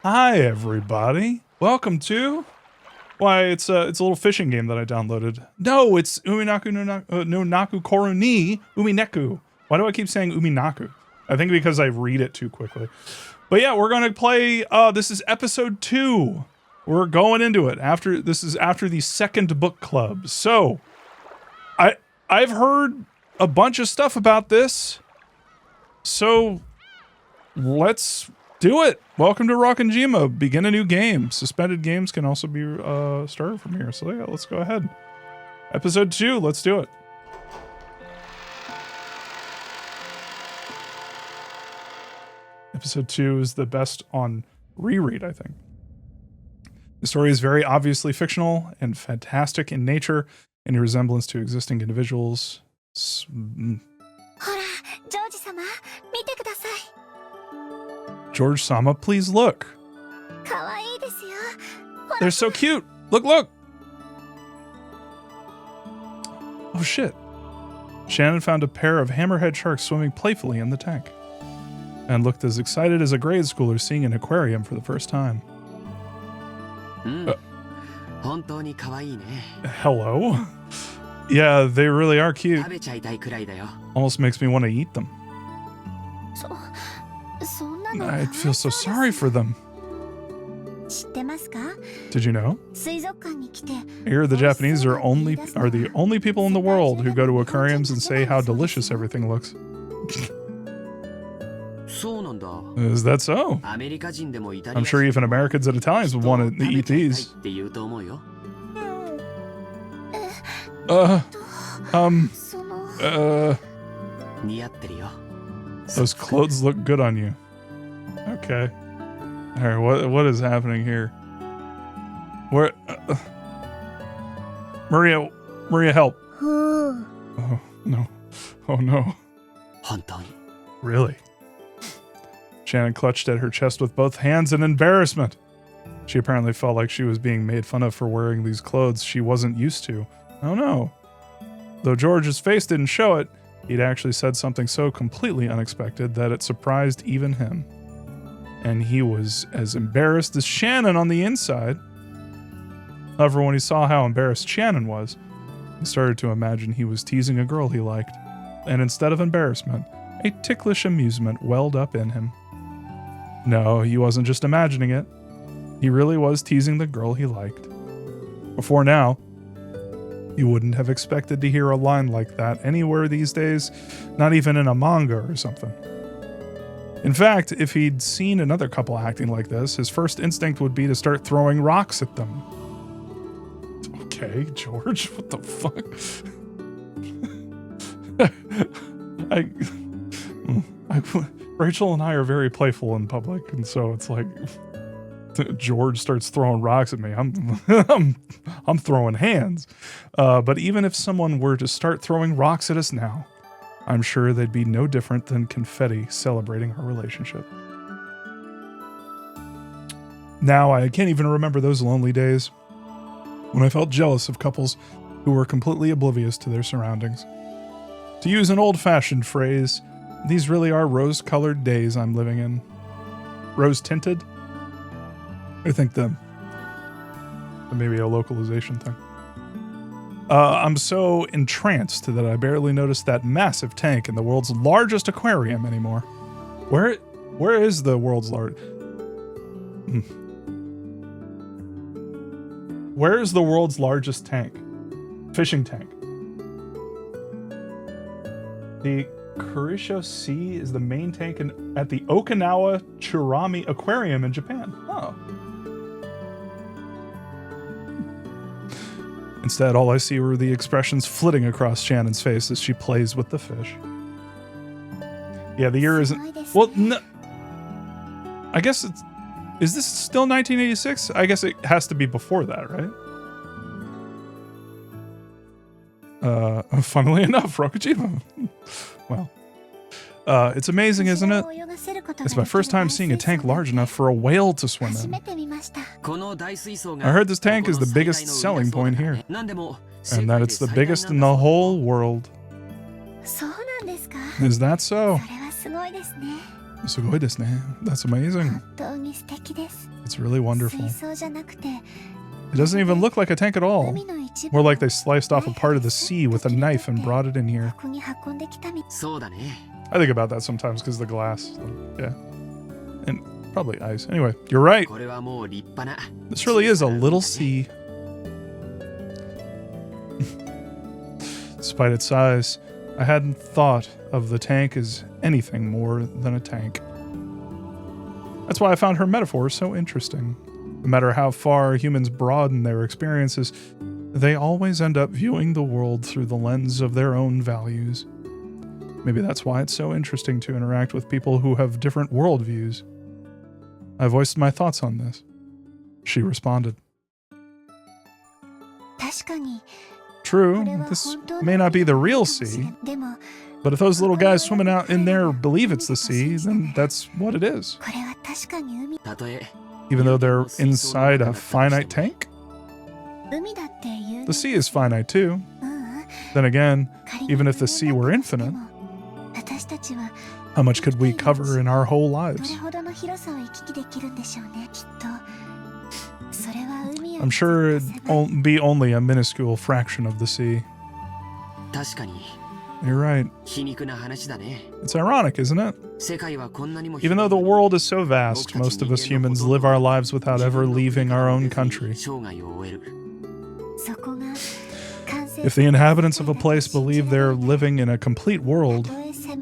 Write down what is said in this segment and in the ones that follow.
Hi everybody. Welcome to it's a little fishing game that I downloaded. No, it's Uminaku no Naku Koru ni Umineku. Why do I keep saying Uminaku? I think because I read it too quickly. But yeah, we're gonna play this is episode 2. We're going into it after the second book club. So I've heard a bunch of stuff about this. So let's do it. Welcome to Rockinjima. Begin a new game. Suspended games can also be started from here. So yeah, let's go ahead. Episode 2, let's do it. Episode 2 is the best on reread, I think. The story is very obviously fictional and fantastic in nature, any resemblance to existing individuals. George-sama, please look. They're so cute. Look, look. Oh shit. Shannon found a pair of hammerhead sharks swimming playfully in the tank and looked as excited as a grade schooler seeing an aquarium for the first time. Hello? Yeah, they really are cute. Almost makes me want to eat them. I feel so sorry for them. Did you know? Here, the Japanese are the only people in the world who go to aquariums and say how delicious everything looks. Is that so? I'm sure even Americans and Italians would want to eat these. Those clothes look good on you. Okay. Alright, what is happening here? Where? Maria, help. Oh, no. Oh, no. Really? Shannon clutched at her chest with both hands in embarrassment. She apparently felt like she was being made fun of for wearing these clothes she wasn't used to. Oh, no. Though George's face didn't show it, he'd actually said something so completely unexpected that it surprised even him. And he was as embarrassed as Shannon on the inside. However, when he saw how embarrassed Shannon was, he started to imagine he was teasing a girl he liked. And instead of embarrassment, a ticklish amusement welled up in him. No, he wasn't just imagining it. He really was teasing the girl he liked. Before now, he wouldn't have expected to hear a line like that anywhere these days, not even in a manga or something. In fact, if he'd seen another couple acting like this, his first instinct would be to start throwing rocks at them. Okay, George, what the fuck? Rachel and I are very playful in public, and so it's like George starts throwing rocks at me. I'm throwing hands. But even if someone were to start throwing rocks at us now, I'm sure they'd be no different than confetti celebrating our relationship. Now I can't even remember those lonely days when I felt jealous of couples who were completely oblivious to their surroundings. To use an old-fashioned phrase, these really are rose-colored days I'm living in. Rose-tinted? I think maybe a localization thing. I'm so entranced that I barely noticed that massive tank in the world's largest aquarium anymore. Where is the world's Where is the world's largest tank? Fishing tank. The Kurisho Sea is the main tank at the Okinawa Churami Aquarium in Japan. Oh. Instead, all I see were the expressions flitting across Shannon's face as she plays with the fish. Yeah, the year isn't... Well, no... I guess it's... Is this still 1986? I guess it has to be before that, right? Funnily enough, Rokujima. Well... it's amazing, isn't it? It's my first time seeing a tank large enough for a whale to swim in. I heard this tank is the biggest selling point here, and that it's the biggest in the whole world. Is that so? Sugoi desu ne. That's amazing. It's really wonderful. It doesn't even look like a tank at all. More like they sliced off a part of the sea with a knife and brought it in here. I think about that sometimes because of the glass. Yeah. And probably ice. Anyway, you're right. This really is a little sea. Despite its size, I hadn't thought of the tank as anything more than a tank. That's why I found her metaphor so interesting. No matter how far humans broaden their experiences, they always end up viewing the world through the lens of their own values. Maybe that's why it's so interesting to interact with people who have different worldviews. I voiced my thoughts on this. She responded. True, this may not be the real sea, but if those little guys swimming out in there believe it's the sea, then that's what it is. Even though they're inside a finite tank? The sea is finite too. Then again, even if the sea were infinite, how much could we cover in our whole lives? I'm sure it'd be only a minuscule fraction of the sea. You're right. It's ironic, isn't it? Even though the world is so vast, most of us humans live our lives without ever leaving our own country. If the inhabitants of a place believe they're living in a complete world,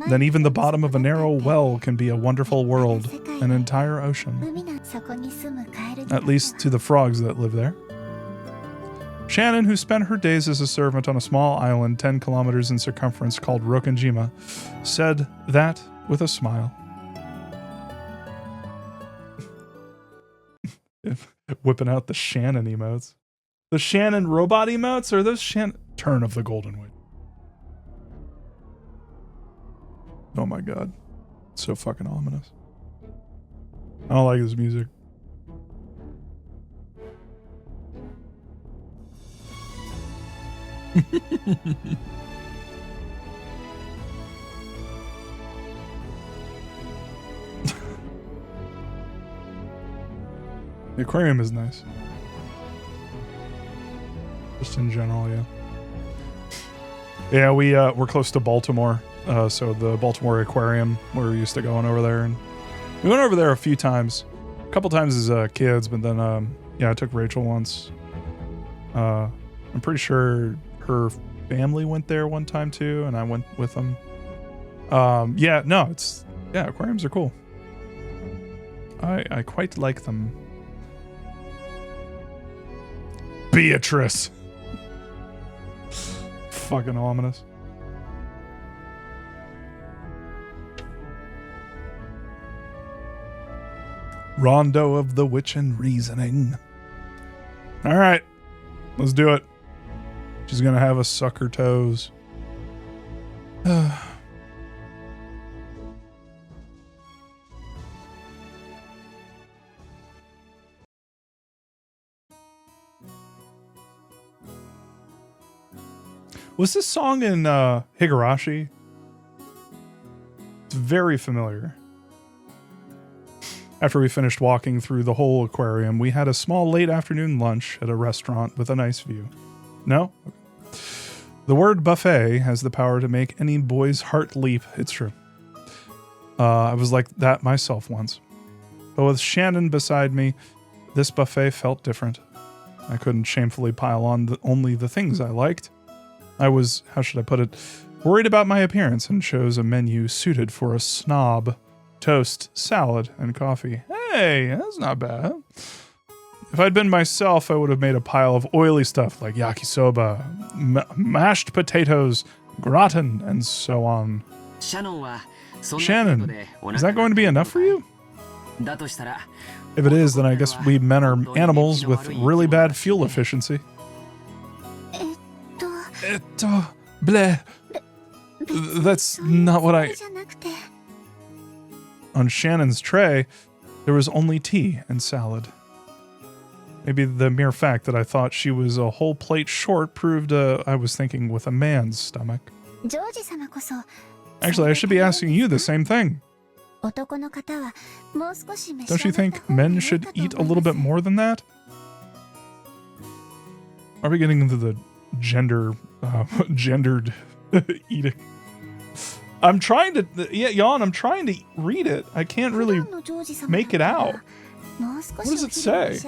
then even the bottom of a narrow well can be a wonderful world, an entire ocean. At least to the frogs that live there. Shannon, who spent her days as a servant on a small island 10 kilometers in circumference called Rokenjima, said that with a smile. Whipping out the Shannon emotes. The Shannon robot emotes? Or those Shannon... Turn of the Golden Witch. Oh my god. It's so fucking ominous. I don't like this music. The aquarium is nice. Just in general, yeah. Yeah, we're close to Baltimore. So the Baltimore Aquarium, we're used to going over there. And we went over there a few times. A couple times as kids, but then, yeah, I took Rachel once. I'm pretty sure her family went there one time too, and I went with them. Yeah, no, aquariums are cool. I quite like them. Beatrice. Fucking ominous. Rondo of the Witch and Reasoning. All right, let's do it. She's gonna have us suck her toes. Was this song in Higurashi? It's very familiar. After we finished walking through the whole aquarium, we had a small late afternoon lunch at a restaurant with a nice view. No? The word buffet has the power to make any boy's heart leap. It's true. I was like that myself once. But with Shannon beside me, this buffet felt different. I couldn't shamefully pile on only the things I liked. I was, how should I put it, worried about my appearance and chose a menu suited for a snob. Toast, salad, and coffee. Hey, that's not bad. If I'd been myself, I would have made a pile of oily stuff like yakisoba, mashed potatoes, gratin, and so on. Shannon, is that going to be enough for you? If it is, then I guess we men are animals with really bad fuel efficiency. Bleh. That's not what I... On Shannon's tray, there was only tea and salad. Maybe the mere fact that I thought she was a whole plate short proved I was thinking with a man's stomach. Actually, I should be asking you the same thing. Don't you think men should eat a little bit more than that? Are we getting into the gendered eating? I'm trying to, Yawn, I'm trying to read it. I can't really make it out. What does it say?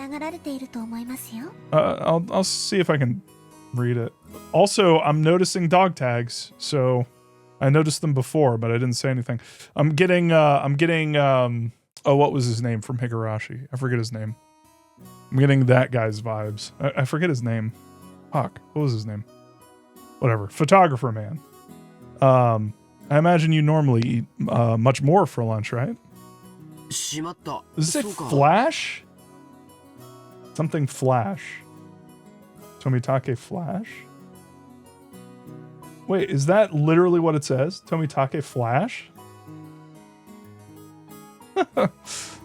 I'll see if I can read it. Also, I'm noticing dog tags, so I noticed them before, but I didn't say anything. I'm getting, oh, what was his name from Higurashi? I forget his name. I'm getting that guy's vibes. I forget his name. Fuck, what was his name? Whatever, photographer man. I imagine you normally eat much more for lunch, right? Does it say Flash? Something Flash. Tomitake Flash? Wait, is that literally what it says? Tomitake Flash?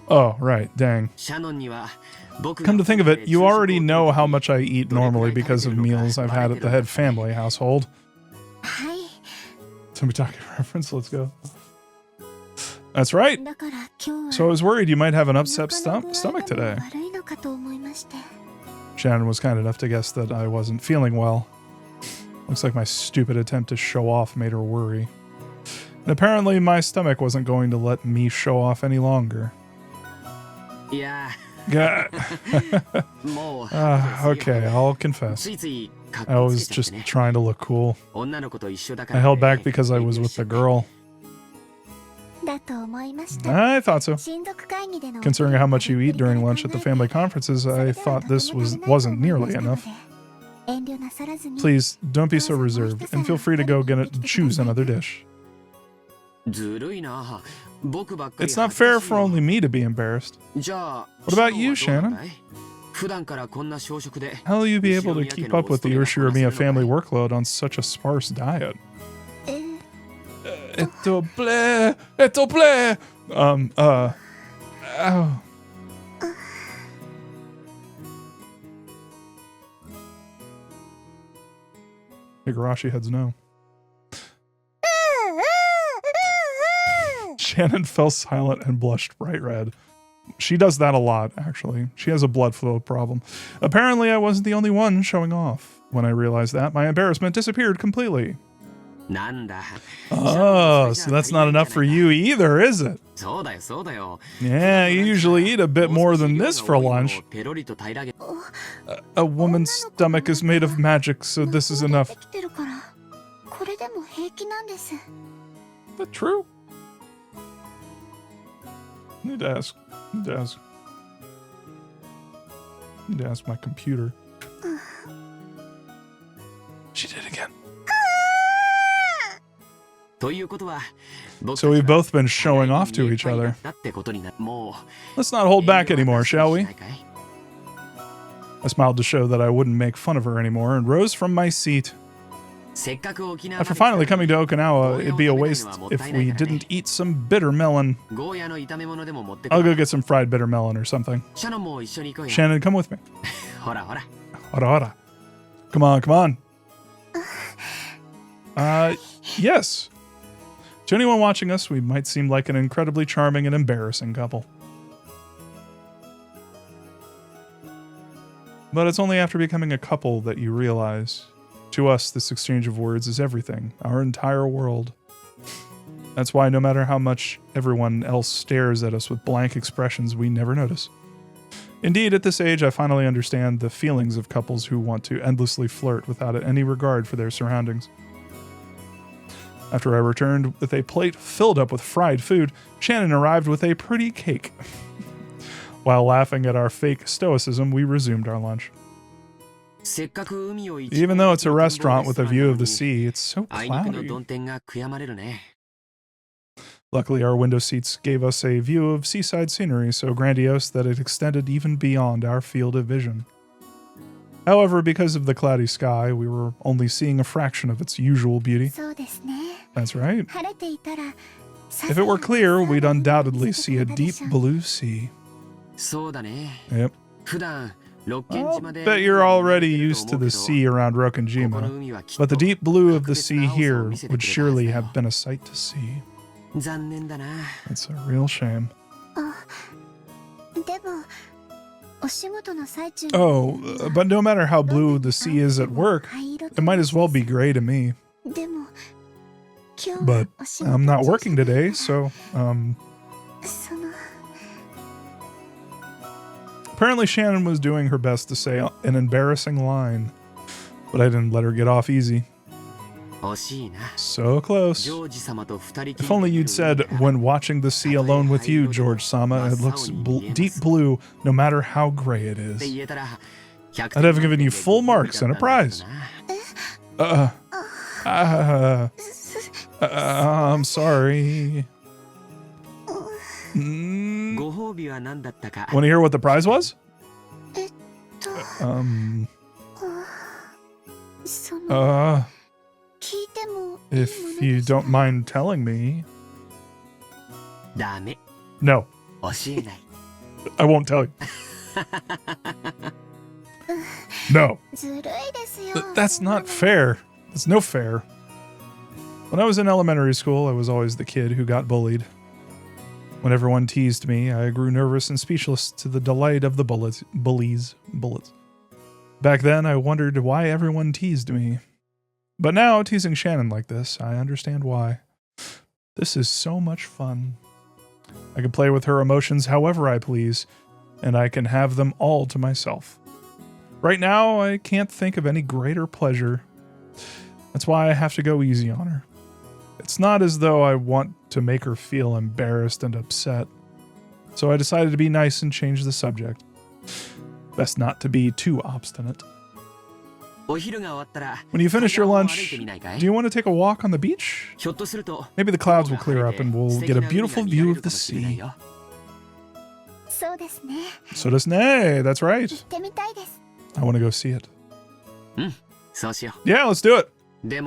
Oh, right, dang. Come to think of it, you already know how much I eat normally because of meals I've had at the head family household. Tomitake reference, let's go. That's right. So I was worried you might have an upset stomach today. Shannon was kind enough to guess that I wasn't feeling well. Looks like my stupid attempt to show off made her worry. And apparently my stomach wasn't going to let me show off any longer. Yeah. Okay, I'll confess. I was just trying to look cool. I held back because I was with the girl. I thought so. Considering how much you eat during lunch at the family conferences, I thought this wasn't nearly enough. Please, don't be so reserved, and feel free to go choose another dish. It's not fair for only me to be embarrassed. What about you, Shannon? How will you be able to keep up with the Yoshiramiya family workload on such a sparse diet? Ow. Higurashi heads no. Shannon fell silent and blushed bright red. She does that a lot, actually. She has a blood flow problem. Apparently, I wasn't the only one showing off. When I realized that, my embarrassment disappeared completely. Oh, so that's not enough for you either, is it? Yeah, you usually eat a bit more than this for lunch. A woman's stomach is made of magic, so this is enough. Is that true? Need to ask my computer. She did it again. So we've both been showing off to each other. Let's not hold back anymore, shall we? I smiled to show that I wouldn't make fun of her anymore and rose from my seat. After finally coming to Okinawa, it'd be a waste if we didn't eat some bitter melon. I'll go get some fried bitter melon or something. Shannon, come with me. Hora. Come on. Yes. To anyone watching us, we might seem like an incredibly charming and embarrassing couple. But it's only after becoming a couple that you realize, to us, this exchange of words is everything, our entire world. That's why no matter how much everyone else stares at us with blank expressions, we never notice. Indeed, at this age, I finally understand the feelings of couples who want to endlessly flirt without any regard for their surroundings. After I returned with a plate filled up with fried food, Shannon arrived with a pretty cake. While laughing at our fake stoicism, we resumed our lunch. Even though it's a restaurant with a view of the sea, it's so cloudy. Luckily, our window seats gave us a view of seaside scenery so grandiose that it extended even beyond our field of vision. However, because of the cloudy sky, we were only seeing a fraction of its usual beauty. That's right. If it were clear, we'd undoubtedly see a deep blue sea. Yep. I'll bet you're already used to the sea around Rokkenjima, but the deep blue of the sea here would surely have been a sight to see. It's a real shame. Oh, but no matter how blue the sea is at work, it might as well be gray to me. But I'm not working today, so, Apparently Shannon was doing her best to say an embarrassing line, but I didn't let her get off easy. So close. If only you'd said, when watching the sea alone with you, George-sama, it looks deep blue no matter how gray it is. I'd have given you full marks and a prize. I'm sorry. Want to hear what the prize was? If you don't mind telling me. No. I won't tell you. No. That's not fair. It's no fair. When I was in elementary school, I was always the kid who got bullied. When everyone teased me, I grew nervous and speechless to the delight of the bullies. Back then, I wondered why everyone teased me. But now, teasing Shannon like this, I understand why. This is so much fun. I can play with her emotions however I please, and I can have them all to myself. Right now, I can't think of any greater pleasure. That's why I have to go easy on her. It's not as though I want to make her feel embarrassed and upset. So I decided to be nice and change the subject. Best not to be too obstinate. When you finish your lunch, do you want to take a walk on the beach? Maybe the clouds will clear up and we'll get a beautiful view of the sea. So desu ne, that's right. I want to go see it. Yeah, let's do it. But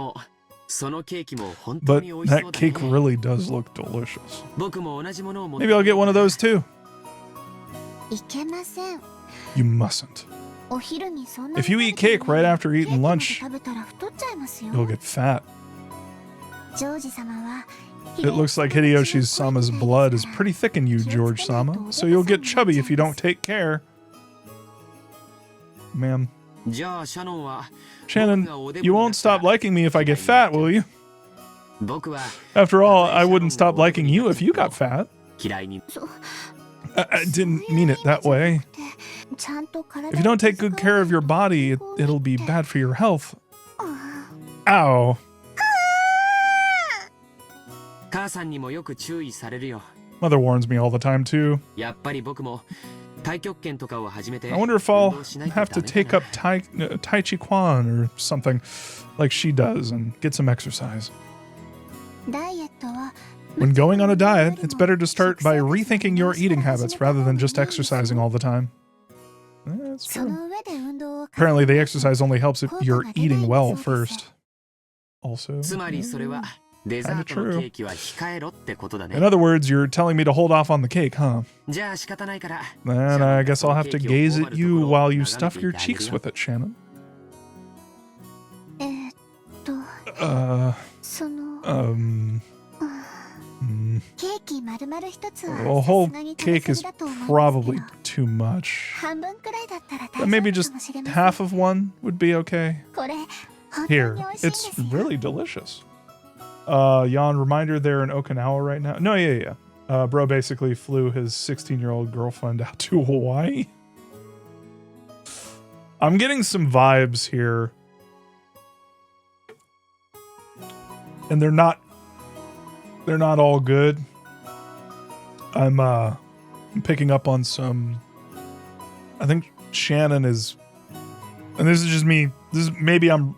that cake really does look delicious. Maybe I'll get one of those too. You mustn't. If you eat cake right after eating lunch, you'll get fat. It looks like Hideyoshi-sama's blood is pretty thick in you, George-sama, so you'll get chubby if you don't take care. Ma'am. Shannon, you won't stop liking me if I get fat, will you? After all, I wouldn't stop liking you if you got fat. I didn't mean it that way. If you don't take good care of your body, it'll be bad for your health. Ow. Mother warns me all the time, too. I wonder if I'll have to take up Tai Chi Quan or something like she does and get some exercise. When going on a diet, it's better to start by rethinking your eating habits rather than just exercising all the time. That's true. Apparently, the exercise only helps if you're eating well first. Also, kinda true. In other words, you're telling me to hold off on the cake, huh? Then I guess I'll have to gaze at you while you stuff your cheeks with it, Shannon. A whole cake is probably too much. But maybe just half of one would be okay. Here, it's really delicious. Jan, reminder they're in Okinawa right now. No, yeah. Bro basically flew his 16-year-old girlfriend out to Hawaii. I'm getting some vibes here. And they're not all good. I'm picking up on some. I think Shannon is, and this is just me. Maybe I'm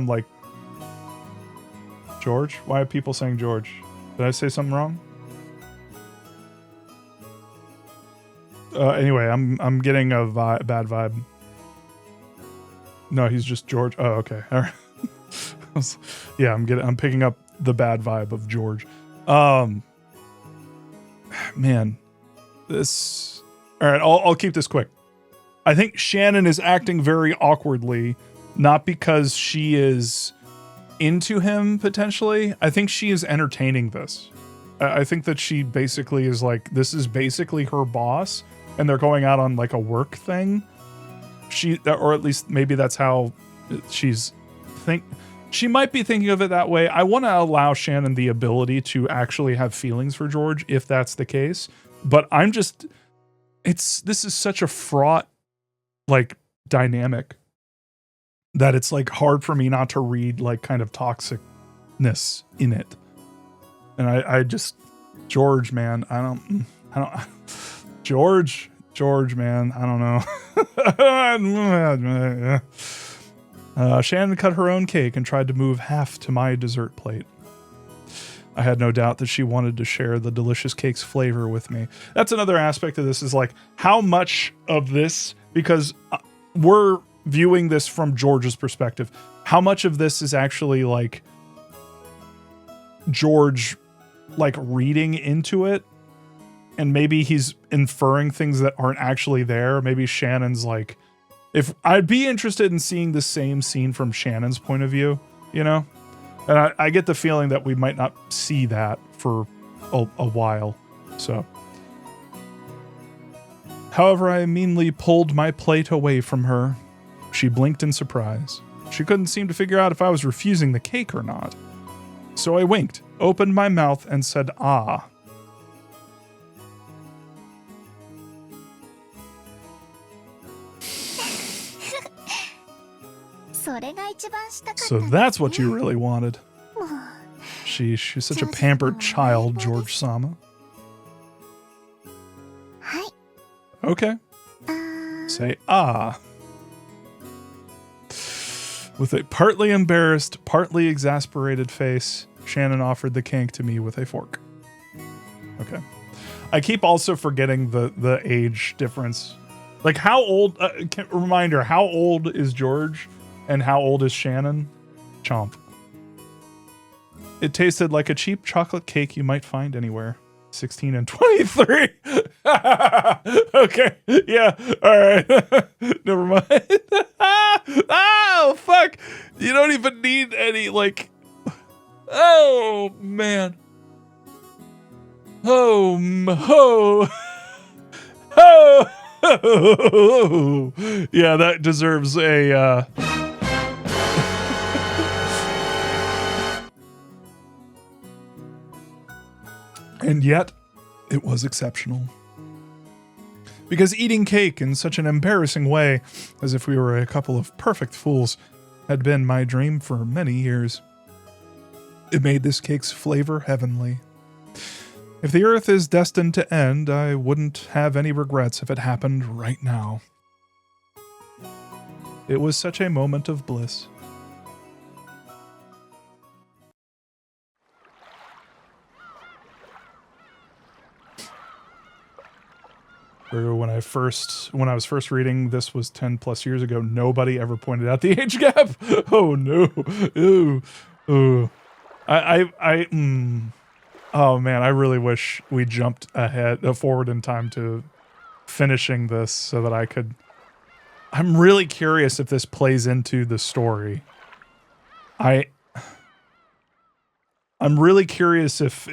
like George. Why are people saying George? Did I say something wrong? Anyway, I'm getting a bad vibe. No, he's just George. Oh, okay. All right. Yeah, I'm picking up the bad vibe of George. Man, this. All right, I'll keep this quick. I think Shannon is acting very awkwardly, not because she is into him, potentially. I think she is entertaining this. I think that she basically is like, this is basically her boss, and they're going out on like a work thing. Or at least maybe that's how she might be thinking of it that way. I want to allow Shannon the ability to actually have feelings for George, if that's the case. But this is such a fraught, like, dynamic that it's like hard for me not to read like kind of toxicness in it. And I just, George, man, I don't, George, man, I don't know. Shannon cut her own cake and tried to move half to my dessert plate. I had no doubt that she wanted to share the delicious cake's flavor with me. That's another aspect of this, is like how much of this, because we're viewing this from George's perspective, how much of this is actually like George like reading into it, and maybe he's inferring things that aren't actually there. Maybe Shannon's like, if I'd be interested in seeing the same scene from Shannon's point of view, you know? And I get the feeling that we might not see that for a while. So, however, I meanly pulled my plate away from her. She blinked in surprise. She couldn't seem to figure out if I was refusing the cake or not. So I winked, opened my mouth, and said, "Ah." So that's what you really wanted. She's such a pampered child, George-sama. Okay. Say, "Ah." With a partly embarrassed, partly exasperated face, Shannon offered the cake to me with a fork. Okay. I keep also forgetting the age difference. Like, how old, reminder, how old is George and how old is Shannon? Chomp. It tasted like a cheap chocolate cake you might find anywhere. 16 and 23. Okay. Yeah. All right. Never mind. Oh, fuck. You don't even need any, like... Oh, man. Oh. Yeah, that deserves a... And yet, it was exceptional. Because eating cake in such an embarrassing way, as if we were a couple of perfect fools, had been my dream for many years. It made this cake's flavor heavenly. If the earth is destined to end, I wouldn't have any regrets if it happened right now. It was such a moment of bliss. When I was first reading, this was 10 plus years ago, nobody ever pointed out the age gap. Oh no. Ooh. Oh man, I really wish we jumped forward in time to finishing this so that I could. I'm really curious if this plays into the story. I'm really curious if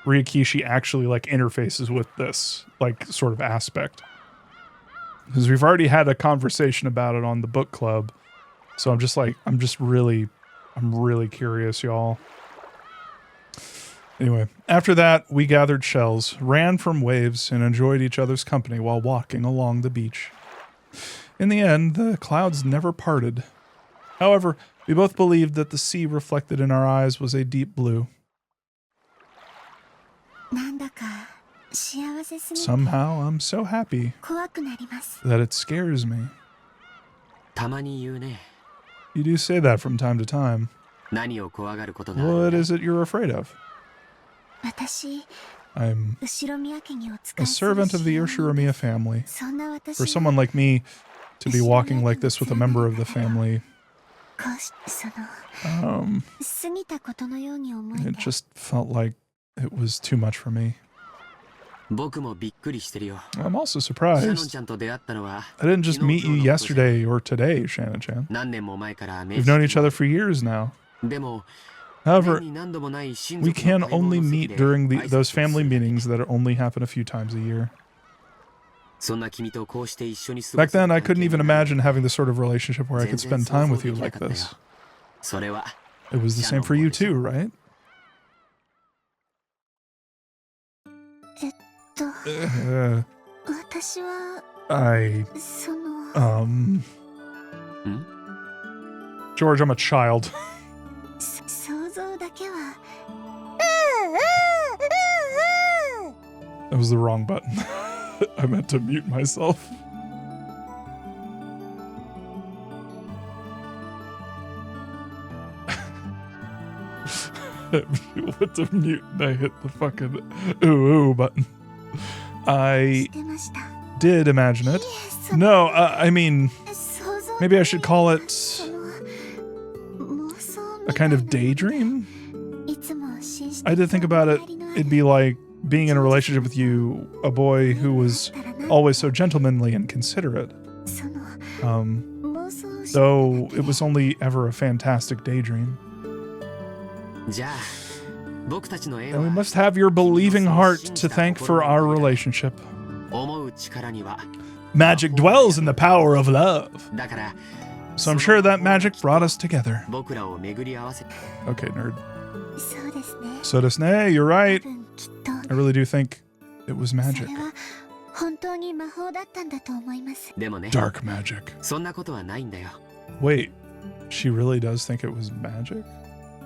Ryakishi actually like interfaces with this like sort of aspect, because we've already had a conversation about it on the book club, so I'm really curious, y'all. Anyway, after that we gathered shells, ran from waves, and enjoyed each other's company while walking along the beach. In the end, the clouds never parted. However, we both believed that the sea reflected in our eyes was a deep blue. Somehow, I'm so happy that it scares me. You do say that from time to time. What is it you're afraid of? I'm a servant of the Urshiramiya family. For someone like me to be walking like this with a member of the family, it just felt like it was too much for me. I'm also surprised. I didn't just meet you yesterday or today, Shannon-chan. We've known each other for years now. However, we can only meet during those family meetings that only happen a few times a year. Back then, I couldn't even imagine having the sort of relationship where I could spend time with you like this. It was the same for you too, right? George, I'm a child. That was the wrong button. I meant to mute myself. With the mute, I hit the fucking ooh button. I did imagine it. No, I mean, maybe I should call it a kind of daydream? I did think about it. It'd be like being in a relationship with you, a boy who was always so gentlemanly and considerate. Though it was only ever a fantastic daydream. And we must have your believing heart to thank for our relationship. Magic dwells in the power of love. So I'm sure that magic brought us together. Okay, nerd. So desu ne, you're right. I really do think it was magic. Dark magic. Wait, she really does think it was magic?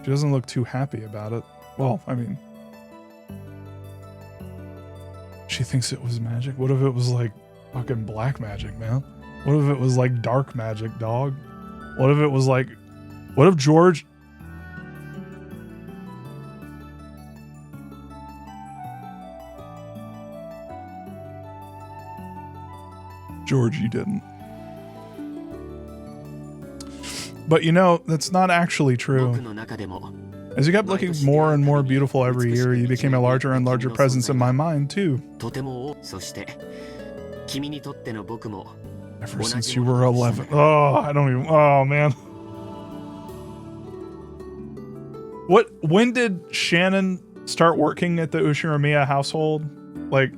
She doesn't look too happy about it. Well, I mean, she thinks it was magic. What if it was like fucking black magic, man? What if it was like dark magic, dog? What if it was like, what if George... George, you didn't. But you know, that's not actually true. As you kept looking more and more beautiful every year, you became a larger and larger presence in my mind, too. Ever since you were 11. Oh, I don't even... Oh, man. When did Shannon start working at the Ushiramiya household? Like...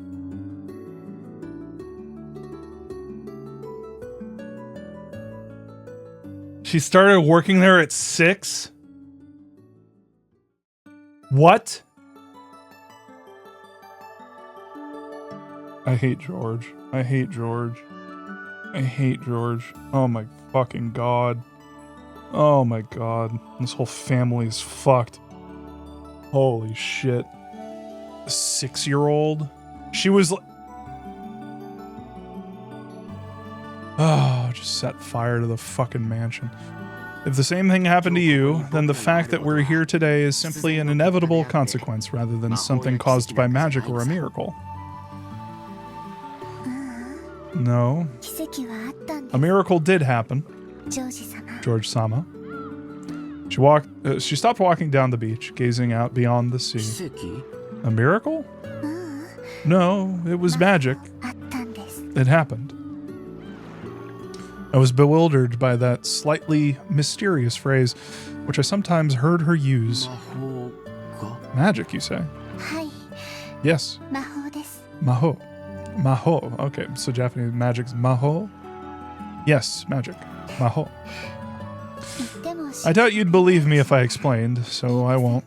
She started working there at 6? What? I hate George. I hate George. I hate George. Oh my fucking god. Oh my god. This whole family is fucked. Holy shit. A 6-year-old? She was like... Oh, just set fire to the fucking mansion. If the same thing happened to you, then the fact that we're here today is simply an inevitable consequence rather than something caused by magic or a miracle. No. A miracle did happen. George-sama. She stopped walking down the beach, gazing out beyond the sea. A miracle? No, it was magic. It happened. I was bewildered by that slightly mysterious phrase, which I sometimes heard her use. Magic, you say? Yes. Maho. Maho. Okay, so Japanese magic's maho? Yes, magic. Maho. I doubt you'd believe me if I explained, so I won't.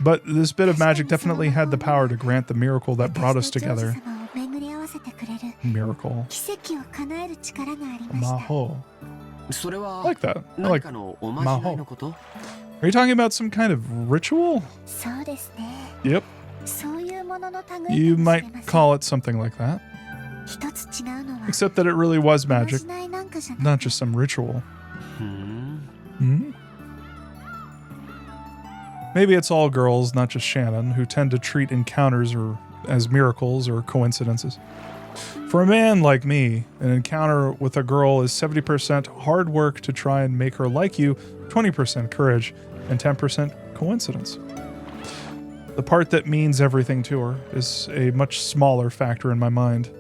But this bit of magic definitely had the power to grant the miracle that brought us together. Miracle. Maho. I like that. I like maho. Are you talking about some kind of ritual? Yep. You might call it something like that. Except that it really was magic, not just some ritual. Maybe it's all girls, not just Shannon, who tend to treat encounters as miracles or coincidences. For a man like me, an encounter with a girl is 70% hard work to try and make her like you, 20% courage, and 10% coincidence. The part that means everything to her is a much smaller factor in my mind.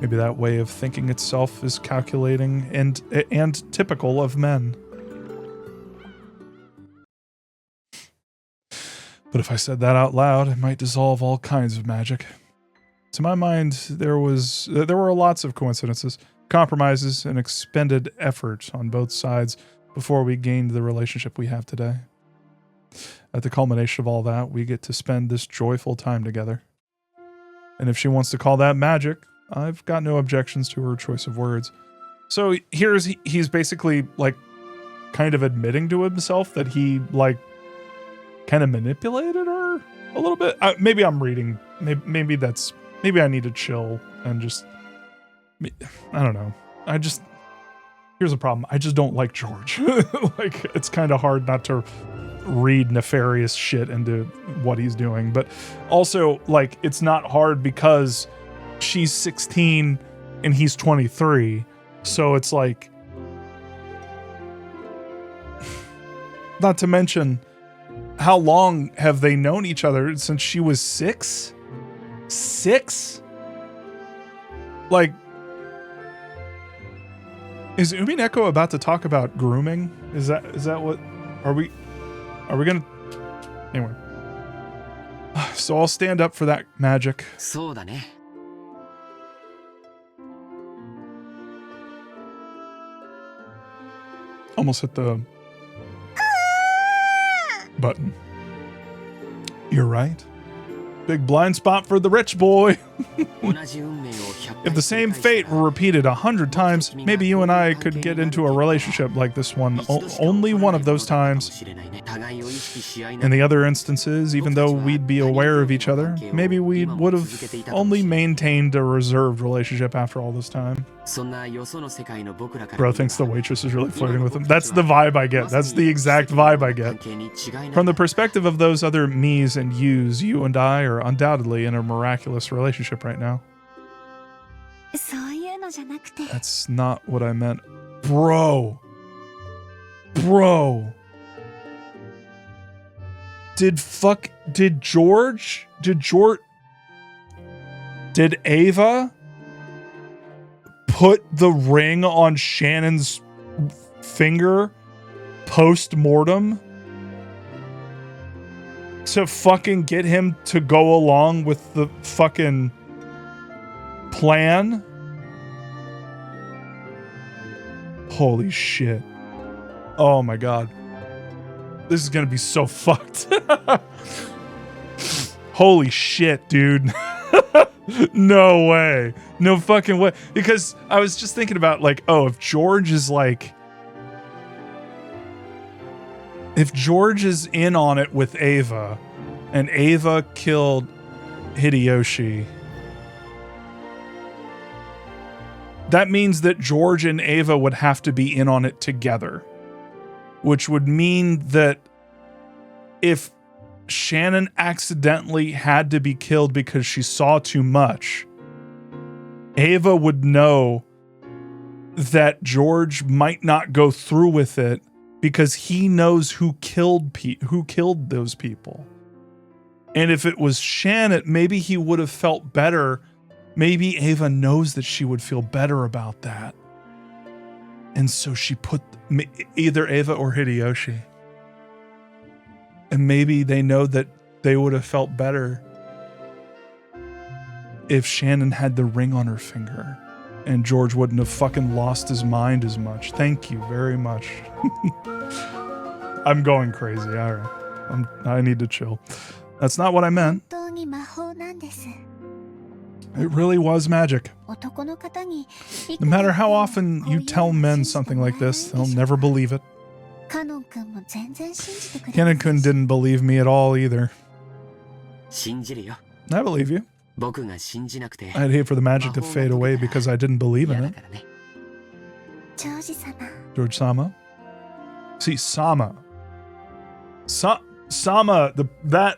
Maybe that way of thinking itself is calculating and typical of men. But if I said that out loud, it might dissolve all kinds of magic. To my mind, there were lots of coincidences, compromises, and expended effort on both sides before we gained the relationship we have today. At the culmination of all that, we get to spend this joyful time together. And if she wants to call that magic, I've got no objections to her choice of words. So he's basically like kind of admitting to himself that he like kind of manipulated her a little bit. Maybe I'm reading. Maybe I need to chill and just, I don't know. Here's the problem. I just don't like George. Like, it's kind of hard not to read nefarious shit into what he's doing. But also, like, it's not hard because she's 16 and he's 23. So it's like, not to mention, how long have they known each other? Since she was 6? 6? Like, is Umineko about to talk about grooming? Is that what? Are we gonna? Anyway. So I'll stand up for that magic. Almost hit the button. You're right. Big blind spot for the rich boy. If the same fate were repeated 100 times, maybe you and I could get into a relationship like this one. Only one of those times. In the other instances, even though we'd be aware of each other, maybe we would have only maintained a reserved relationship after all this time. Bro thinks the waitress is really flirting with him. That's the vibe I get. That's the exact vibe I get. From the perspective of those other me's and you's, you and I are undoubtedly in a miraculous relationship right now. That's not what I meant. Bro. Did Ava put the ring on Shannon's finger post-mortem to fucking get him to go along with the fucking plan? Holy shit. Oh my god. This is gonna be so fucked. Holy shit, dude. No way. No fucking way. Because I was just thinking about, like, oh, if George is in on it with Ava, and Ava killed Hideyoshi, that means that George and Ava would have to be in on it together. Which would mean that if Shannon accidentally had to be killed because she saw too much, Ava would know that George might not go through with it because he knows who killed those people. And if it was Shannon, maybe he would have felt better. Maybe Ava knows that she would feel better about that. And so she put either Ava or Hideyoshi. And maybe they know that they would have felt better if Shannon had the ring on her finger and George wouldn't have fucking lost his mind as much. Thank you very much. I'm going crazy. All right. I need to chill. That's not what I meant. It really was magic. No matter how often you tell men something like this, they'll never believe it. Kennen-kun didn't believe me at all either. I believe you. I'd hate for the magic to fade away because I didn't believe in it. George-sama? See, Sama. Sama, that...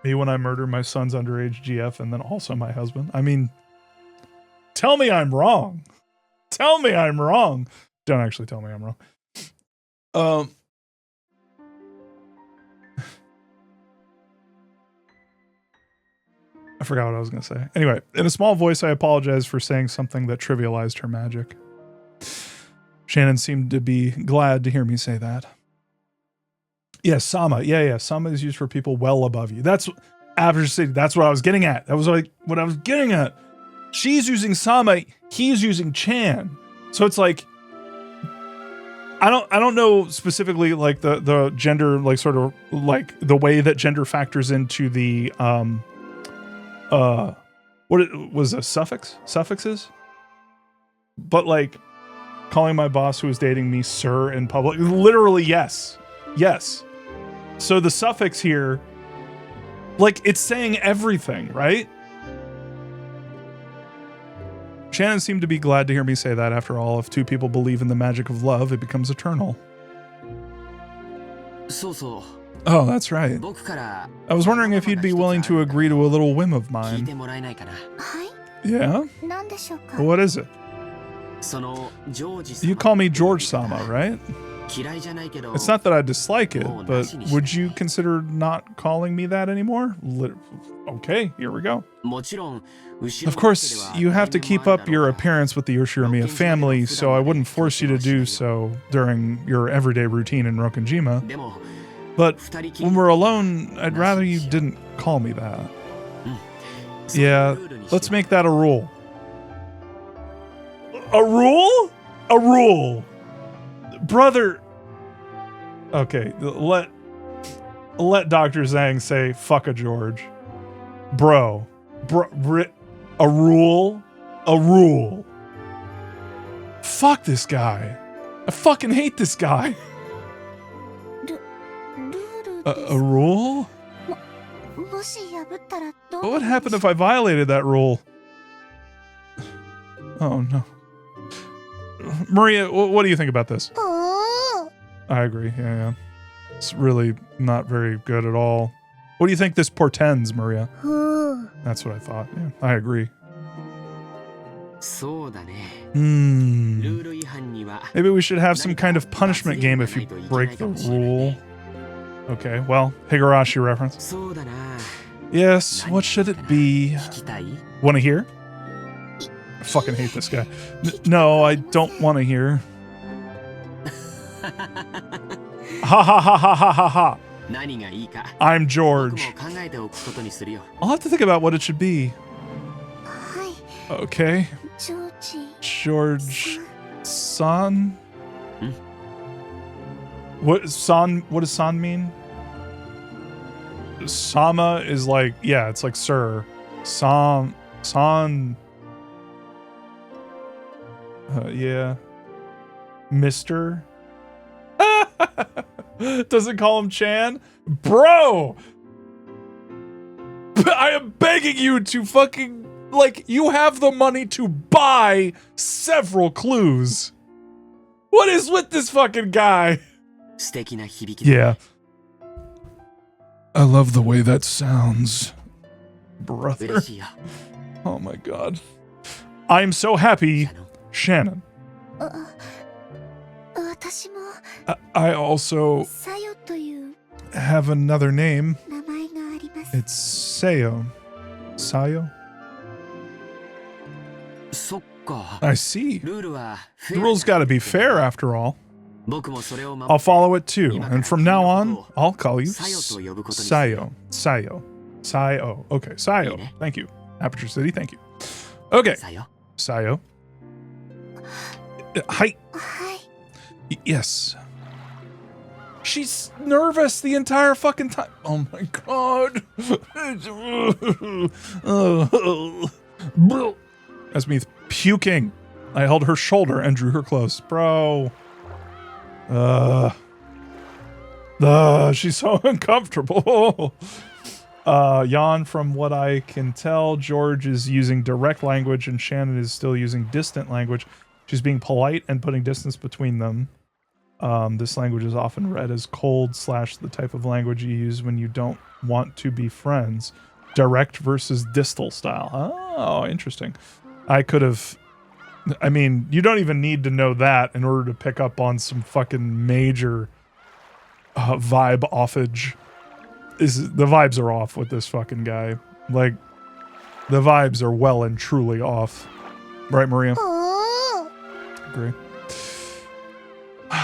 Me when I murder my son's underage GF and then also my husband. I mean, tell me I'm wrong. Tell me I'm wrong. Don't actually tell me I'm wrong. I forgot what I was going to say. Anyway, in a small voice, I apologize for saying something that trivialized her magic. Shannon seemed to be glad to hear me say that. Yeah, Sama. Yeah. Sama is used for people well above you. That's Aperture City. That's what I was getting at. That was like what I was getting at. She's using Sama. He's using Chan. So it's like, I don't know specifically like the gender, like sort of like the way that gender factors into the what it was a suffixes, but like calling my boss who was dating me sir in public, literally yes. So the suffix here, like it's saying everything, right? Shannon seemed to be glad to hear me say that. After all, if two people believe in the magic of love, it becomes eternal. Oh, that's right. I was wondering if you'd be willing to agree to a little whim of mine. Yeah? What is it? You call me George Sama, right? It's not that I dislike it, but would you consider not calling me that anymore? Okay, here we go. Of course, you have to keep up your appearance with the Yoshiramiya family, so I wouldn't force you to do so during your everyday routine in Rokkenjima. But when we're alone, I'd rather you didn't call me that. Yeah, let's make that a rule. A rule? A rule. Brother. Okay, let Dr. Zhang say fuck a George. Bro, a rule? A rule. Fuck this guy. I fucking hate this guy. A rule? What would happen if I violated that rule? Oh no. Maria, what do you think about this? I agree, yeah. It's really not very good at all. What do you think this portends, Maria? That's what I thought, yeah. I agree. Maybe we should have some kind of punishment game if you break the rule. Okay, well, Higurashi reference. Yes, what should it be? Want to hear? I fucking hate this guy. No, I don't want to hear. Ha ha ha ha ha ha ha. I'm George. I'll have to think about what it should be. Okay. George San? What does San mean? Sama is like, yeah, it's like sir. San. Yeah. Mr. Doesn't call him Chan? Bro! I am begging you to fucking, like, you have the money to buy several clues. What is with this fucking guy? Yeah. I love the way that sounds, brother. Oh my god. I'm so happy, Shannon. I also have another name. It's Sayo. Sayo? I see. The rule's gotta be fair after all. I'll follow it too, and from now on, I'll call you Sayo. Sayo. Okay, Sayo. Thank you. Aperture City, thank you. Okay. Sayo. Hi. Yes. She's nervous the entire fucking time. Oh my god. That's me puking. I held her shoulder and drew her close. Bro. She's so uncomfortable. Jan, from what I can tell, George is using direct language and Shannon is still using distant language. She's being polite and putting distance between them. This language is often read as cold / the type of language you use when you don't want to be friends. Direct versus distal style. Oh, interesting. I mean, you don't even need to know that in order to pick up on some fucking major vibe offage. The vibes are off with this fucking guy. Like, the vibes are well and truly off. Right, Maria? Agree.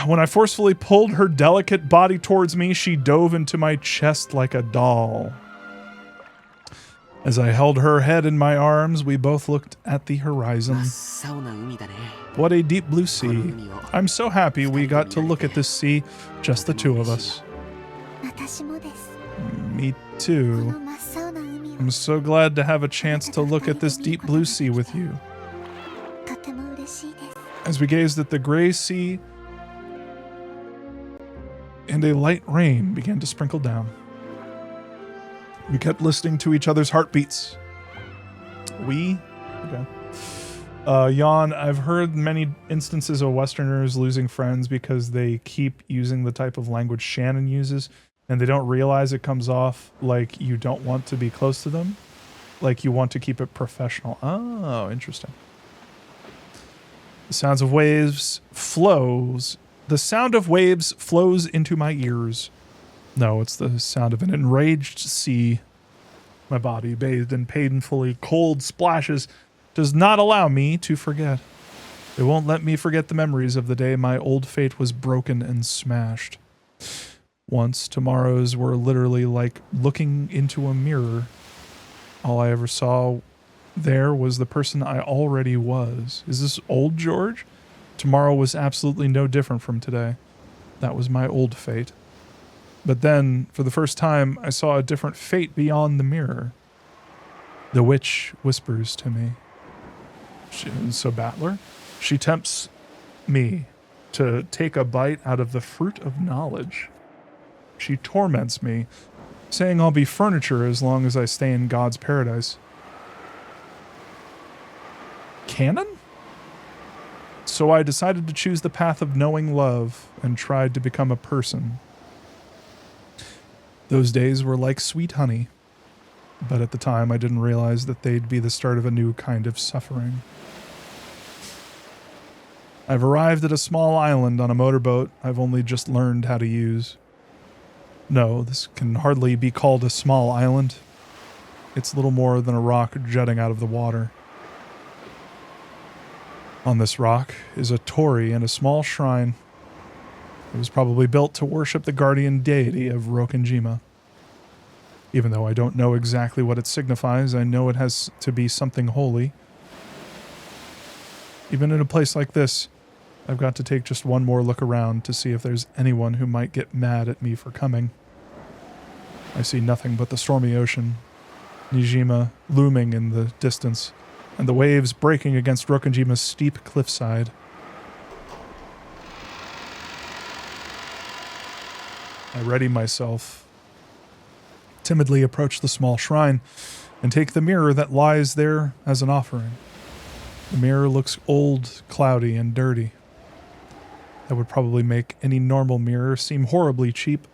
When I forcefully pulled her delicate body towards me, she dove into my chest like a doll. As I held her head in my arms, we both looked at the horizon. What a deep blue sea. I'm so happy we got to look at this sea, just the two of us. Me too. I'm so glad to have a chance to look at this deep blue sea with you. As we gazed at the gray sea, and a light rain began to sprinkle down. We kept listening to each other's heartbeats. Okay. Yawn, I've heard many instances of Westerners losing friends because they keep using the type of language Shannon uses, and they don't realize it comes off like you don't want to be close to them. Like you want to keep it professional. Oh, interesting. The sound of waves flows into my ears. No, it's the sound of an enraged sea. My body, bathed in painfully cold splashes, does not allow me to forget. It won't let me forget the memories of the day my old fate was broken and smashed. Once, tomorrows were literally like looking into a mirror. All I ever saw there was the person I already was. Is this old George? Tomorrow was absolutely no different from today. That was my old fate. But then, for the first time, I saw a different fate beyond the mirror. The witch whispers to me. So Battler, she tempts me to take a bite out of the fruit of knowledge. She torments me, saying I'll be furniture as long as I stay in God's paradise. Canon? So I decided to choose the path of knowing love and tried to become a person. Those days were like sweet honey, but at the time I didn't realize that they'd be the start of a new kind of suffering. I've arrived at a small island on a motorboat I've only just learned how to use. No, this can hardly be called a small island. It's little more than a rock jutting out of the water. On this rock is a torii and a small shrine. It was probably built to worship the guardian deity of Rokkenjima. Even though I don't know exactly what it signifies, I know it has to be something holy. Even in a place like this, I've got to take just one more look around to see if there's anyone who might get mad at me for coming. I see nothing but the stormy ocean, Nijima looming in the distance, and the waves breaking against Rokkenjima's steep cliffside. I ready myself, timidly approach the small shrine, and take the mirror that lies there as an offering. The mirror looks old, cloudy, and dirty. That would probably make any normal mirror seem horribly cheap.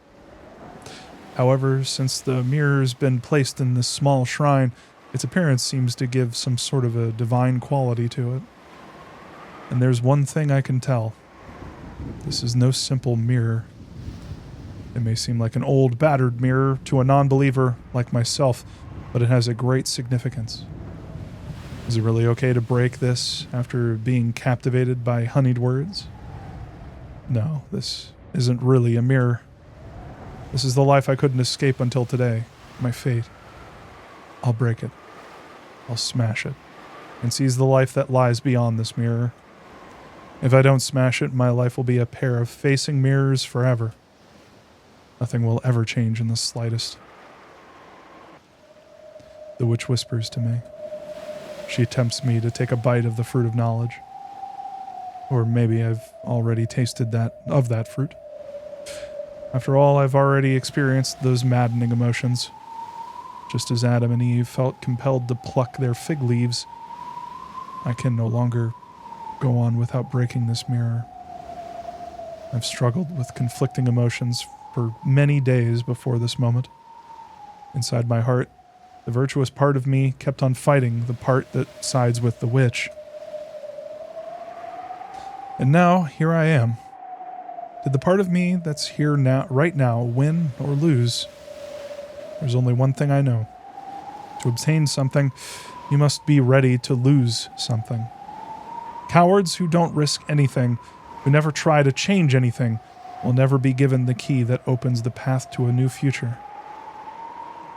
However, since the mirror's been placed in this small shrine, its appearance seems to give some sort of a divine quality to it. And there's one thing I can tell. This is no simple mirror. It may seem like an old, battered mirror to a non-believer like myself, but it has a great significance. Is it really okay to break this after being captivated by honeyed words? No, this isn't really a mirror. This is the life I couldn't escape until today, my fate. I'll break it. I'll smash it, and seize the life that lies beyond this mirror. If I don't smash it, my life will be a pair of facing mirrors forever. Nothing will ever change in the slightest. The witch whispers to me. She tempts me to take a bite of the fruit of knowledge. Or maybe I've already tasted that fruit. After all, I've already experienced those maddening emotions. Just as Adam and Eve felt compelled to pluck their fig leaves, I can no longer go on without breaking this mirror. I've struggled with conflicting emotions for many days before this moment. Inside my heart, the virtuous part of me kept on fighting the part that sides with the witch. And now, here I am. Did the part of me that's here now, right now, win or lose? There's only one thing I know. To obtain something, you must be ready to lose something. Cowards who don't risk anything who never try to change anything will never be given the key that opens the path to a new future.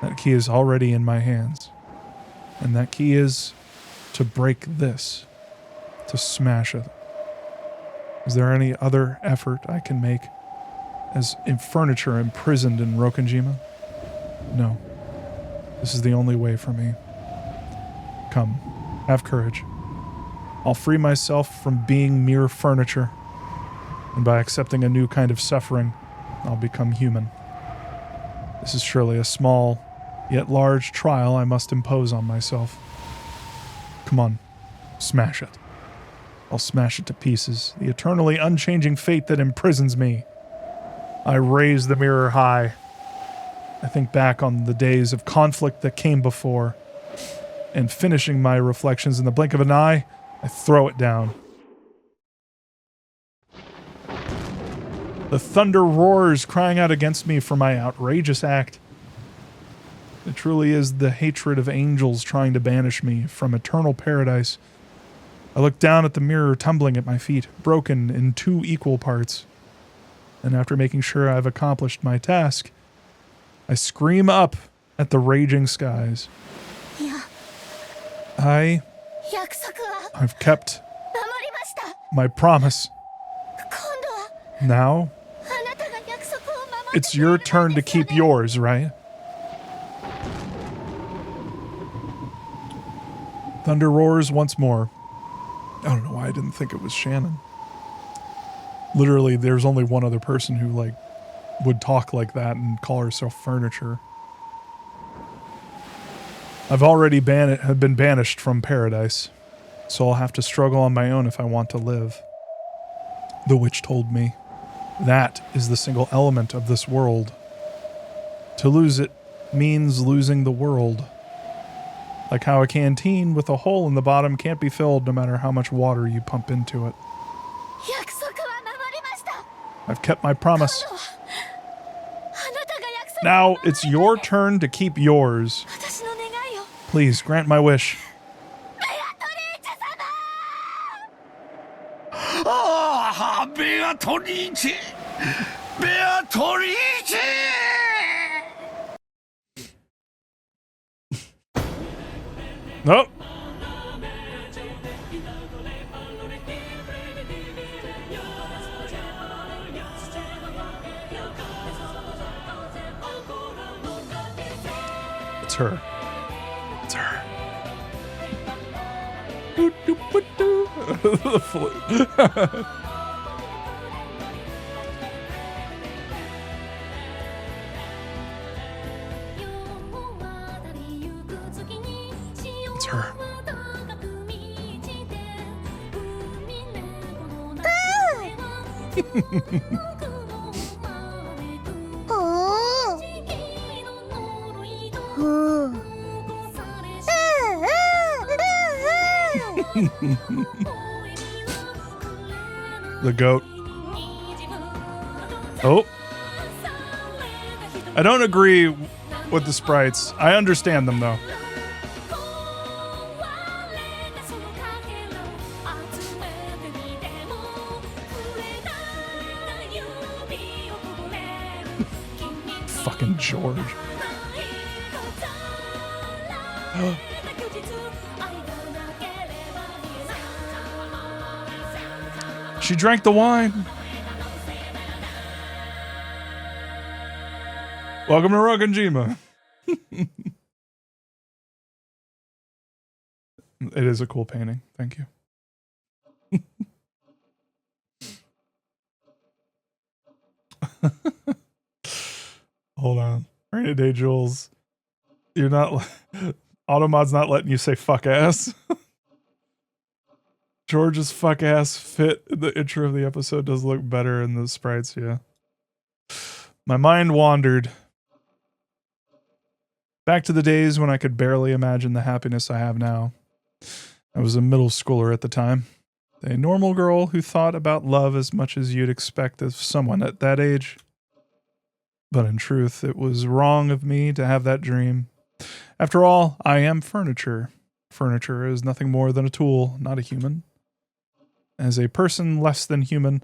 That key is already in my hands. And that key is to break this, to smash it. Is there any other effort I can make as furniture imprisoned in Rokkenjima? No. This is the only way for me. Come, have courage. I'll free myself from being mere furniture, and by accepting a new kind of suffering, I'll become human. This is surely a small, yet large trial I must impose on myself. Come on, smash it. I'll smash it to pieces, the eternally unchanging fate that imprisons me. I raise the mirror high. I think back on the days of conflict that came before, and finishing my reflections in the blink of an eye, I throw it down. The thunder roars, crying out against me for my outrageous act. It truly is the hatred of angels trying to banish me from eternal paradise. I look down at the mirror tumbling at my feet, broken in 2 equal parts. And after making sure I've accomplished my task, I scream up at the raging skies. I've kept my promise. Now, it's your turn to keep yours, right? Thunder roars once more. I don't know why I didn't think it was Shannon. Literally, there's only one other person who, would talk like that and call herself furniture. I've already have been banished from paradise, so I'll have to struggle on my own if I want to live. The witch told me that is the single element of this world. To lose it means losing the world. Like how a canteen with a hole in the bottom can't be filled no matter how much water you pump into it. I've kept my promise. Now it's your turn to keep yours. Please grant my wish. Beatrice! Beatrice! Nope. It's her. It's her. The flute. It's her. The goat. Oh. I don't agree with the sprites. I understand them though. Fucking George. She drank the wine. Welcome to Rokkenjima. It is a cool painting. Thank you. Hold on. Rainy Day Jules. You're not... Automod's not letting you say fuck ass. George's fuck ass fit in the intro of the episode does look better in the sprites, yeah. My mind wandered. Back to the days when I could barely imagine the happiness I have now. I was a middle schooler at the time. A normal girl who thought about love as much as you'd expect of someone at that age. But in truth, it was wrong of me to have that dream. After all, I am furniture. Furniture is nothing more than a tool, not a human. As a person less than human,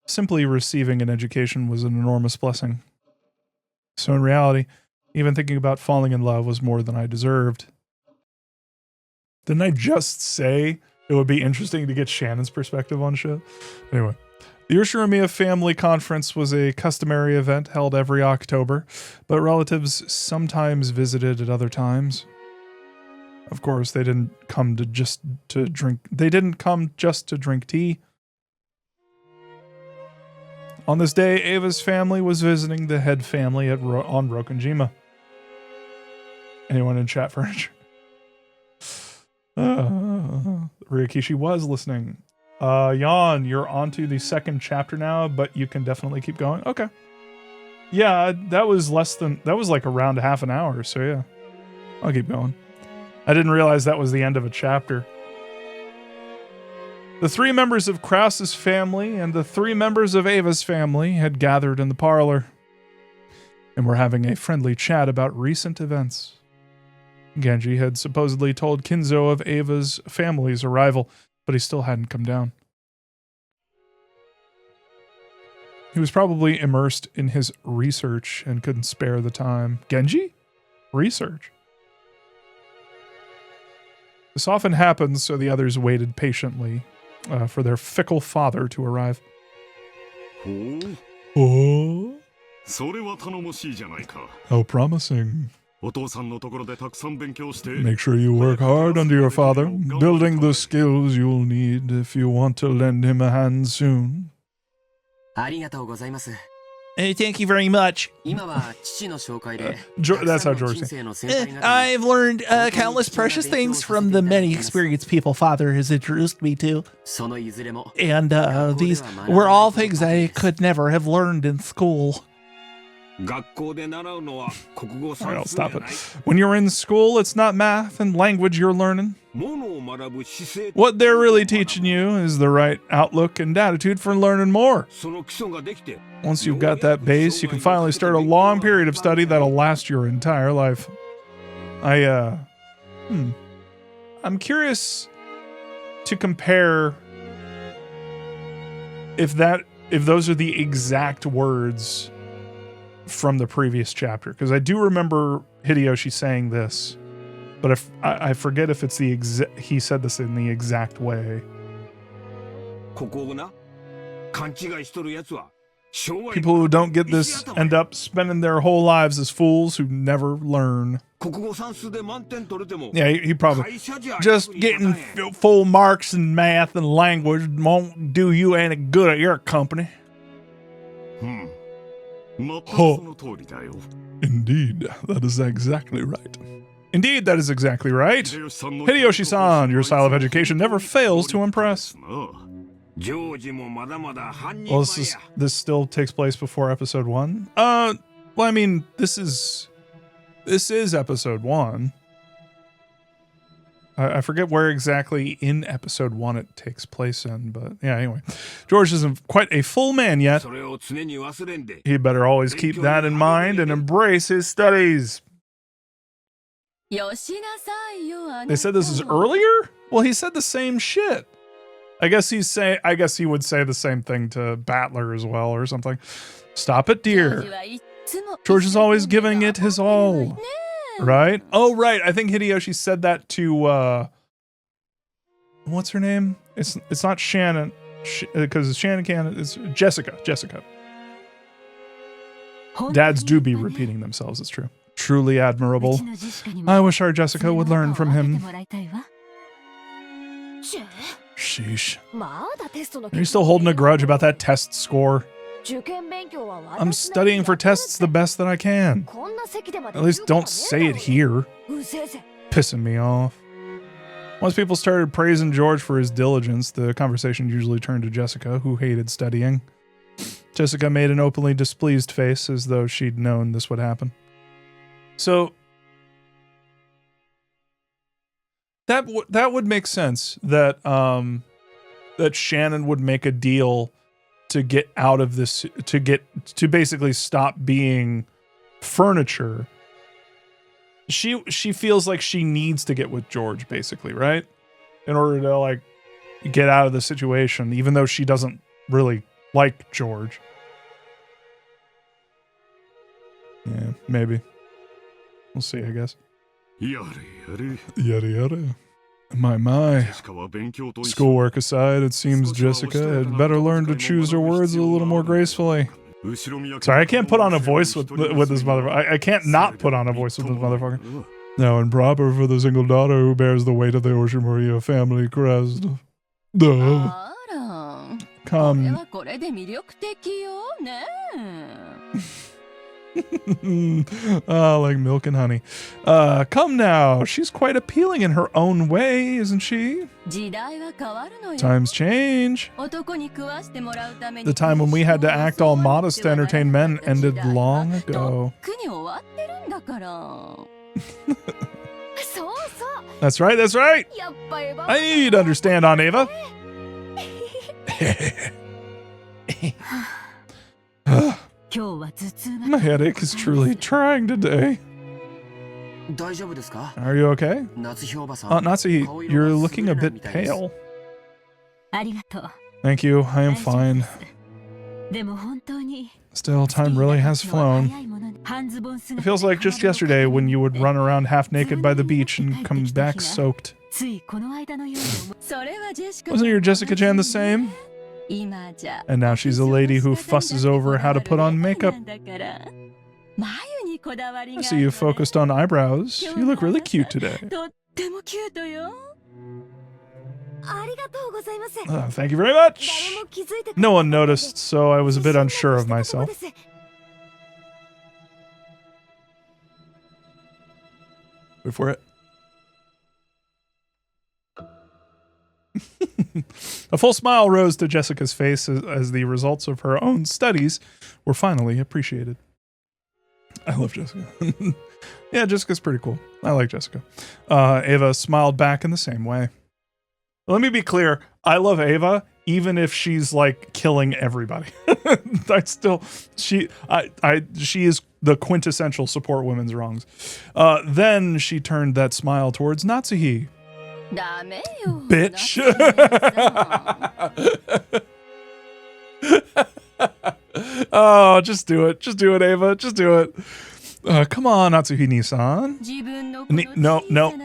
simply receiving an education was an enormous blessing. So in reality, even thinking about falling in love was more than I deserved. Didn't I just say it would be interesting to get Shannon's perspective on shit? Anyway, the Urshiramiya Family Conference was a customary event held every October, but relatives sometimes visited at other times. Of course, they didn't come just to drink tea. On this day, Ava's family was visiting the head family on Rokonjima. Anyone in chat furniture? Ryakishi was listening. Jan, you're onto the second chapter now, but you can definitely keep going. Okay. Yeah, that was like around half an hour, so yeah. I'll keep going. I didn't realize that was the end of a chapter. The 3 members of Krause's family and the 3 members of Ava's family had gathered in the parlor and were having a friendly chat about recent events. Genji had supposedly told Kinzo of Ava's family's arrival, but he still hadn't come down. He was probably immersed in his research and couldn't spare the time. Genji? Research? This often happens, so the others waited patiently for their fickle father to arrive. Oh? How promising. Make sure you work hard under your father, building the skills you'll need if you want to lend him a hand soon. Thank you very much. That's how George says. I've learned countless precious things from the many experienced people Father has introduced me to. And these were all things I could never have learned in school. Alright, I'll stop it. When you're in school, it's not math and language you're learning. What they're really teaching you is the right outlook and attitude for learning more. Once you've got that base, you can finally start a long period of study that'll last your entire life. I'm curious to compare if those are the exact words from the previous chapter, because I do remember Hideyoshi saying this, but if I forget if it's he said this in the exact way. People who don't get this end up spending their whole lives as fools who never learn. Yeah, he probably just getting full marks in math and language won't do you any good at your company. Oh, indeed, that is exactly right. Indeed, that is exactly right. Hideyoshi-san, your style of education never fails to impress. Well, this still takes place before episode 1. Well, I mean, this is episode 1. I forget where exactly in episode 1 it takes place in, but yeah, anyway. George isn't quite a full man yet. He better always keep that in mind and embrace his studies. They said this is earlier? Well, he said the same shit. I guess he would say the same thing to Battler as well or something. Stop it, dear. George is always giving it his all. Right? Oh, right. I think Hideyoshi said that to, what's her name? It's not Shannon, because Shannon can't, it's Jessica. Dads do be repeating themselves, it's true. Truly admirable. I wish our Jessica would learn from him. Sheesh. Are you still holding a grudge about that test score? I'm studying for tests the best that I can. At least don't say it here. Pissing me off. Once people started praising George for his diligence, the conversation usually turned to Jessica, who hated studying. Jessica made an openly displeased face, as though she'd known this would happen. So that would make sense that that Shannon would make a deal to get out of this, to basically stop being furniture. She feels like she needs to get with George, basically, right? In order to get out of the situation, even though she doesn't really like George. Yeah, maybe. We'll see, I guess. Yada yada. My. Schoolwork aside, it seems Jessica had better learn to choose her words a little more gracefully. Sorry, I can't put on a voice with this motherfucker. I can't not put on a voice with this motherfucker. Now, improper for the single daughter who bears the weight of the Ocean Maria family crest. Duh. Come. Like milk and honey. Come now. She's quite appealing in her own way, isn't she? Times change. The time when we had to act all modest to entertain men ended long ago. That's right, that's right. I knew you'd understand, Aunt Ava. My headache is truly trying today. Are you okay? Aunt Natsuhi, you're looking a bit pale. Thank you, I am fine. Still, time really has flown. It feels like just yesterday when you would run around half naked by the beach and come back soaked. Wasn't your Jessica-chan the same? And now she's a lady who fusses over how to put on makeup. I see you focused on eyebrows. You look really cute today. Oh, thank you very much. No one noticed, so I was a bit unsure of myself. Wait for it. A full smile rose to Jessica's face as the results of her own studies were finally appreciated. I love Jessica. Yeah, Jessica's pretty cool. I like Jessica. Ava smiled back in the same way. Let me be clear. I love Ava, even if she's like killing everybody. She is the quintessential support women's wrongs. Then she turned that smile towards Natsuhi. Bitch. Oh, just do it. Just do it, Ava. Just do it. Come on, Natsuhi-san.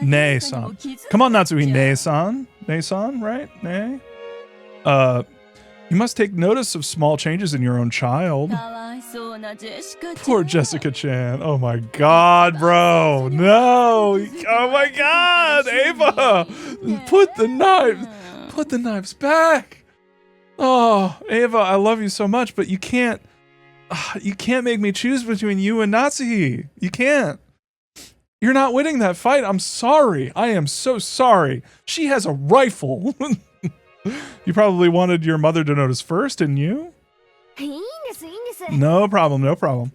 Nei-san. Come on, Natsuhi-nei-san. Nei-san, right? Nei? You must take notice of small changes in your own child. Poor Jessica-chan. Oh my god, bro. No. Oh my god, Ava. Put the knives back. Oh, Ava, I love you so much, but you can't make me choose between you and Natsuhi. You can't. You're not winning that fight. I'm sorry. I am so sorry. She has a rifle. You probably wanted your mother to notice first, didn't you? No problem, no problem.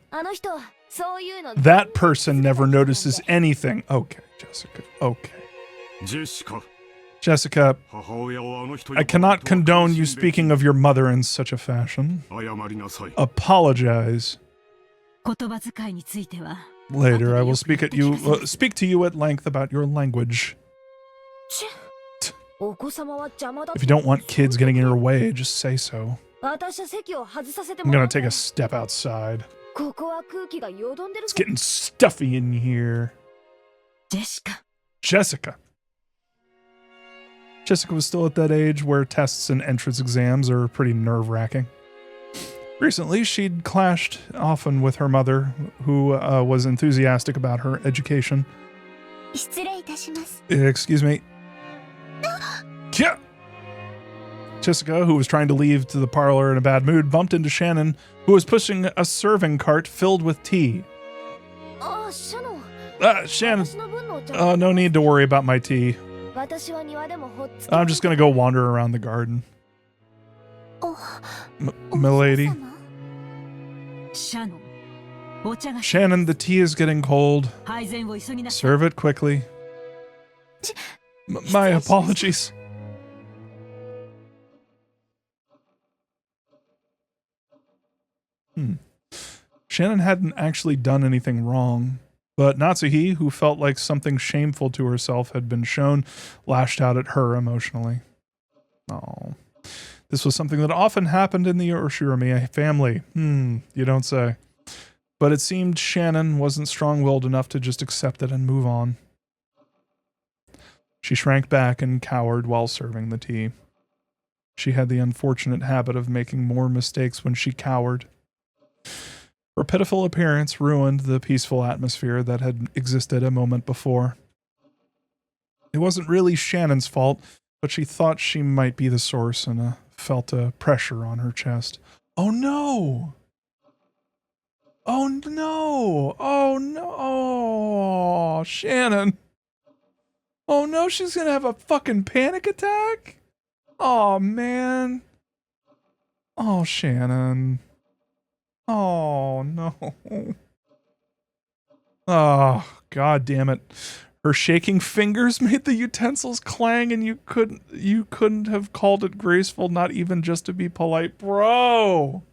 That person never notices anything. Okay, Jessica. Okay. Jessica, I cannot condone you speaking of your mother in such a fashion. Apologize. Later, I will speak to you at length about your language. If you don't want kids getting in your way, just say so. I'm gonna take a step outside. It's getting stuffy in here. Jessica. Jessica was still at that age where tests and entrance exams are pretty nerve-wracking. Recently, she'd clashed often with her mother, who was enthusiastic about her education. Excuse me. Yeah. Jessica, who was trying to leave to the parlor in a bad mood, bumped into Shannon, who was pushing a serving cart filled with tea. Shannon, no need to worry about my tea. I'm just going to go wander around the garden. Milady. Shannon, the tea is getting cold. Serve it quickly. My apologies. Shannon hadn't actually done anything wrong, but Natsuhi, who felt like something shameful to herself had been shown, lashed out at her emotionally. Oh. This was something that often happened in the Urshirami family. You don't say. But it seemed Shannon wasn't strong-willed enough to just accept it and move on. She shrank back and cowered while serving the tea. She had the unfortunate habit of making more mistakes when she cowered. Her pitiful appearance ruined the peaceful atmosphere that had existed a moment before. It wasn't really Shannon's fault, but she thought she might be the source and felt a pressure on her chest. Oh no! Oh no! Oh no! Oh, Shannon! Oh no, she's gonna have a fucking panic attack? Oh man. Oh, Shannon. Oh no. Oh, god damn it. Her shaking fingers made the utensils clang and you couldn't have called it graceful, not even just to be polite. Bro.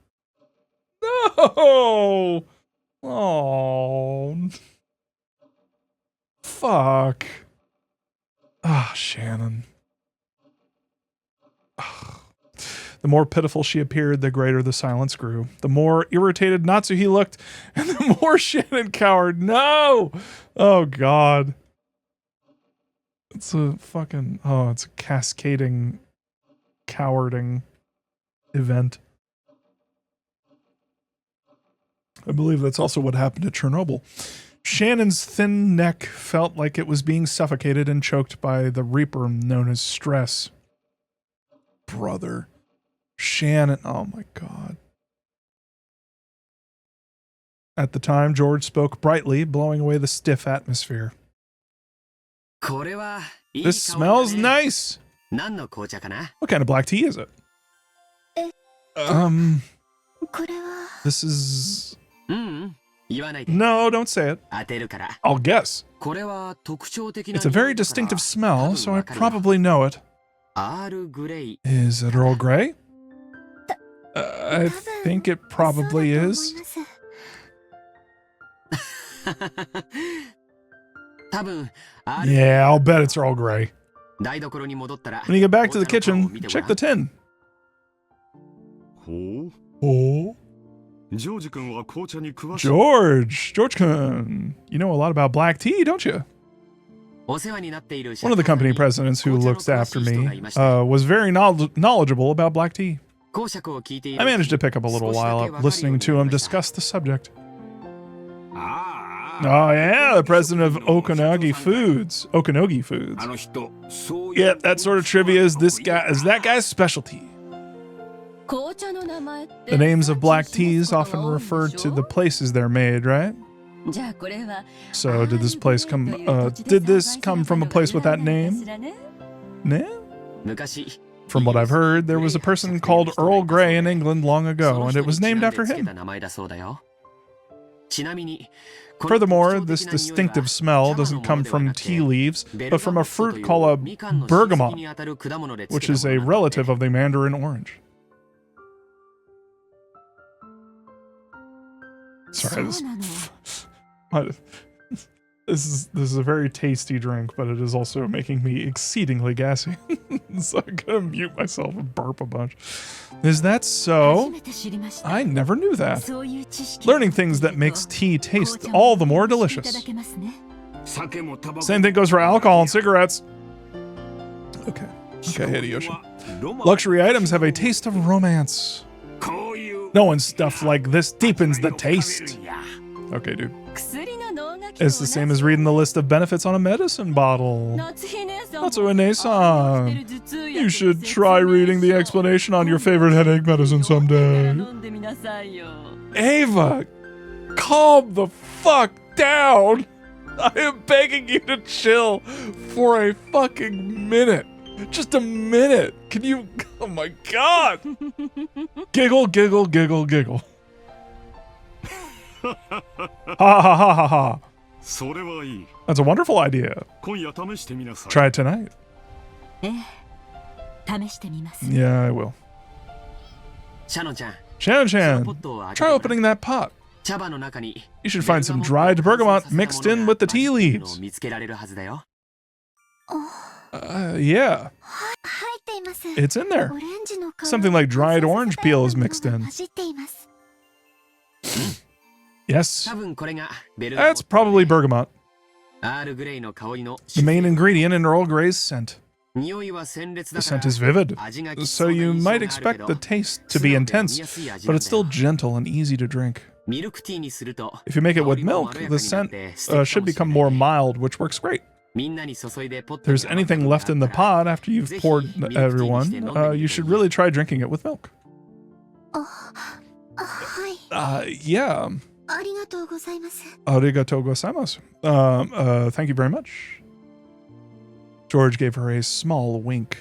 No. Oh. Fuck. Ah, Shannon. The more pitiful she appeared, the greater the silence grew. The more irritated Natsuhi looked, and the more Shannon cowered. No! Oh, God. It's a fucking... Oh, it's a cascading, cowarding event. I believe that's also what happened at Chernobyl. Shannon's thin neck felt like it was being suffocated and choked by the reaper known as stress. Brother. Shannon. Oh my God. At the time, George spoke brightly, blowing away the stiff atmosphere. This smells nice. What kind of black tea is it? This is... No, don't say it. I'll guess. It's a very distinctive smell, so I probably know it. Is it Earl Grey? I think it probably is. Yeah, I'll bet it's Earl Grey. When you get back to the kitchen, check the tin. Oh. George-kun, you know a lot about black tea, don't you? One of the company presidents who looks after me was very knowledgeable about black tea. I managed to pick up a little while listening to him discuss the subject. Oh yeah, the president of Okanogi Foods. Yeah, that sort of trivia is that guy's specialty. The names of black teas often referred to the places they're made, right? So did this come from a place with that name? Nah? From what I've heard, there was a person called Earl Grey in England long ago, and it was named after him. Furthermore, this distinctive smell doesn't come from tea leaves, but from a fruit called a bergamot, which is a relative of the mandarin orange. Sorry, this is a very tasty drink, but it is also making me exceedingly gassy. So I'm gonna mute myself and burp a bunch. Is that so? I never knew that. Learning things that makes tea taste all the more delicious. Same thing goes for alcohol and cigarettes. Okay, Hideyoshi. Luxury items have a taste of romance. Knowing stuff like this deepens the taste. Okay, dude. It's the same as reading the list of benefits on a medicine bottle. Natsuhine-san, you should try reading the explanation on your favorite headache medicine someday. Ava, calm the fuck down. I am begging you to chill for a fucking minute. Just a minute. Can you... Oh my God. Giggle, giggle, giggle, giggle. Ha ha ha ha ha. That's a wonderful idea. Try it tonight. Yeah, I will. Shannon-chan, try opening that pot. You should find some dried bergamot mixed in with the tea leaves. Yeah. It's in there. Something like dried orange peel is mixed in. Yes. That's probably bergamot. The main ingredient in Earl Grey's scent. The scent is vivid, so you might expect the taste to be intense, but it's still gentle and easy to drink. If you make it with milk, the scent should become more mild, which works great. If there's anything left in the pot after you've poured everyone, you should really try drinking it with milk. Yeah. Arigatou gozaimasu. Thank you very much. George gave her a small wink.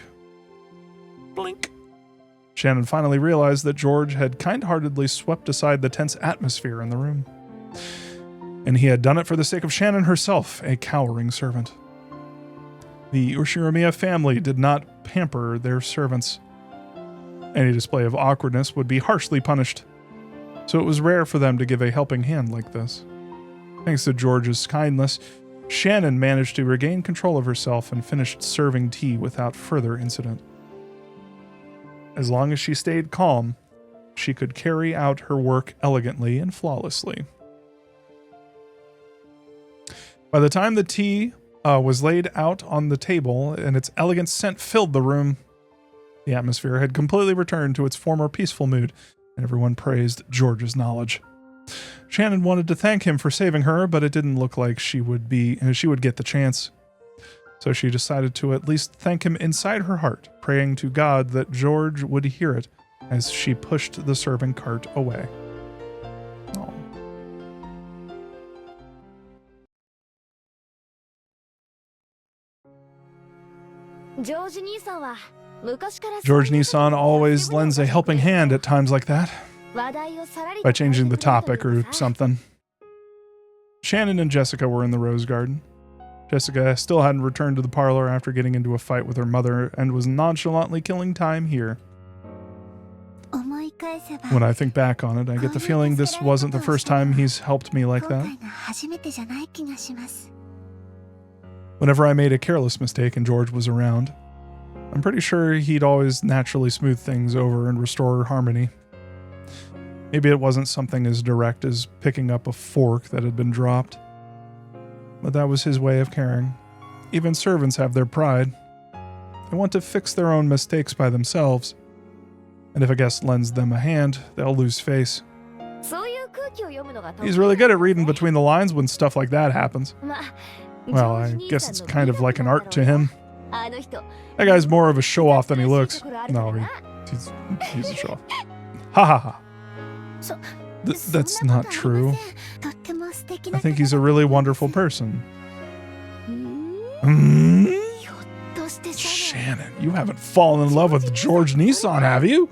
Blink. Shannon finally realized that George had kind-heartedly swept aside the tense atmosphere in the room. And he had done it for the sake of Shannon herself, a cowering servant. The Ushiramiya family did not pamper their servants. Any display of awkwardness would be harshly punished, so it was rare for them to give a helping hand like this. Thanks to George's kindness, Shannon managed to regain control of herself and finished serving tea without further incident. As long as she stayed calm, she could carry out her work elegantly and flawlessly. By the time the tea was laid out on the table and its elegant scent filled the room, the atmosphere had completely returned to its former peaceful mood, and everyone praised George's knowledge. Shannon wanted to thank him for saving her, but it didn't look like she would get the chance. So she decided to at least thank him inside her heart, praying to God that George would hear it as she pushed the serving cart away. Oh. George Nissan always lends a helping hand at times like that, by changing the topic or something. Shannon and Jessica were in the rose garden. Jessica still hadn't returned to the parlor after getting into a fight with her mother and was nonchalantly killing time here. When I think back on it, I get the feeling this wasn't the first time he's helped me like that. Whenever I made a careless mistake and George was around, I'm pretty sure he'd always naturally smooth things over and restore harmony. Maybe it wasn't something as direct as picking up a fork that had been dropped, but that was his way of caring. Even servants have their pride. They want to fix their own mistakes by themselves, and if a guest lends them a hand, they'll lose face. He's really good at reading between the lines when stuff like that happens. Well, I guess it's kind of like an art to him. That guy's more of a show-off than he looks. No, he's a show-off. Ha ha ha. That's not true. I think he's a really wonderful person. Shannon, you haven't fallen in love with George Nissan, have you?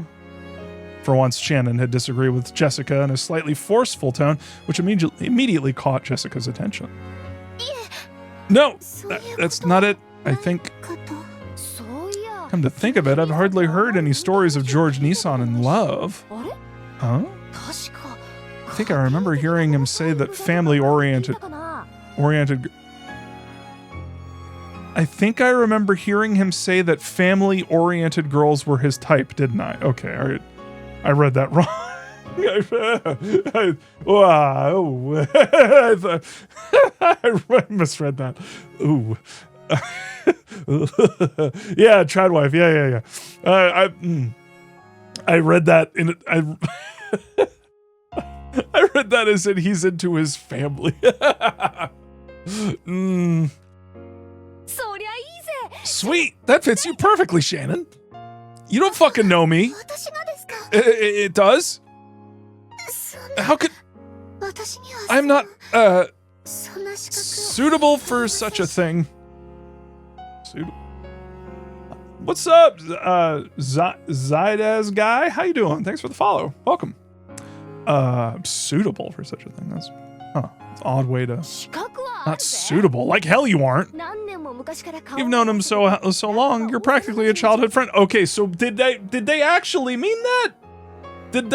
For once, Shannon had disagreed with Jessica in a slightly forceful tone, which immediately caught Jessica's attention. No, that's not it. I think... Come to think of it, I've hardly heard any stories of George Nissan in love. Huh? I think I remember hearing him say that family-oriented... I think I remember hearing him say that family-oriented girls were his type, didn't I? Okay, all right. I read that wrong. I misread that. Ooh. Yeah, Tradwife. Yeah. I read that in I read that as in he's into his family. Sweet, that fits you perfectly, Shannon. You don't fucking know me. It does? How could... I'm not, suitable for such a thing. What's up, Zydaz guy? How you doing? Thanks for the follow. Welcome. Suitable for such a thing. That's an odd way to... Not suitable. Like hell you aren't. You've known him so long. You're practically a childhood friend. Okay, so did they actually mean that? Did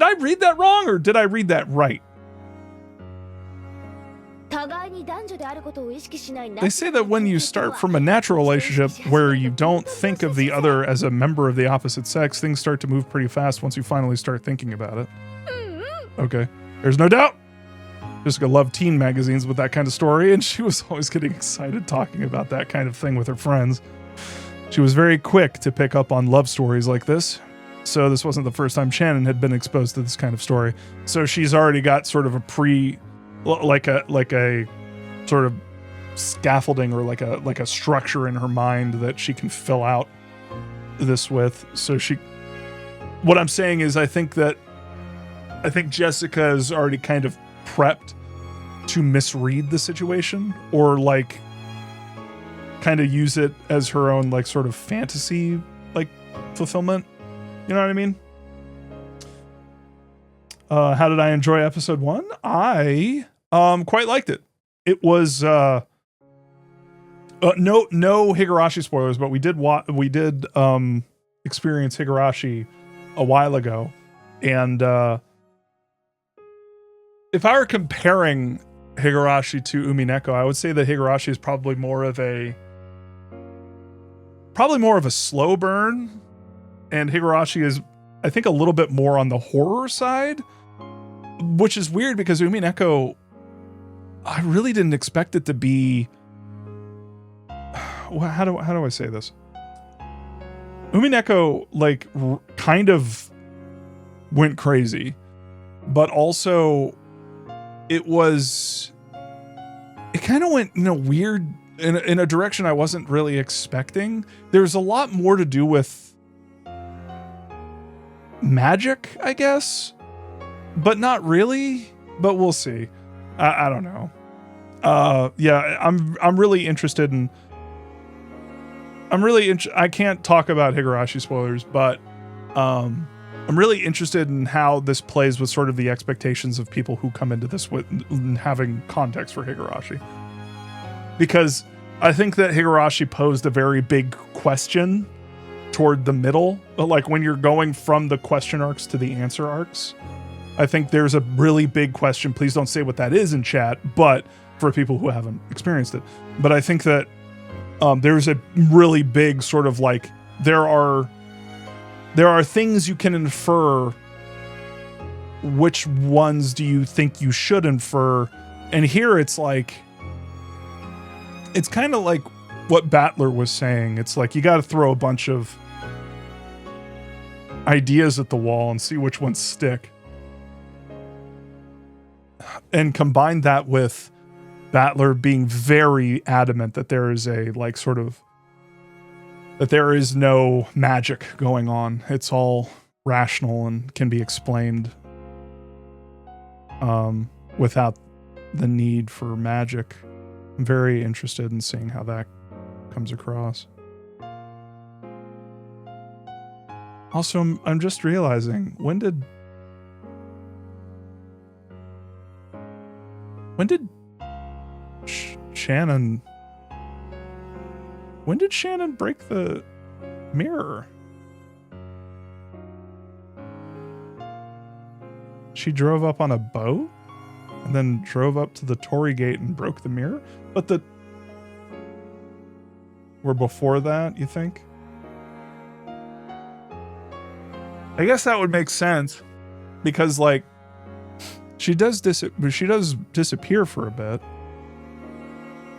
I read that wrong or did I read that right? They say that when you start from a natural relationship where you don't think of the other as a member of the opposite sex, things start to move pretty fast once you finally start thinking about it. Okay, there's no doubt. Jessica loved teen magazines with that kind of story, and she was always getting excited talking about that kind of thing with her friends. She was very quick to pick up on love stories like this. So this wasn't the first time Shannon had been exposed to this kind of story. So she's already got sort of a like a sort of scaffolding or like a structure in her mind that she can fill out this with. So what I'm saying is I think Jessica is already kind of prepped to misread the situation or like kind of use it as her own like sort of fantasy like fulfillment. You know what I mean? How did I enjoy episode 1? I quite liked it. It was no Higurashi spoilers, but we did experience Higurashi a while ago, and if I were comparing Higurashi to Umineko, I would say that Higurashi is probably more of a slow burn. And Higurashi is, I think, a little bit more on the horror side, which is weird because Umineko, I really didn't expect it to be. How do I say this? Umineko like kind of went crazy, but also it kind of went in a weird in a direction I wasn't really expecting. There's a lot more to do with magic, I guess, but not really, but we'll see. I don't know. Yeah, I'm really interested in I can't talk about Higurashi spoilers, but I'm really interested in how this plays with sort of the expectations of people who come into this with having context for Higurashi, because I think that Higurashi posed a very big question toward the middle, like when you're going from the question arcs to the answer arcs. I think there's a really big question. Please don't say what that is in chat, but for people who haven't experienced it. But I think that there's a really big sort of like, there are things you can infer. Which ones do you think you should infer? And here it's like, it's kind of like what Battler was saying. It's like, you got to throw a bunch of ideas at the wall and see which ones stick. And combine that with Battler being very adamant that there is that there is no magic going on. It's all rational and can be explained without the need for magic. I'm very interested in seeing how that comes across. Also, I'm just realizing, when did Shannon break the mirror? She drove up on a boat and then drove up to the Torii Gate and broke the mirror? But we're before that, you think? I guess that would make sense, because like she does disappear for a bit.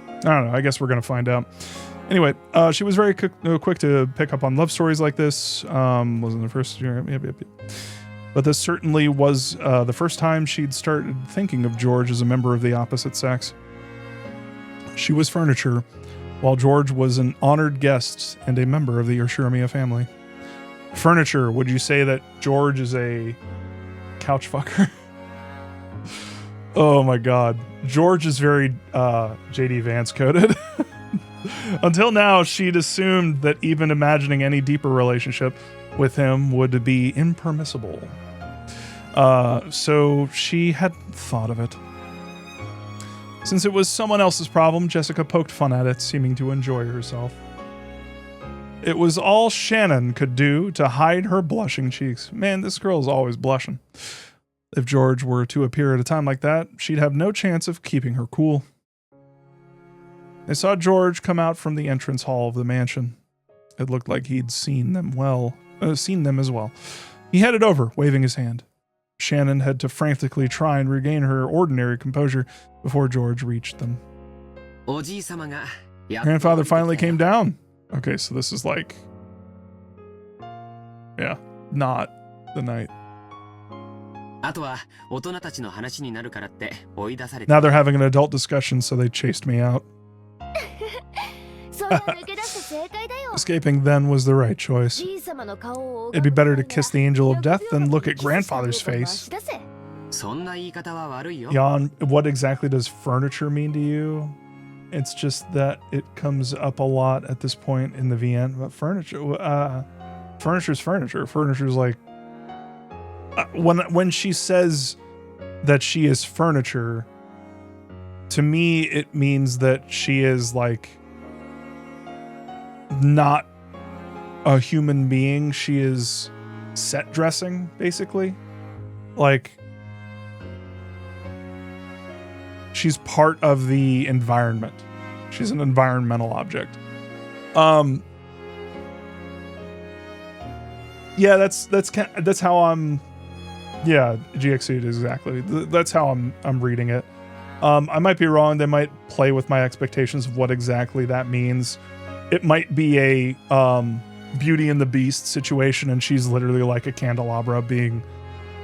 I don't know. I guess we're gonna find out. Anyway, she was very quick to pick up on love stories like this. Wasn't the first year, yep. But this certainly was the first time she'd started thinking of George as a member of the opposite sex. She was furniture, while George was an honored guest and a member of the Urshiramiya family. Furniture, would you say that George is a couch fucker? Oh my god. George is very JD Vance coded. Until now, she'd assumed that even imagining any deeper relationship with him would be impermissible. So she hadn't thought of it. Since it was someone else's problem, Jessica poked fun at it, seeming to enjoy herself. It was all Shannon could do to hide her blushing cheeks. Man, this girl is always blushing. If George were to appear at a time like that, she'd have no chance of keeping her cool. They saw George come out from the entrance hall of the mansion. It looked like he'd seen them as well. He headed over, waving his hand. Shannon had to frantically try and regain her ordinary composure before George reached them. Grandfather finally came down. Okay, so this is like... yeah, not the night. Now they're having an adult discussion, so they chased me out. Escaping then was the right choice. It'd be better to kiss the angel of death than look at grandfather's face. Jan, what exactly does furniture mean to you? It's just that it comes up a lot at this point in the VN. But furniture's furniture. Furniture's like... when she says that she is furniture, to me it means that she is like not a human being. She is set dressing, basically. Like, she's part of the environment. She's an environmental object. Yeah, that's how I'm... yeah, GXC exactly. That's how I'm reading it. I might be wrong. They might play with my expectations of what exactly that means. It might be a Beauty and the Beast situation, and she's literally like a candelabra being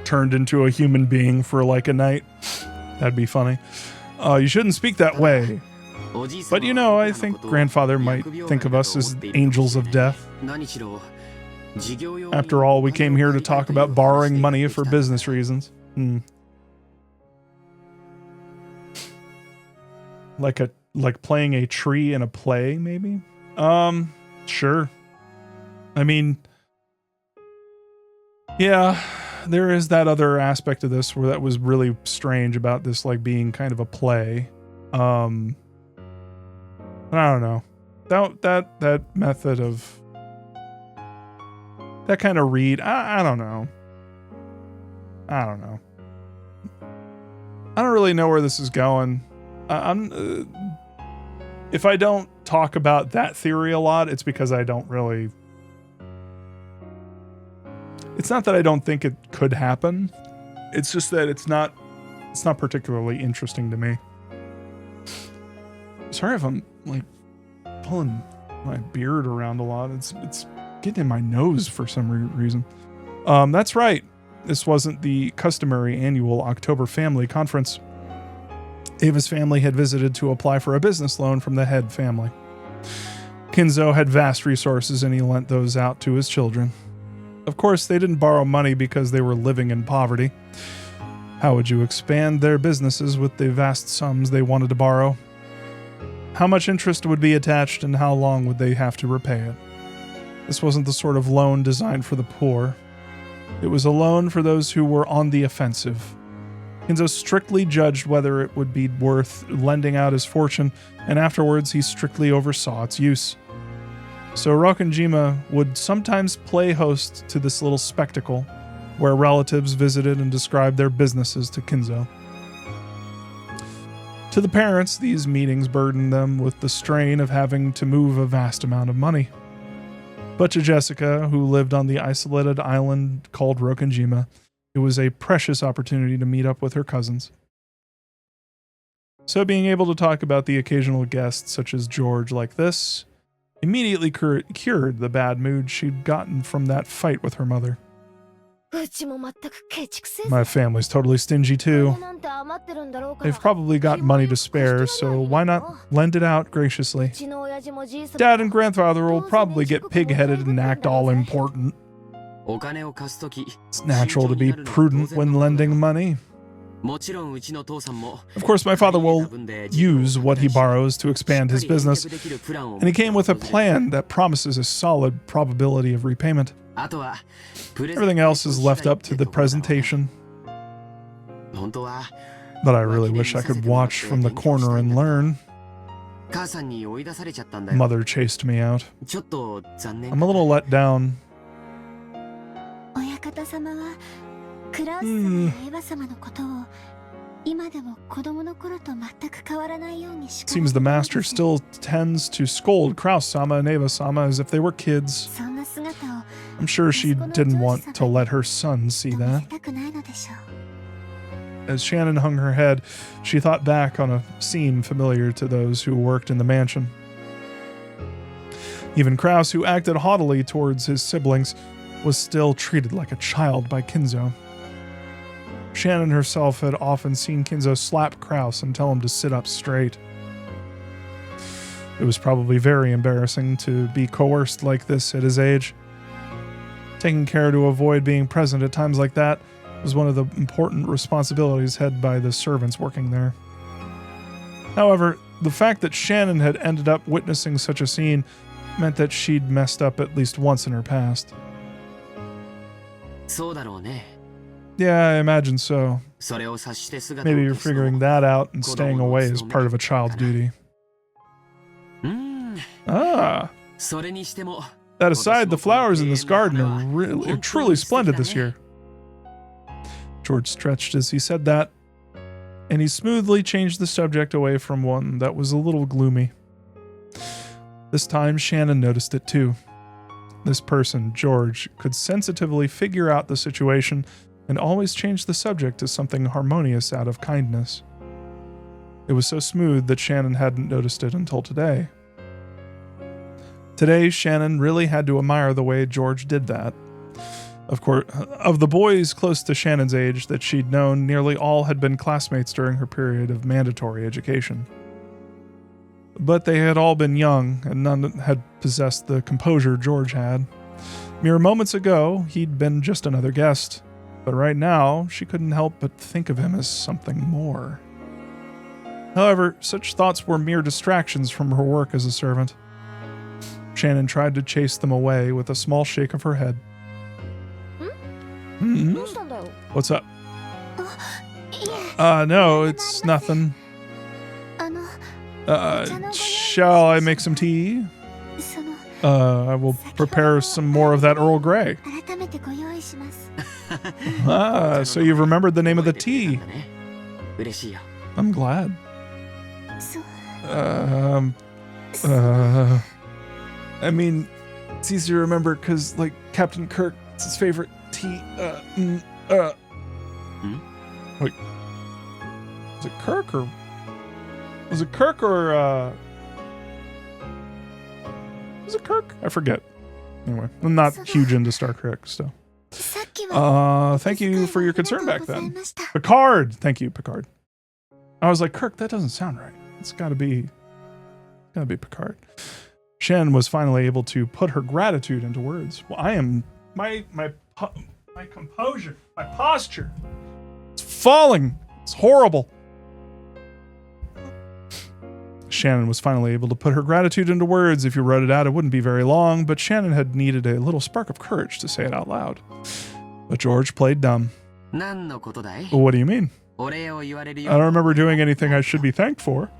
turned into a human being for like a night. That'd be funny. You shouldn't speak that way. But you know, I think grandfather might think of us as angels of death. After all, we came here to talk about borrowing money for business reasons. Like playing a tree in a play, maybe? Sure. I mean, yeah, there is that other aspect of this where that was really strange about this like being kind of a play. But I don't know. That method of that kind of read, I don't know. I don't know. I don't really know where this is going. If I don't talk about that theory a lot, it's because I don't really... It's not that I don't think it could happen. It's just that it's not particularly interesting to me. Sorry if I'm like pulling my beard around a lot. It's getting in my nose for some reason. That's right. This wasn't the customary annual October family conference. Ava's family had visited to apply for a business loan from the head family. Kinzo had vast resources and he lent those out to his children. Of course, they didn't borrow money because they were living in poverty. How would you expand their businesses with the vast sums they wanted to borrow? How much interest would be attached and how long would they have to repay it? This wasn't the sort of loan designed for the poor. It was a loan for those who were on the offensive. Kinzo strictly judged whether it would be worth lending out his fortune, and afterwards he strictly oversaw its use. So Rokonjima would sometimes play host to this little spectacle, where relatives visited and described their businesses to Kinzo. To the parents, these meetings burdened them with the strain of having to move a vast amount of money. But to Jessica, who lived on the isolated island called Rokonjima, it was a precious opportunity to meet up with her cousins. So being able to talk about the occasional guests such as George like this immediately cured the bad mood she'd gotten from that fight with her mother. My family's totally stingy too. They've probably got money to spare, so why not lend it out graciously? Dad and grandfather will probably get pig-headed and act all important. It's natural to be prudent when lending money. Of course, my father will use what he borrows to expand his business, and he came with a plan that promises a solid probability of repayment. Everything else is left up to the presentation. But I really wish I could watch from the corner and learn. Mother chased me out. I'm a little let down. Seems the master still tends to scold Kraus-sama and Eva-sama as if they were kids. I'm sure she didn't want to let her son see that. As Shannon hung her head, she thought back on a scene familiar to those who worked in the mansion. Even Kraus, who acted haughtily towards his siblings, was still treated like a child by Kinzo. Shannon herself had often seen Kinzo slap Kraus and tell him to sit up straight. It was probably very embarrassing to be coerced like this at his age. Taking care to avoid being present at times like that was one of the important responsibilities had by the servants working there. However, the fact that Shannon had ended up witnessing such a scene meant that she'd messed up at least once in her past. Yeah, I imagine so. Maybe you're figuring that out and staying away is part of a child's duty. Ah. That aside, the flowers in this garden are truly splendid this year. George stretched as he said that, and he smoothly changed the subject away from one that was a little gloomy. This time, Shannon noticed it too. This person, George, could sensitively figure out the situation and always change the subject to something harmonious out of kindness. It was so smooth that Shannon hadn't noticed it until today. Today, Shannon really had to admire the way George did that. Of course, of the boys close to Shannon's age that she'd known, nearly all had been classmates during her period of mandatory education. But they had all been young, and none had possessed the composure George had. Mere moments ago, he'd been just another guest. But right now, she couldn't help but think of him as something more. However, such thoughts were mere distractions from her work as a servant. Shannon tried to chase them away with a small shake of her head. What's up? No, it's nothing. Shall I make some tea? I will prepare some more of that Earl Grey. So you've remembered the name of the tea. I'm glad. I mean, it's easy to remember because, like, Captain Kirk, it's his favorite tea. Wait. Was it Kirk or... Was it Kirk? I forget. Anyway, I'm not huge into Star Trek, so. Thank you for your concern back then. Picard! Thank you, Picard. I was like, Kirk, that doesn't sound right. It's gotta be Picard. Shen was finally able to put her gratitude into words. Well, I am... My composure, my posture, it's falling. It's horrible. Shannon was finally able to put her gratitude into words. If you wrote it out, it wouldn't be very long, but Shannon had needed a little spark of courage to say it out loud. But George played dumb. What do you mean? I don't remember doing anything I should be thanked for.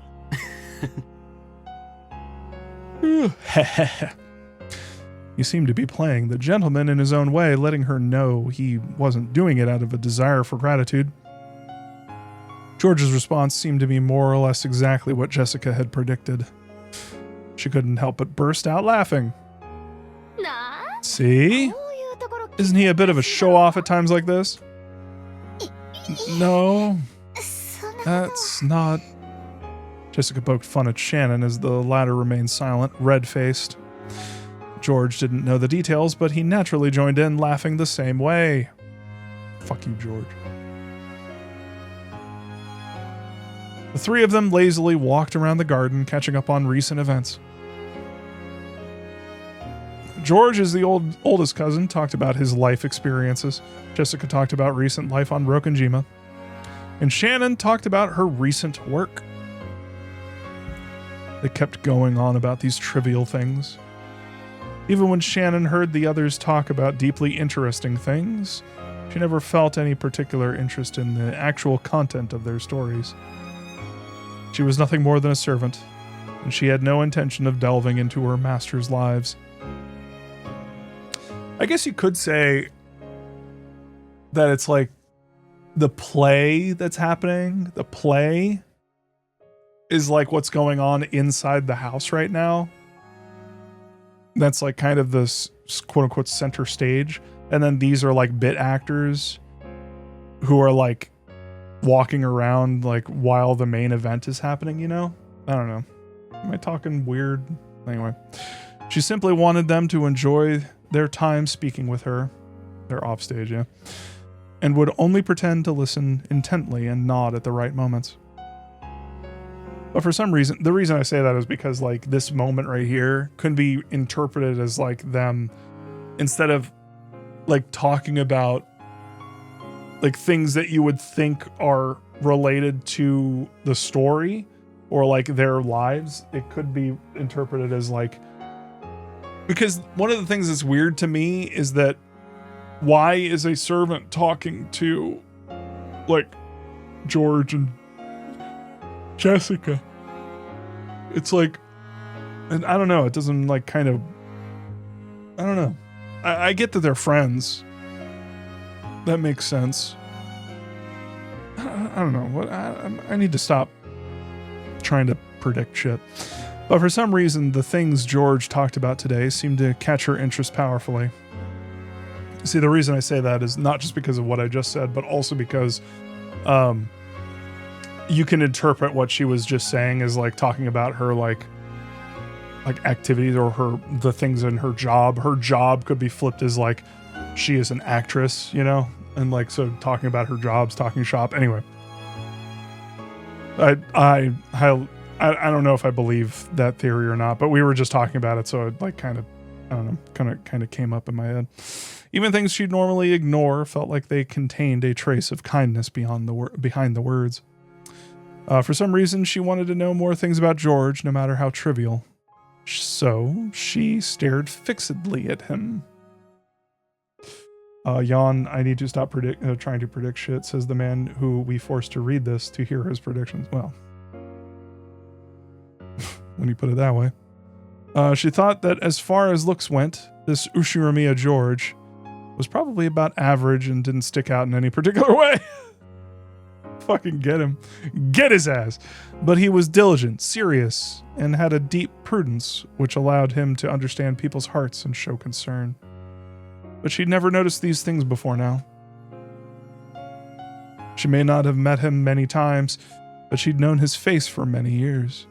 He seemed to be playing the gentleman in his own way, letting her know he wasn't doing it out of a desire for gratitude. George's response seemed to be more or less exactly what Jessica had predicted. She couldn't help but burst out laughing. See? Isn't he a bit of a show-off at times like this? No, that's not... Jessica poked fun at Shannon as the latter remained silent, red-faced. George didn't know the details, but he naturally joined in, laughing the same way. Fuck you, George. The three of them lazily walked around the garden, catching up on recent events. George, as the oldest cousin, talked about his life experiences. Jessica talked about recent life on Rokenjima. And Shannon talked about her recent work. They kept going on about these trivial things. Even when Shannon heard the others talk about deeply interesting things, she never felt any particular interest in the actual content of their stories. She was nothing more than a servant, and she had no intention of delving into her master's lives. I guess you could say that it's like the play that's happening, the play is like what's going on inside the house right now. That's like kind of this quote unquote center stage. And then these are like bit actors who are like walking around like while the main event is happening, you know? I don't know. Am I talking weird? Anyway, she simply wanted them to enjoy their time speaking with her. They're off stage, yeah. And would only pretend to listen intently and nod at the right moments. But for some reason, the reason I say that is because like this moment right here can be interpreted as like them, instead of like talking about like things that you would think are related to the story or like their lives, it could be interpreted as like, because one of the things that's weird to me is that why is a servant talking to like George and Jessica? It's like, and I don't know, it doesn't like kind of, I don't know. I get that they're friends. That makes sense. I don't know what I need to stop trying to predict shit. But for some reason, the things George talked about today seemed to catch her interest powerfully. See, the reason I say that is not just because of what I just said, but also because you can interpret what she was just saying as like talking about her like activities or the things in her job. Her job could be flipped as like she is an actress, you know? And like, so talking about her jobs, talking shop. Anyway, I don't know if I believe that theory or not, but we were just talking about it. So it like kind of, I don't know, kind of came up in my head. Even things she'd normally ignore felt like they contained a trace of kindness behind the words. For some reason, she wanted to know more things about George, no matter how trivial. So she stared fixedly at him. Yawn, I need to stop trying to predict shit, says the man who we forced to read this to hear his predictions. Well, when you put it that way. She thought that as far as looks went, this Ushiramiya George was probably about average and didn't stick out in any particular way. Fucking get him. Get his ass. But he was diligent, serious, and had a deep prudence which allowed him to understand people's hearts and show concern. But she'd never noticed these things before now. She may not have met him many times, but she'd known his face for many years.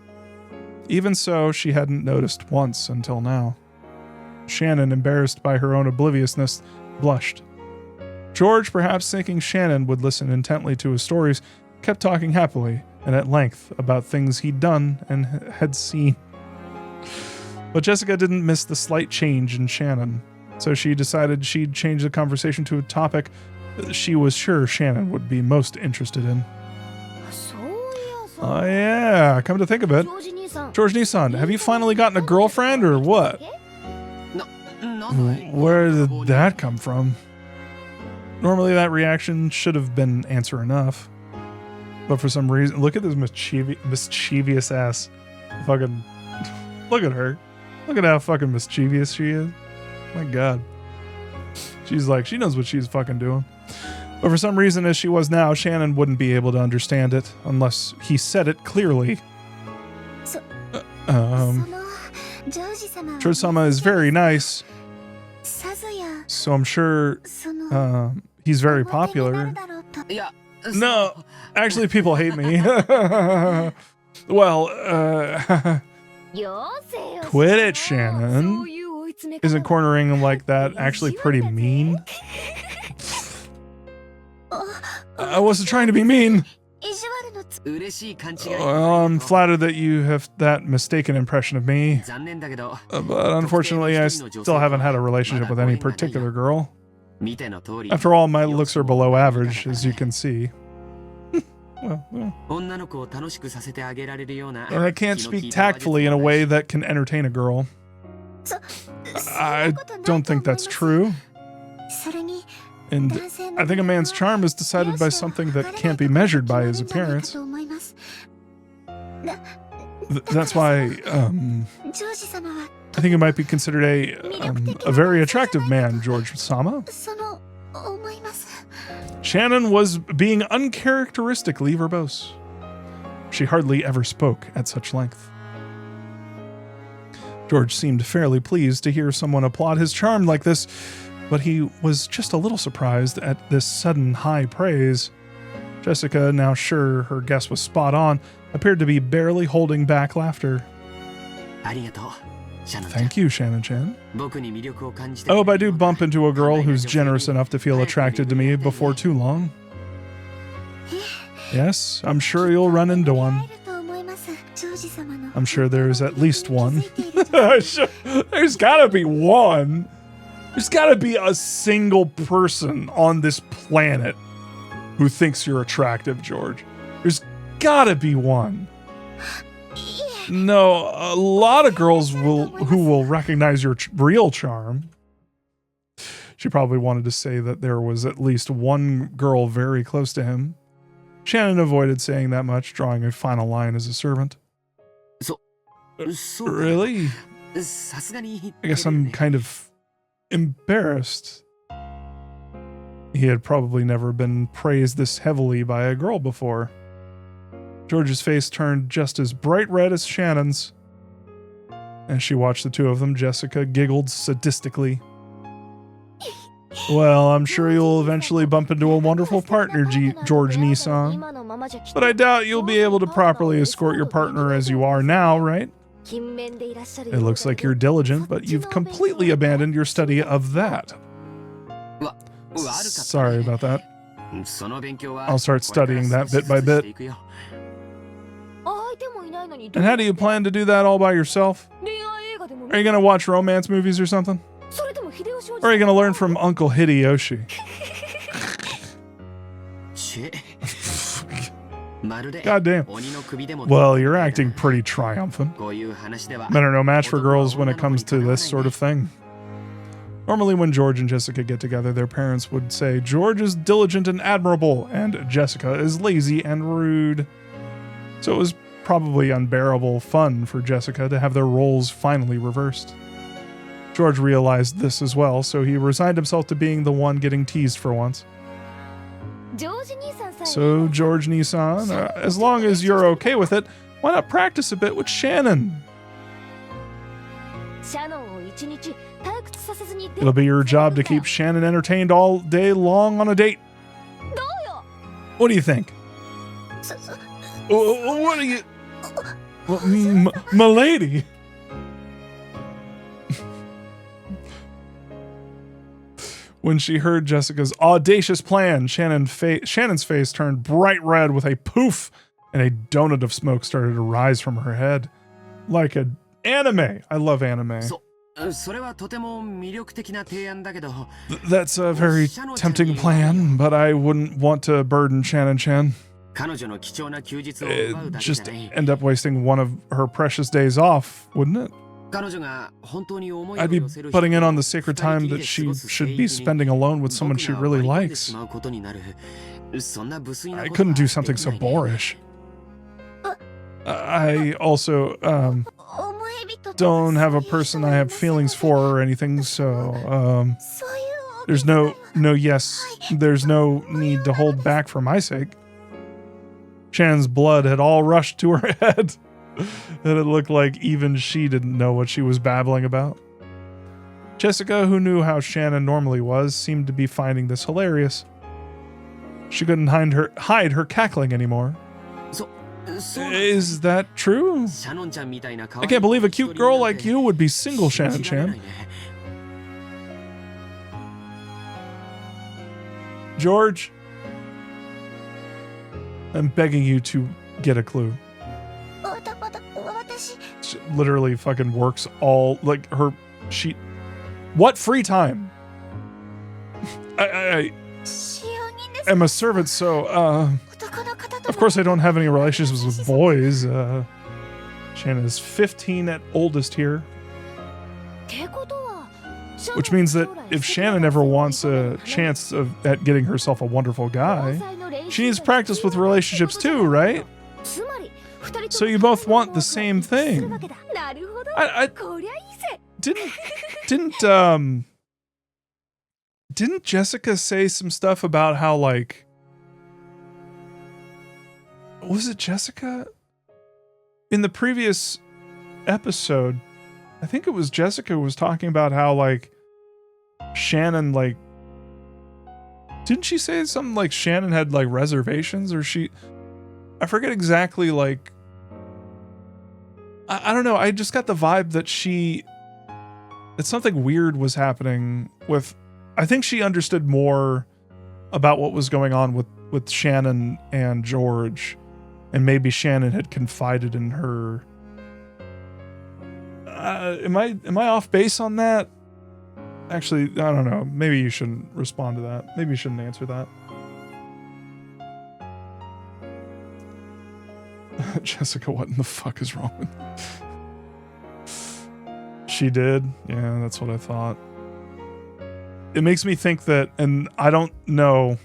Even so, she hadn't noticed once until now. Shannon, embarrassed by her own obliviousness, blushed. George, perhaps thinking Shannon would listen intently to his stories, kept talking happily and at length about things he'd done and had seen. But Jessica didn't miss the slight change in Shannon, so she decided she'd change the conversation to a topic she was sure Shannon would be most interested in. Oh yeah, come to think of it. George Nissan, have you finally gotten a girlfriend or what? Where did that come from? Normally that reaction should have been answer enough. But for some reason, look at this mischievous ass. Fucking, look at her. Look at how fucking mischievous she is. My God. She's like, she knows what she's fucking doing. But for some reason, as she was now, Shannon wouldn't be able to understand it unless he said it clearly. George-sama is very nice. So I'm sure he's very popular. No, actually people hate me. Well, quit it, Shannon. Isn't cornering him like that actually pretty mean? I wasn't trying to be mean. I'm flattered that you have that mistaken impression of me. But unfortunately, I still haven't had a relationship with any particular girl. After all, my looks are below average, as you can see. Well, I can't speak tactfully in a way that can entertain a girl. I don't think that's true. And I think a man's charm is decided by something that can't be measured by his appearance. That's why I think it might be considered a very attractive man, George-sama. Shannon was being uncharacteristically verbose. She hardly ever spoke at such length. George seemed fairly pleased to hear someone applaud his charm like this, but he was just a little surprised at this sudden high praise. Jessica, now sure her guess was spot on, appeared to be barely holding back laughter. Thank you, Shannon-chan. I hope I do bump into a girl who's generous enough to feel attracted to me before too long. Yes, I'm sure you'll run into one. I'm sure there's at least one. There's gotta be one. There's gotta be a single person on this planet who thinks you're attractive, George. There's gotta be one. No, a lot of girls who will recognize your real charm. She probably wanted to say that there was at least one girl very close to him. Shannon avoided saying that much, drawing a final line as a servant. Really? I guess I'm kind of embarrassed. He had probably never been praised this heavily by a girl before. George's face turned just as bright red as Shannon's. As she watched the two of them, Jessica giggled sadistically. Well, I'm sure you'll eventually bump into a wonderful partner, George Nissan. But I doubt you'll be able to properly escort your partner as you are now, right? It looks like you're diligent, but you've completely abandoned your study of that. Sorry about that. I'll start studying that bit by bit. And how do you plan to do that all by yourself? Are you going to watch romance movies or something? Or are you going to learn from Uncle Hideyoshi? God damn. Well, you're acting pretty triumphant. Men are no match for girls when it comes to this sort of thing. Normally when George and Jessica get together, their parents would say George is diligent and admirable, and Jessica is lazy and rude. So it was probably unbearable fun for Jessica to have their roles finally reversed. George realized this as well, so he resigned himself to being the one getting teased for once. So, George Nissan, as long as you're okay with it, why not practice a bit with Shannon? It'll be your job to keep Shannon entertained all day long on a date. What do you think? What do you... M'lady. When she heard Jessica's audacious plan, Shannon's face turned bright red with a poof, and a donut of smoke started to rise from her head. Like an anime. I love anime. That's a very tempting plan, but I wouldn't want to burden Shannon-chan. It'd just end up wasting one of her precious days off, wouldn't it? I'd be butting in on the sacred time that she should be spending alone with someone she really likes. I couldn't do something so boorish. I also, don't have a person I have feelings for or anything, so, there's no need to hold back for my sake. Shannon's blood had all rushed to her head. And it looked like even she didn't know what she was babbling about. Jessica, who knew how Shannon normally was, seemed to be finding this hilarious. She couldn't hide her cackling anymore. Is that true? I can't believe a cute girl like you would be single, Shannon-chan. George, I'm begging you to get a clue. She literally fucking works all, like, what free time? I am a servant, so, of course I don't have any relationships with boys. Shannon is 15 at oldest here. Which means that if Shannon ever wants a chance at getting herself a wonderful guy, she needs practice with relationships too, right? So you both want the same thing. didn't Jessica say some stuff about how, like, was it Jessica? In the previous episode, I think it was Jessica was talking about how, like, Shannon, like, didn't she say something like Shannon had, like, reservations, or I forget exactly, like, I don't know, I just got the vibe that that something weird was happening with, I think she understood more about what was going on with Shannon and George, and maybe Shannon had confided in her. Am I off base on that? Actually, I don't know. Maybe you shouldn't respond to that. Maybe you shouldn't answer that. Jessica, what in the fuck is wrong with you? She did? Yeah, that's what I thought. It makes me think that, and I don't know,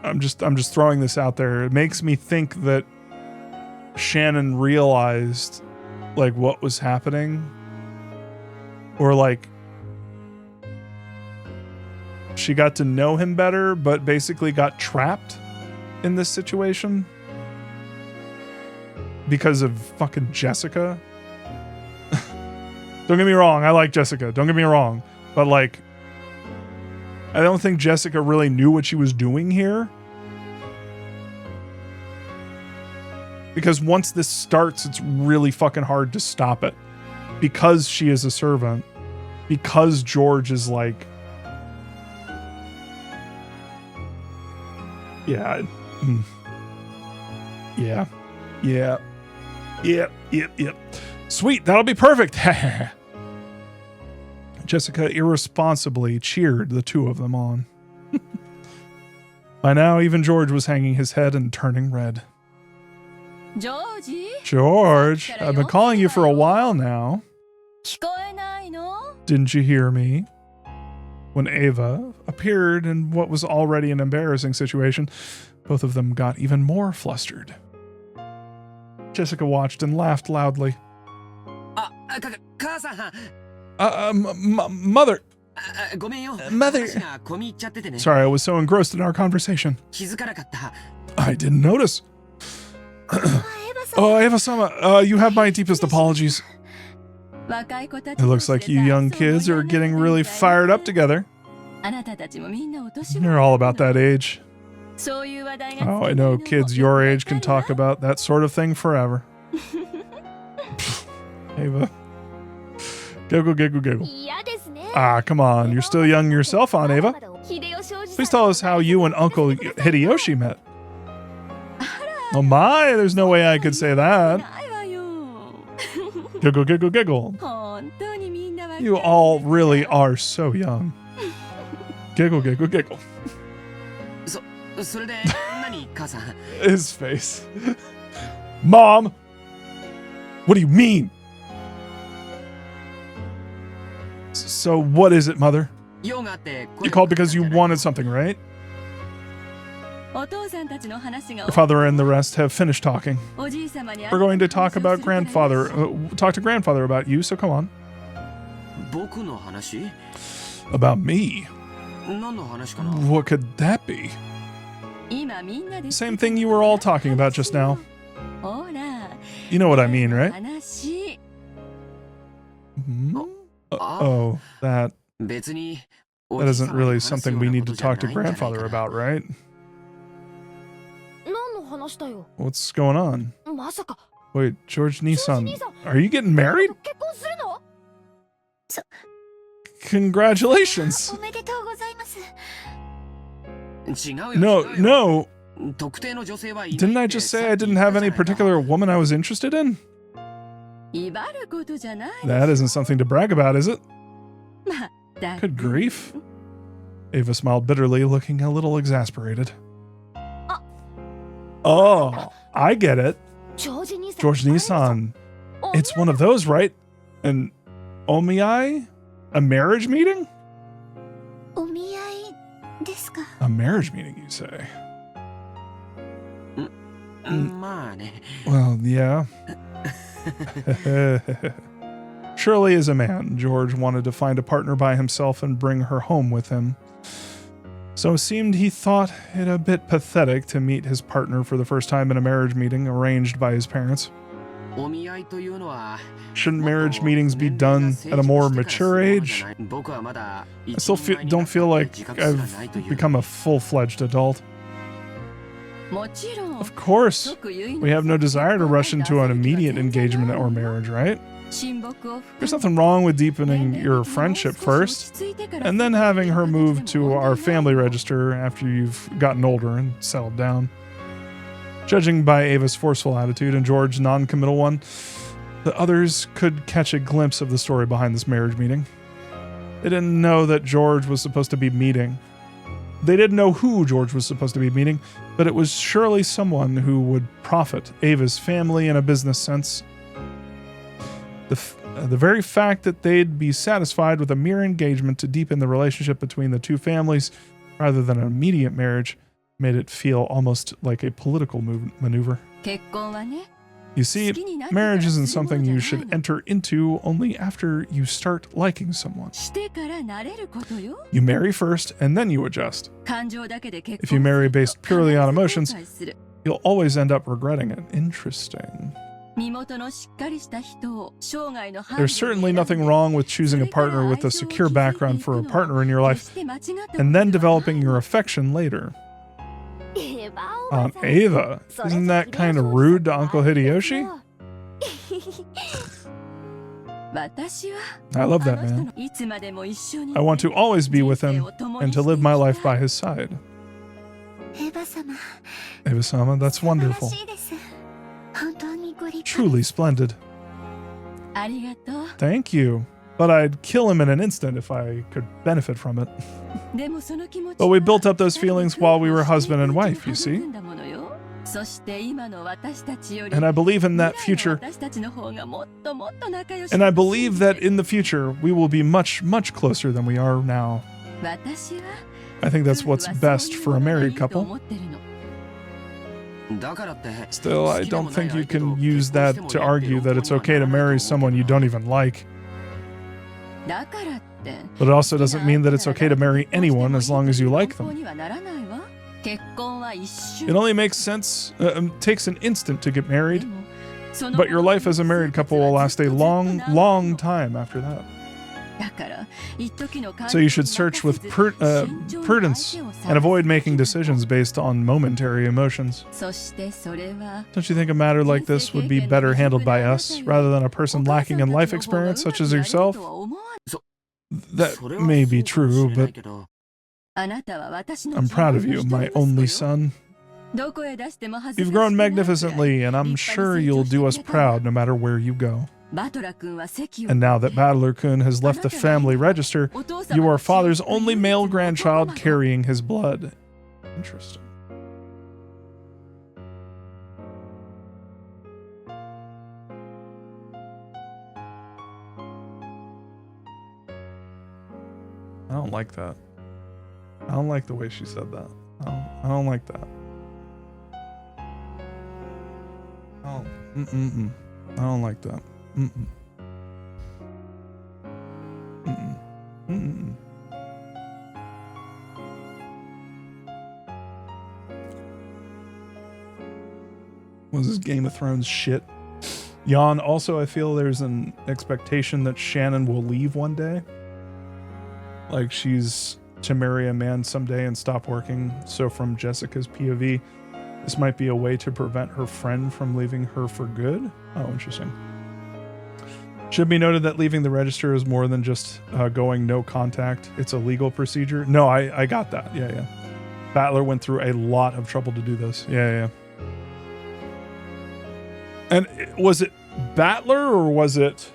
I'm just throwing this out there. It makes me think that Shannon realized, like, what was happening, or like she got to know him better, but basically got trapped in this situation because of fucking Jessica. Don't get me wrong, I like Jessica, don't get me wrong, but, like, I don't think Jessica really knew what she was doing here. Because once this starts, it's really fucking hard to stop it. Because she is a servant. Because George is like... Yeah. Yeah. Yeah. Yep. Sweet, that'll be perfect. Jessica irresponsibly cheered the two of them on. By now, even George was hanging his head and turning red. George, I've been calling you for a while now. Didn't you hear me? When Ava appeared in what was already an embarrassing situation, both of them got even more flustered. Jessica watched and laughed loudly. Mother. Mother. Sorry, I was so engrossed in our conversation. I didn't notice. Oh, Eva-sama, you have my deepest apologies. It looks like you young kids are getting really fired up together. You're all about that age. Oh, I know kids your age can talk about that sort of thing forever. Ava. Giggle. Ah, come on. You're still young yourself, Aunt Ava. Please tell us how you and Uncle Hideyoshi met. Oh my, there's no way I could say that. Giggle. You all really are so young. Giggle. His face. Mom! What do you mean? So what is it, Mother? You called because you wanted something, right? Your father and the rest have finished talking. We're going to talk about grandfather. Talk to grandfather about you, so come on. About me? What could that be? Same thing you were all talking about just now. You know what I mean, right? Oh, that isn't really something we need to talk to grandfather about, right? What's going on? Wait, George Nissan, are you getting married? Congratulations. No. Didn't I just say I didn't have any particular woman I was interested in? That isn't something to brag about, is it? Good grief. Ava smiled bitterly, looking a little exasperated. Oh, I get it. George Nissan. It's one of those, right? An omiai? A marriage meeting? A marriage meeting, you say? Well, yeah. Surely as a man, George wanted to find a partner by himself and bring her home with him. So it seemed he thought it a bit pathetic to meet his partner for the first time in a marriage meeting arranged by his parents. Shouldn't marriage meetings be done at a more mature age? I still don't feel like I've become a full-fledged adult. Of course, we have no desire to rush into an immediate engagement or marriage, right? There's nothing wrong with deepening your friendship first, and then having her move to our family register after you've gotten older and settled down. Judging by Ava's forceful attitude and George's non-committal one, the others could catch a glimpse of the story behind this marriage meeting. They didn't know that George was supposed to be meeting. They didn't know who George was supposed to be meeting, but it was surely someone who would profit Ava's family in a business sense. The very fact that they'd be satisfied with a mere engagement to deepen the relationship between the two families rather than an immediate marriage made it feel almost like a political maneuver. You see, marriage isn't something you should enter into only after you start liking someone. You marry first and then you adjust. If you marry based purely on emotions, you'll always end up regretting it. Interesting. There's certainly nothing wrong with choosing a partner with a secure background for a partner in your life and then developing your affection later. Aunt Ava, isn't that kind of rude to Uncle Hideyoshi? I love that man. I want to always be with him and to live my life by his side. Eva-sama, that's wonderful. Truly splendid. Thank you. But I'd kill him in an instant if I could benefit from it. But we built up those feelings while we were husband and wife, you see. And I believe in that future. And I believe that in the future, we will be much, much closer than we are now. I think that's what's best for a married couple. Still, I don't think you can use that to argue that it's okay to marry someone you don't even like. But it also doesn't mean that it's okay to marry anyone as long as you like them. It only makes sense, takes an instant to get married, but your life as a married couple will last a long, long time after that. So you should search with prudence and avoid making decisions based on momentary emotions. Don't you think a matter like this would be better handled by us rather than a person lacking in life experience such as yourself? That may be true, but I'm proud of you, my only son. You've grown magnificently, and I'm sure you'll do us proud no matter where you go. And now that Battler-kun has left the family register, you are father's only male grandchild carrying his blood. Interesting. I don't like that. I don't like the way she said that. I don't like that. Oh, I don't like that. Was this Game of Thrones shit? Jan, also I feel there's an expectation that Shannon will leave one day. Like she's to marry a man someday and stop working. So from Jessica's POV, this might be a way to prevent her friend from leaving her for good. Oh, interesting. Should be noted that leaving the register is more than just going no contact. It's a legal procedure. No, I got that. Yeah. Battler went through a lot of trouble to do this. Yeah. And was it Battler or was it...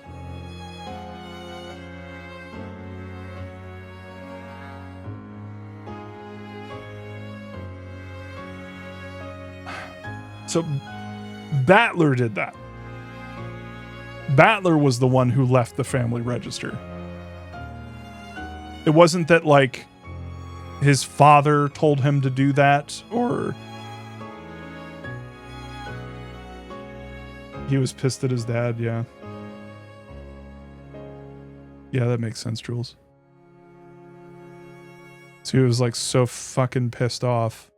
So Battler did that. Battler was the one who left the family register. It wasn't that like his father told him to do that or he was pissed at his dad. Yeah, that makes sense, Jules. So he was like so fucking pissed off.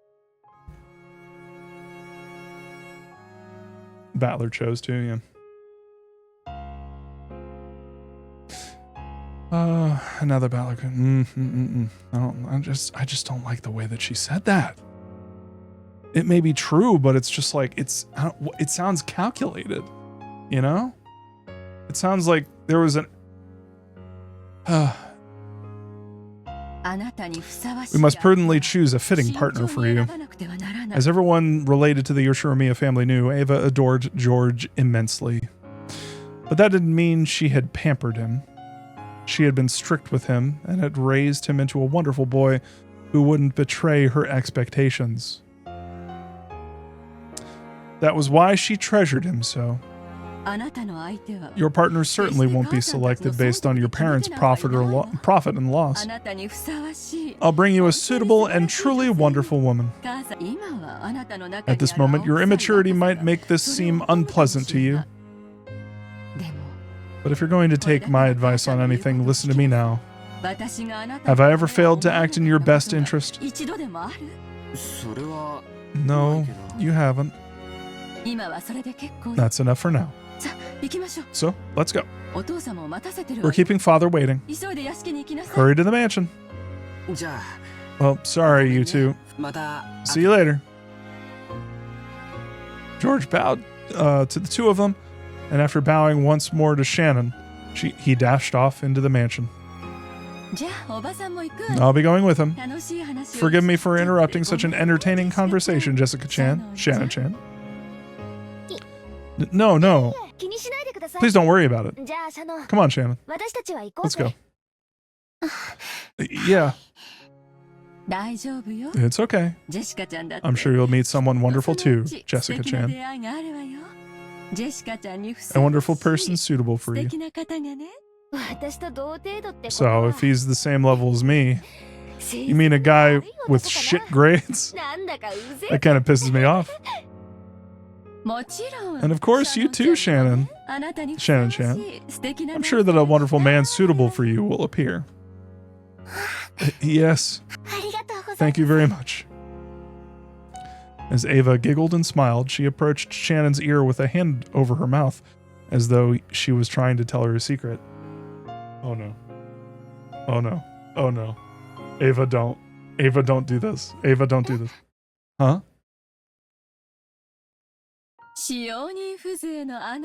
Battler chose to, yeah. Another Battler. I just don't like the way that she said that. It may be true, but it's just like it sounds calculated, you know? It sounds like there was an we must prudently choose a fitting partner for you. As everyone related to the Yoshiramiya family knew, Ava adored George immensely. But that didn't mean she had pampered him. She had been strict with him and had raised him into a wonderful boy who wouldn't betray her expectations. That was why she treasured him so. Your partner certainly won't be selected based on your parents' profit and loss. I'll bring you a suitable and truly wonderful woman. At this moment, your immaturity might make this seem unpleasant to you. But if you're going to take my advice on anything, listen to me now. Have I ever failed to act in your best interest? No, you haven't. That's enough for now. So, let's go. We're keeping father waiting. Hurry to the mansion. Well, sorry, you two. See you later. George bowed to the two of them, and after bowing once more to Shannon, he dashed off into the mansion. I'll be going with him. Forgive me for interrupting such an entertaining conversation, Jessica-chan. Shannon-chan. No. Please don't worry about it. Come on, Shannon. Let's go. Yeah. It's okay. I'm sure you'll meet someone wonderful too, Jessica-chan. A wonderful person suitable for you. So, if he's the same level as me, you mean a guy with shit grades? That kind of pisses me off. And of course, you too, Shannon. Shannon-chan. I'm sure that a wonderful man suitable for you will appear. Yes. Thank you very much. As Ava giggled and smiled, she approached Shannon's ear with a hand over her mouth, as though she was trying to tell her a secret. Oh no. Oh no. Oh no. Ava, don't. Ava, don't do this. Ava, don't do this. Huh?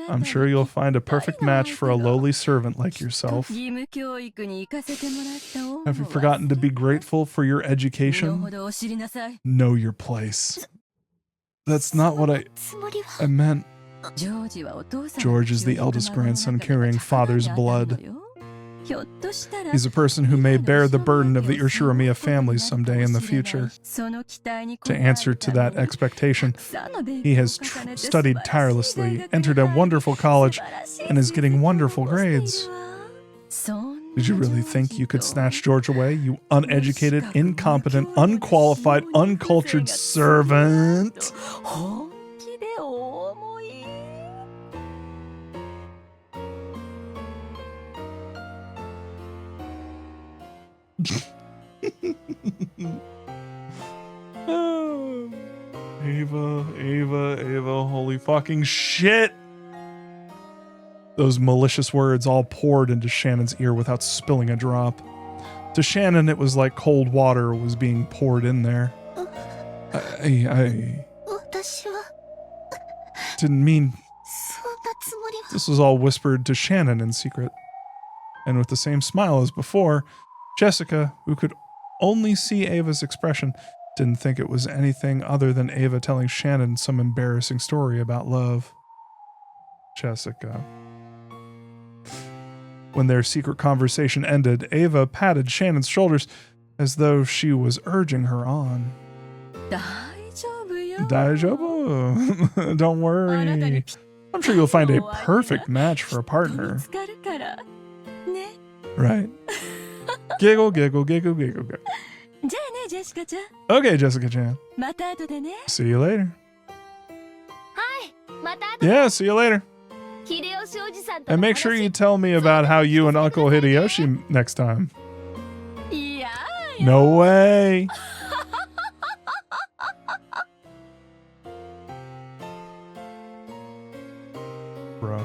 I'm sure you'll find a perfect match for a lowly servant like yourself. Have you forgotten to be grateful for your education? Know your place. That's not what I meant. George is the eldest grandson carrying father's blood. He's a person who may bear the burden of the Urshiramiya family someday in the future. To answer to that expectation, he has studied tirelessly, entered a wonderful college, and is getting wonderful grades. Did you really think you could snatch George away, you uneducated, incompetent, unqualified, uncultured servant? Ava, holy fucking shit. Those malicious words all poured into Shannon's ear without spilling a drop. To Shannon, it was like cold water was being poured in there. I didn't mean... This was all whispered to Shannon in secret. And with the same smile as before, Jessica, who could only see Ava's expression, didn't think it was anything other than Ava telling Shannon some embarrassing story about love. Jessica. When their secret conversation ended, Ava patted Shannon's shoulders as though she was urging her on. Daijoubu. Don't worry. I'm sure you'll find a perfect match for a partner. Right. Giggle, giggle, giggle, giggle, giggle. Okay, Jessica-chan. See you later. Yeah, see you later. And make sure you tell me about how you and Uncle Hideyoshi next time. No way. Bro.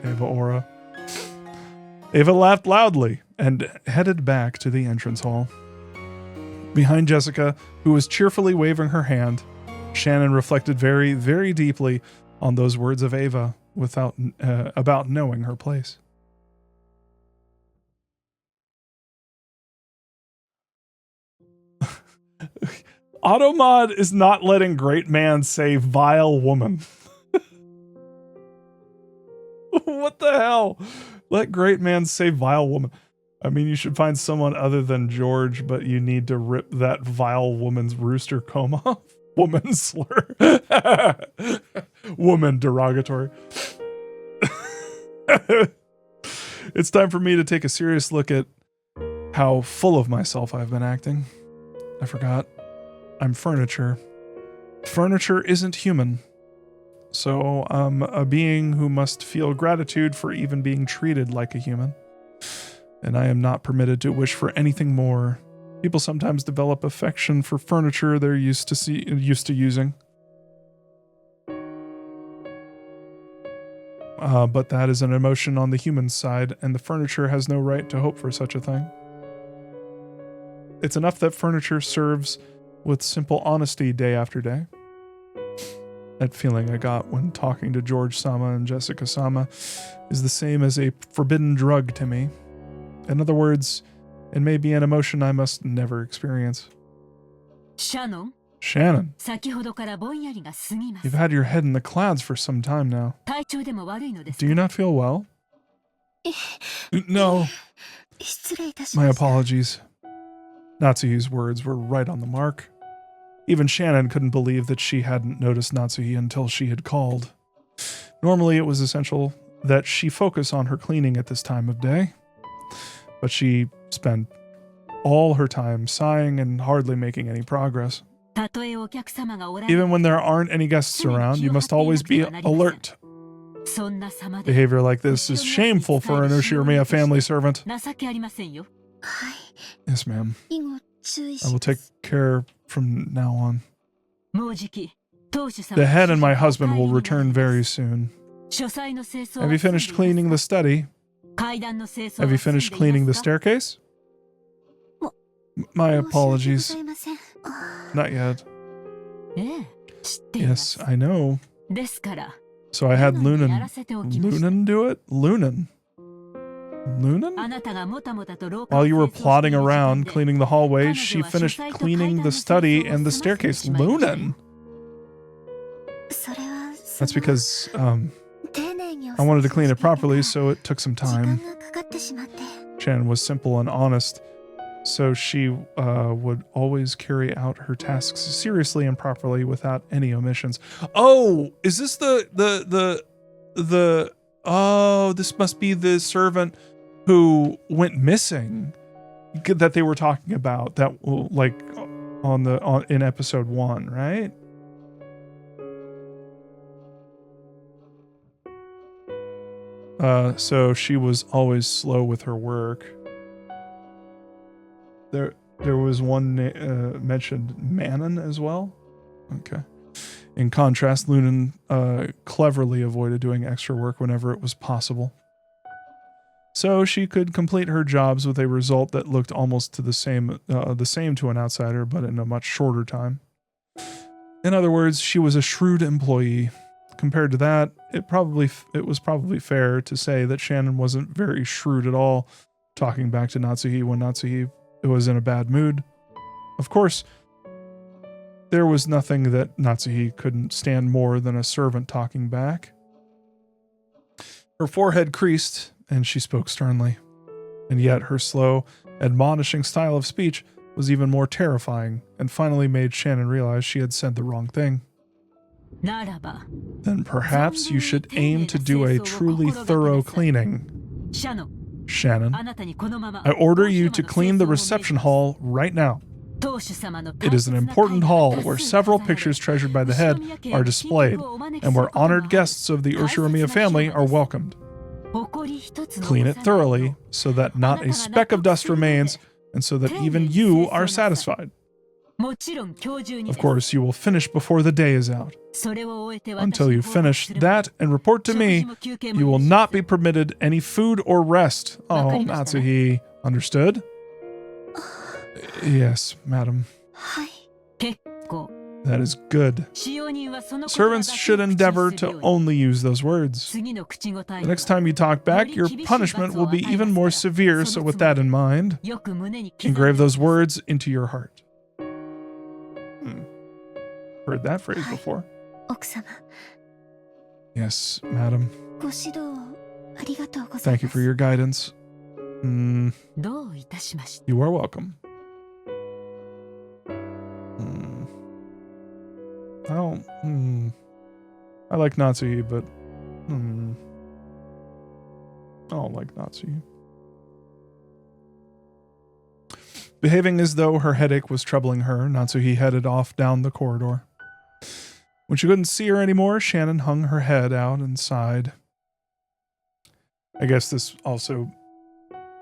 Ava Aura. Ava laughed loudly and headed back to the entrance hall. Behind Jessica, who was cheerfully waving her hand, Shannon reflected very, very deeply on those words of Ava about knowing her place. Automod is not letting great man say vile woman. What the hell? Let great man say vile woman. I mean, you should find someone other than George, but you need to rip that vile woman's rooster comb off. Woman slur. Woman derogatory. It's time for me to take a serious look at how full of myself I've been acting. I forgot. I'm furniture. Furniture isn't human. So I'm a being who must feel gratitude for even being treated like a human. And I am not permitted to wish for anything more. People sometimes develop affection for furniture they're used to using. But that is an emotion on the human side, and the furniture has no right to hope for such a thing. It's enough that furniture serves with simple honesty day after day. That feeling I got when talking to George Sama and Jessica Sama is the same as a forbidden drug to me. In other words, it may be an emotion I must never experience. Shannon, you've had your head in the clouds for some time now. Do you not feel well? No. My apologies. Natsuhi's words were right on the mark. Even Shannon couldn't believe that she hadn't noticed Natsuhi until she had called. Normally, it was essential that she focus on her cleaning at this time of day, but she spent all her time sighing and hardly making any progress. Even when there aren't any guests around, you must always be alert. Behavior like this is shameful for an Ushirimiya family servant. Yes, ma'am. I will take care from now on. The head and my husband will return very soon. Have you finished cleaning the study? Have you finished cleaning the staircase? My apologies. Not yet. Yes, I know. So I had Lunan do it? Lunan? While you were plodding around cleaning the hallway, she finished cleaning the study and the staircase. Lunan? That's because, I wanted to clean it properly, so it took some time. Shannon was simple and honest, so she would always carry out her tasks seriously and properly without any omissions. Oh, is this this must be the servant who went missing that they were talking about, that like in episode 1, right? So she was always slow with her work. There was one mentioned Manon as well. Okay. In contrast, Lunan cleverly avoided doing extra work whenever it was possible. So she could complete her jobs with a result that looked almost to the same to an outsider, but in a much shorter time. In other words, she was a shrewd employee. Compared to that, it was probably fair to say that Shannon wasn't very shrewd at all, talking back to Natsuhi when Natsuhi was in a bad mood. Of course, there was nothing that Natsuhi couldn't stand more than a servant talking back. Her forehead creased, and she spoke sternly. And yet her slow, admonishing style of speech was even more terrifying, and finally made Shannon realize she had said the wrong thing. Then perhaps you should aim to do a truly thorough cleaning. Shannon, I order you to clean the reception hall right now. It is an important hall where several pictures treasured by the head are displayed, and where honored guests of the Ushirimiya family are welcomed. Clean it thoroughly so that not a speck of dust remains, and so that even you are satisfied. Of course, you will finish before the day is out. Until you finish that and report to me, you will not be permitted any food or rest. Oh, Natsuhi. Understood? Yes, madam. That is good. Servants should endeavor to only use those words. The next time you talk back, your punishment will be even more severe, so with that in mind, engrave those words into your heart. Heard that phrase before. Yes, madam. Thank you for your guidance. You are welcome. I like Natsuhi, but I don't like Natsuhi. Behaving as though her headache was troubling her, Natsuhi headed off down the corridor. When she couldn't see her anymore, Shannon hung her head out and sighed. I guess this also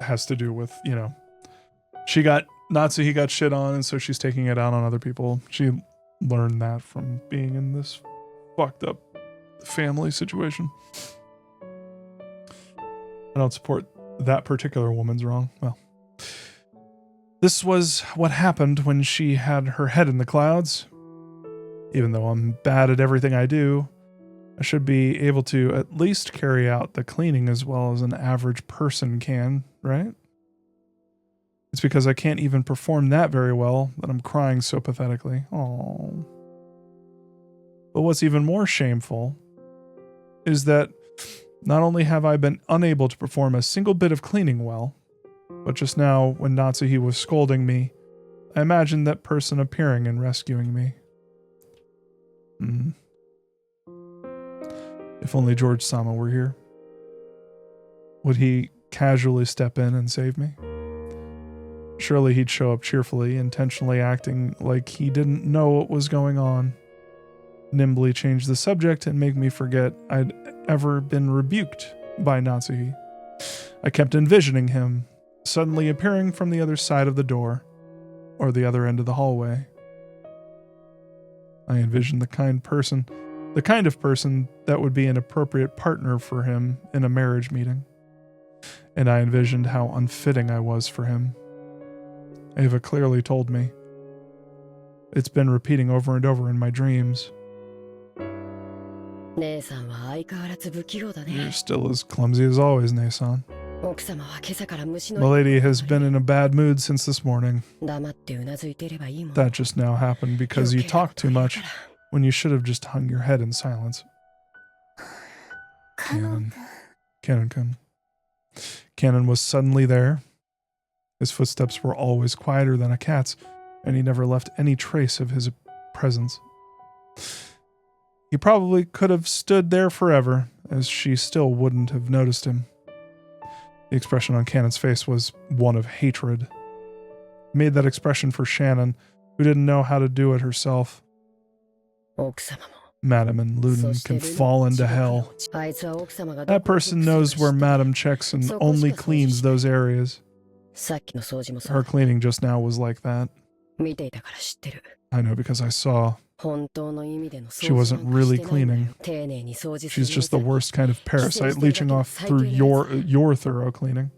has to do with, Natsuhi got shit on, and so she's taking it out on other people. She learned that from being in this fucked up family situation. I don't support that particular woman's wrong. Well, this was what happened when she had her head in the clouds. Even though I'm bad at everything I do, I should be able to at least carry out the cleaning as well as an average person can, right? It's because I can't even perform that very well that I'm crying so pathetically. Aww. But what's even more shameful is that not only have I been unable to perform a single bit of cleaning well, but just now when Natsuhi was scolding me, I imagined that person appearing and rescuing me. If only George-sama were here. Would he casually step in and save me? Surely he'd show up cheerfully, intentionally acting like he didn't know what was going on. Nimbly change the subject and make me forget I'd ever been rebuked by Natsuhi. I kept envisioning him, suddenly appearing from the other side of the door, or the other end of the hallway. I envisioned the kind of person that would be an appropriate partner for him in a marriage meeting. And I envisioned how unfitting I was for him. Ava clearly told me. It's been repeating over and over in my dreams. You're still as clumsy as always, Nei-san. Milady has been in a bad mood since this morning. That just now happened because you talked too much when you should have just hung your head in silence. Cannon-kun. Cannon was suddenly there. His footsteps were always quieter than a cat's, and he never left any trace of his presence. He probably could have stood there forever, as she still wouldn't have noticed him. The expression on Cannon's face was one of hatred. He made that expression for Shannon, who didn't know how to do it herself. Madam and Luden can fall into hell. That person knows where Madam checks and only cleans those areas. Her cleaning just now was like that. I know because I saw. She wasn't really cleaning. She's just the worst kind of parasite leeching off through your thorough cleaning.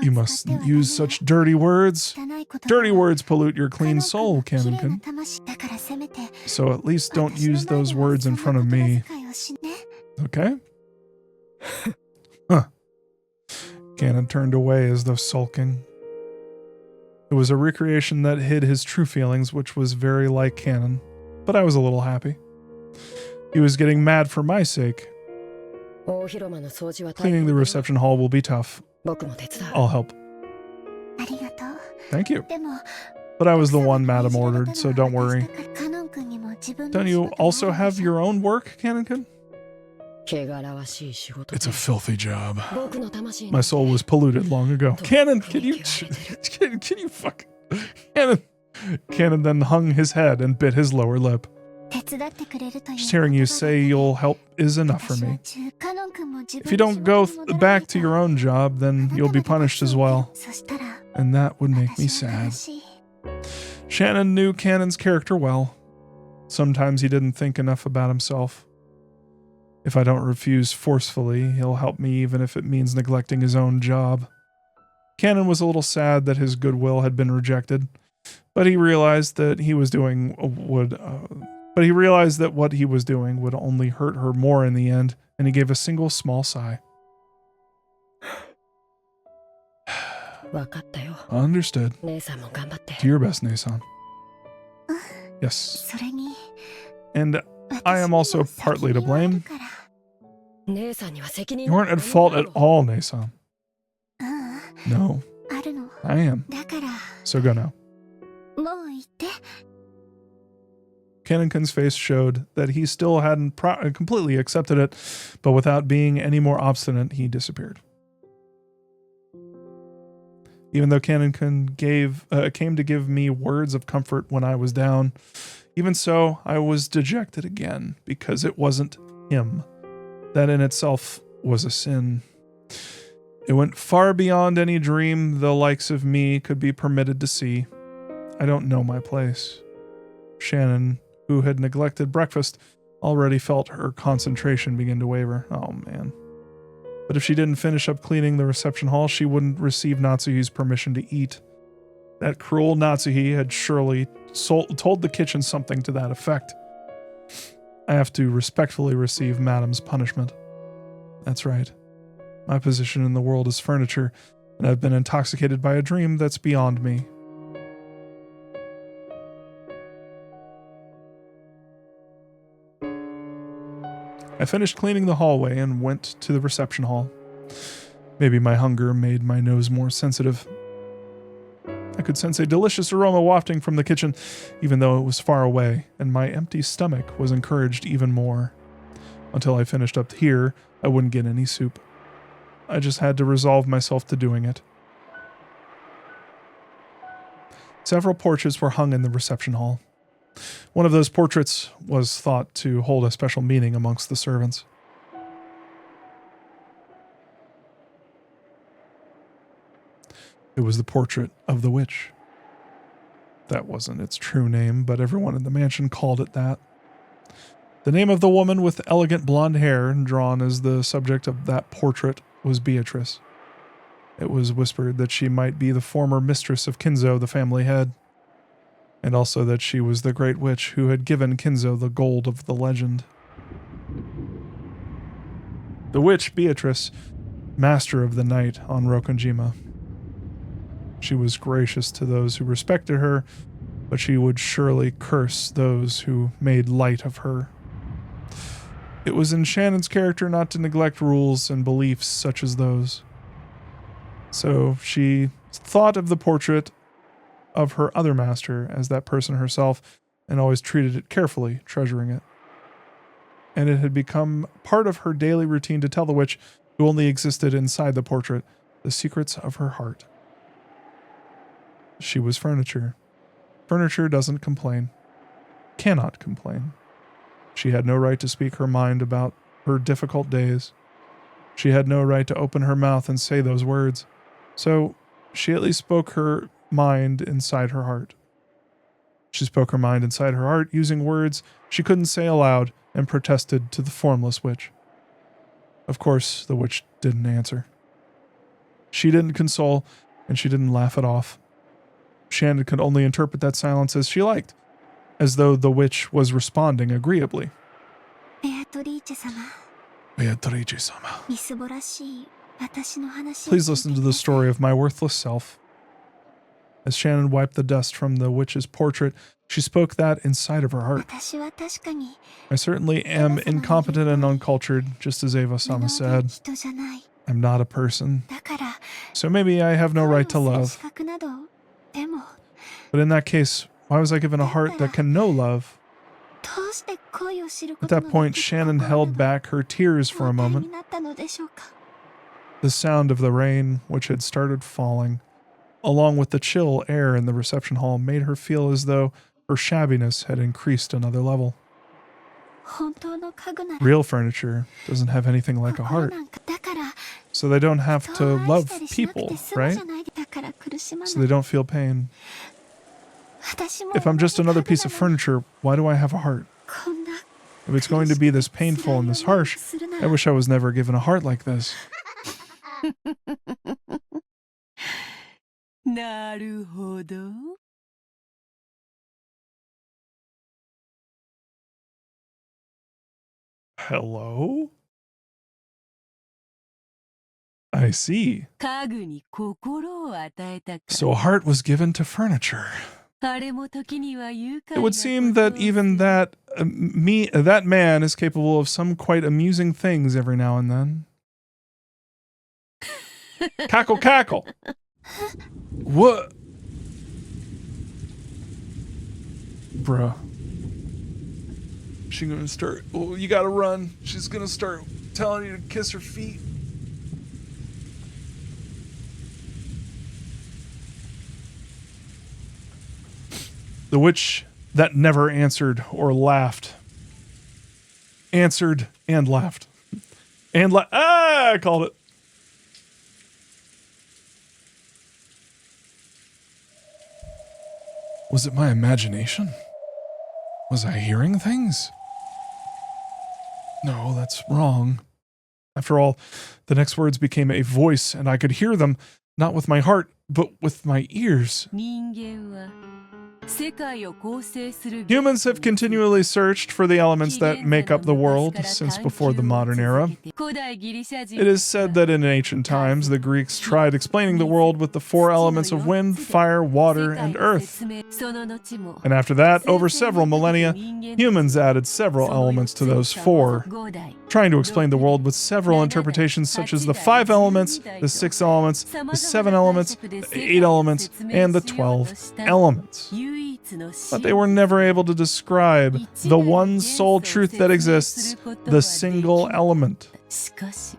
You mustn't use such dirty words. Dirty words pollute your clean soul, Cannon-kun. So at least don't use those words in front of me. Okay? Huh. Cannon turned away as though sulking. It was a recreation that hid his true feelings, which was very like Cannon, but I was a little happy. He was getting mad for my sake. Cleaning the reception hall will be tough. I'll help. Thank you. But I was the one Madam ordered, so don't worry. Don't you also have your own work, Cannon-kun? It's a filthy job. My soul was polluted long ago. Cannon, can you fuck? Cannon then hung his head and bit his lower lip. Just hearing you say you'll help is enough for me. If you don't go back to your own job, then you'll be punished as well. And that would make me sad. Shannon knew Cannon's character well. Sometimes he didn't think enough about himself. If I don't refuse forcefully, he'll help me even if it means neglecting his own job. Cannon was a little sad that his goodwill had been rejected, but he realized that what he was doing would only hurt her more in the end, and he gave a single small sigh. Understood. Do your best, Nei-san. Yes. And I am also partly to blame. You weren't at fault at all, Nei-san. No, I am. So go now. Cannon-kun's face showed that he still hadn't completely accepted it, but without being any more obstinate, he disappeared. Even though Cannon-kun came to give me words of comfort when I was down, even so, I was dejected again because it wasn't him. That in itself was a sin. It went far beyond any dream the likes of me could be permitted to see. I don't know my place. Shannon, who had neglected breakfast, already felt her concentration begin to waver. Oh, man. But if she didn't finish up cleaning the reception hall, she wouldn't receive Natsuhi's permission to eat. That cruel Natsuhi had surely told the kitchen something to that effect. I have to respectfully receive Madam's punishment. That's right. My position in the world is furniture, and I've been intoxicated by a dream that's beyond me. I finished cleaning the hallway and went to the reception hall. Maybe my hunger made my nose more sensitive. I could sense a delicious aroma wafting from the kitchen, even though it was far away, and my empty stomach was encouraged even more. Until I finished up here, I wouldn't get any soup. I just had to resolve myself to doing it. Several portraits were hung in the reception hall. One of those portraits was thought to hold a special meaning amongst the servants. It was the portrait of the witch. That wasn't its true name, but everyone in the mansion called it that. The name of the woman with elegant blonde hair drawn as the subject of that portrait was Beatrice. It was whispered that she might be the former mistress of Kinzo, the family head, and also that she was the great witch who had given Kinzo the gold of the legend. The witch, Beatrice, master of the night on Rokonjima. She was gracious to those who respected her, but she would surely curse those who made light of her. It was in Shannon's character not to neglect rules and beliefs such as those. So she thought of the portrait of her other master as that person herself and always treated it carefully, treasuring it. And it had become part of her daily routine to tell the witch, who only existed inside the portrait, the secrets of her heart. She was furniture. Furniture doesn't complain. Cannot complain. She had no right to speak her mind about her difficult days. She had no right to open her mouth and say those words. So she at least spoke her mind inside her heart. She spoke her mind inside her heart using words she couldn't say aloud and protested to the formless witch. Of course, the witch didn't answer. She didn't console, and she didn't laugh it off. Shannon could only interpret that silence as she liked, as though the witch was responding agreeably. Beatrice-sama. Please listen to the story of my worthless self. As Shannon wiped the dust from the witch's portrait, she spoke that inside of her heart. I certainly am incompetent and uncultured, just as Eva-sama said. I'm not a person. So maybe I have no right to love. But in that case, why was I given a heart that can know love? At that point, Shannon held back her tears for a moment. The sound of the rain, which had started falling, along with the chill air in the reception hall, made her feel as though her shabbiness had increased another level. Real furniture doesn't have anything like a heart. So they don't have to love people, right? So they don't feel pain. If I'm just another piece of furniture, why do I have a heart? If it's going to be this painful and this harsh, I wish I was never given a heart like this. Hello? I see. So a heart was given to furniture. It would seem that even that that man is capable of some quite amusing things every now and then. Cackle, cackle. What? Bruh. She's gonna start. Oh, you gotta run. She's gonna start telling you to kiss her feet. The witch that never answered or laughed. Answered and laughed. And I called it. Was it my imagination? Was I hearing things? No, that's wrong. After all, the next words became a voice, and I could hear them, not with my heart, but with my ears. Humans have continually searched for the elements that make up the world since before the modern era. It is said that in ancient times, the Greeks tried explaining the world with the 4 elements of wind, fire, water, and earth. And after that, over several millennia, humans added several elements to those 4, trying to explain the world with several interpretations such as the 5 elements, the 6 elements, the 7 elements, the 8 elements, and the 12 elements. But they were never able to describe the one sole truth that exists, the single element.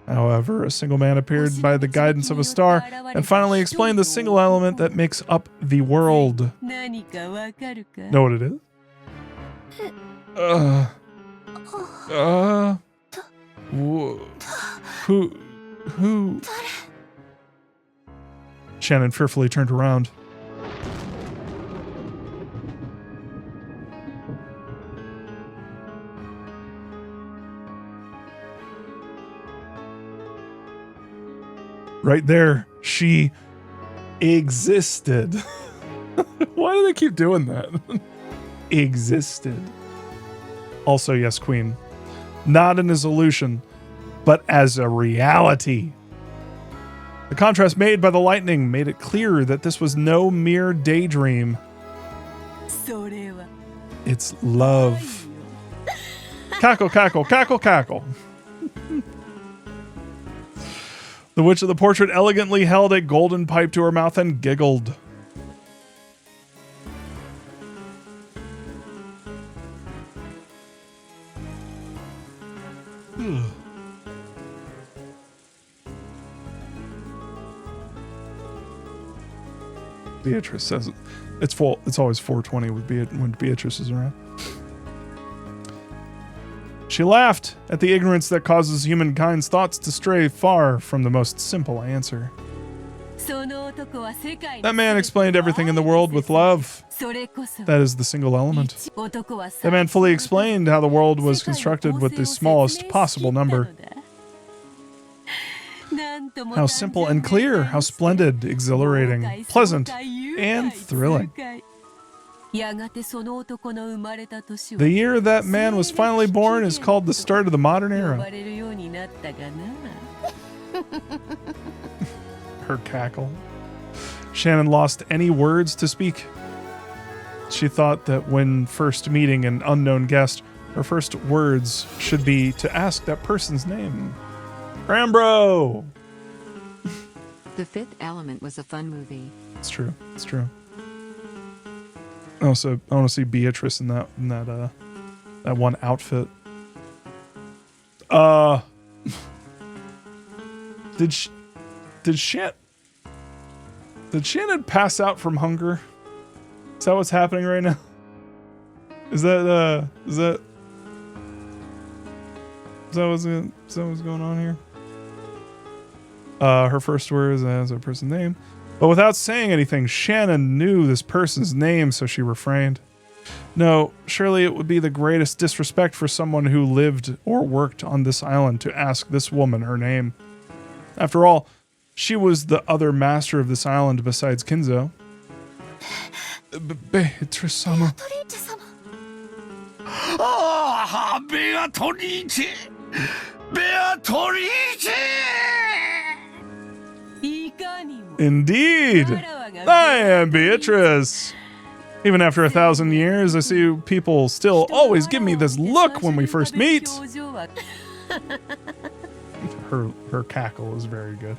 However, a single man appeared by the guidance of a star and finally explained the single element that makes up the world. Know what it is? Who? Shannon fearfully turned around. Right there, she existed. Why do they keep doing that? Existed. Also, yes, Queen. Not an illusion, but as a reality. The contrast made by the lightning made it clear that this was no mere daydream. It's love. Cackle, cackle, cackle, cackle. The witch of the portrait elegantly held a golden pipe to her mouth and giggled. Beatrice says it's full. It's always 4:20 when Beatrice is around. She laughed at the ignorance that causes humankind's thoughts to stray far from the most simple answer. That man explained everything in the world with love. That is the single element. That man fully explained how the world was constructed with the smallest possible number. How simple and clear, how splendid, exhilarating, pleasant, and thrilling. The year that man was finally born is called the start of the modern era. Her cackle. Shannon lost any words to speak. She thought that when first meeting an unknown guest, her first words should be to ask that person's name. Rambro! The Fifth Element was a fun movie. It's true. It's true. Also, I want to see Beatrice in that one outfit. Did Shannon pass out from hunger? Is that what's happening right now? Is that Is that what's going on here? Her first words as a person's name. But without saying anything, Shannon knew this person's name, so she refrained. No, surely it would be the greatest disrespect for someone who lived or worked on this island to ask this woman her name. After all, she was the other master of this island besides Kinzo. Beatrice-sama. Ah, Beatrice! Beatrice! Indeed! I am Beatrice! Even after 1,000 years, I see people still always give me this look when we first meet. Her cackle is very good.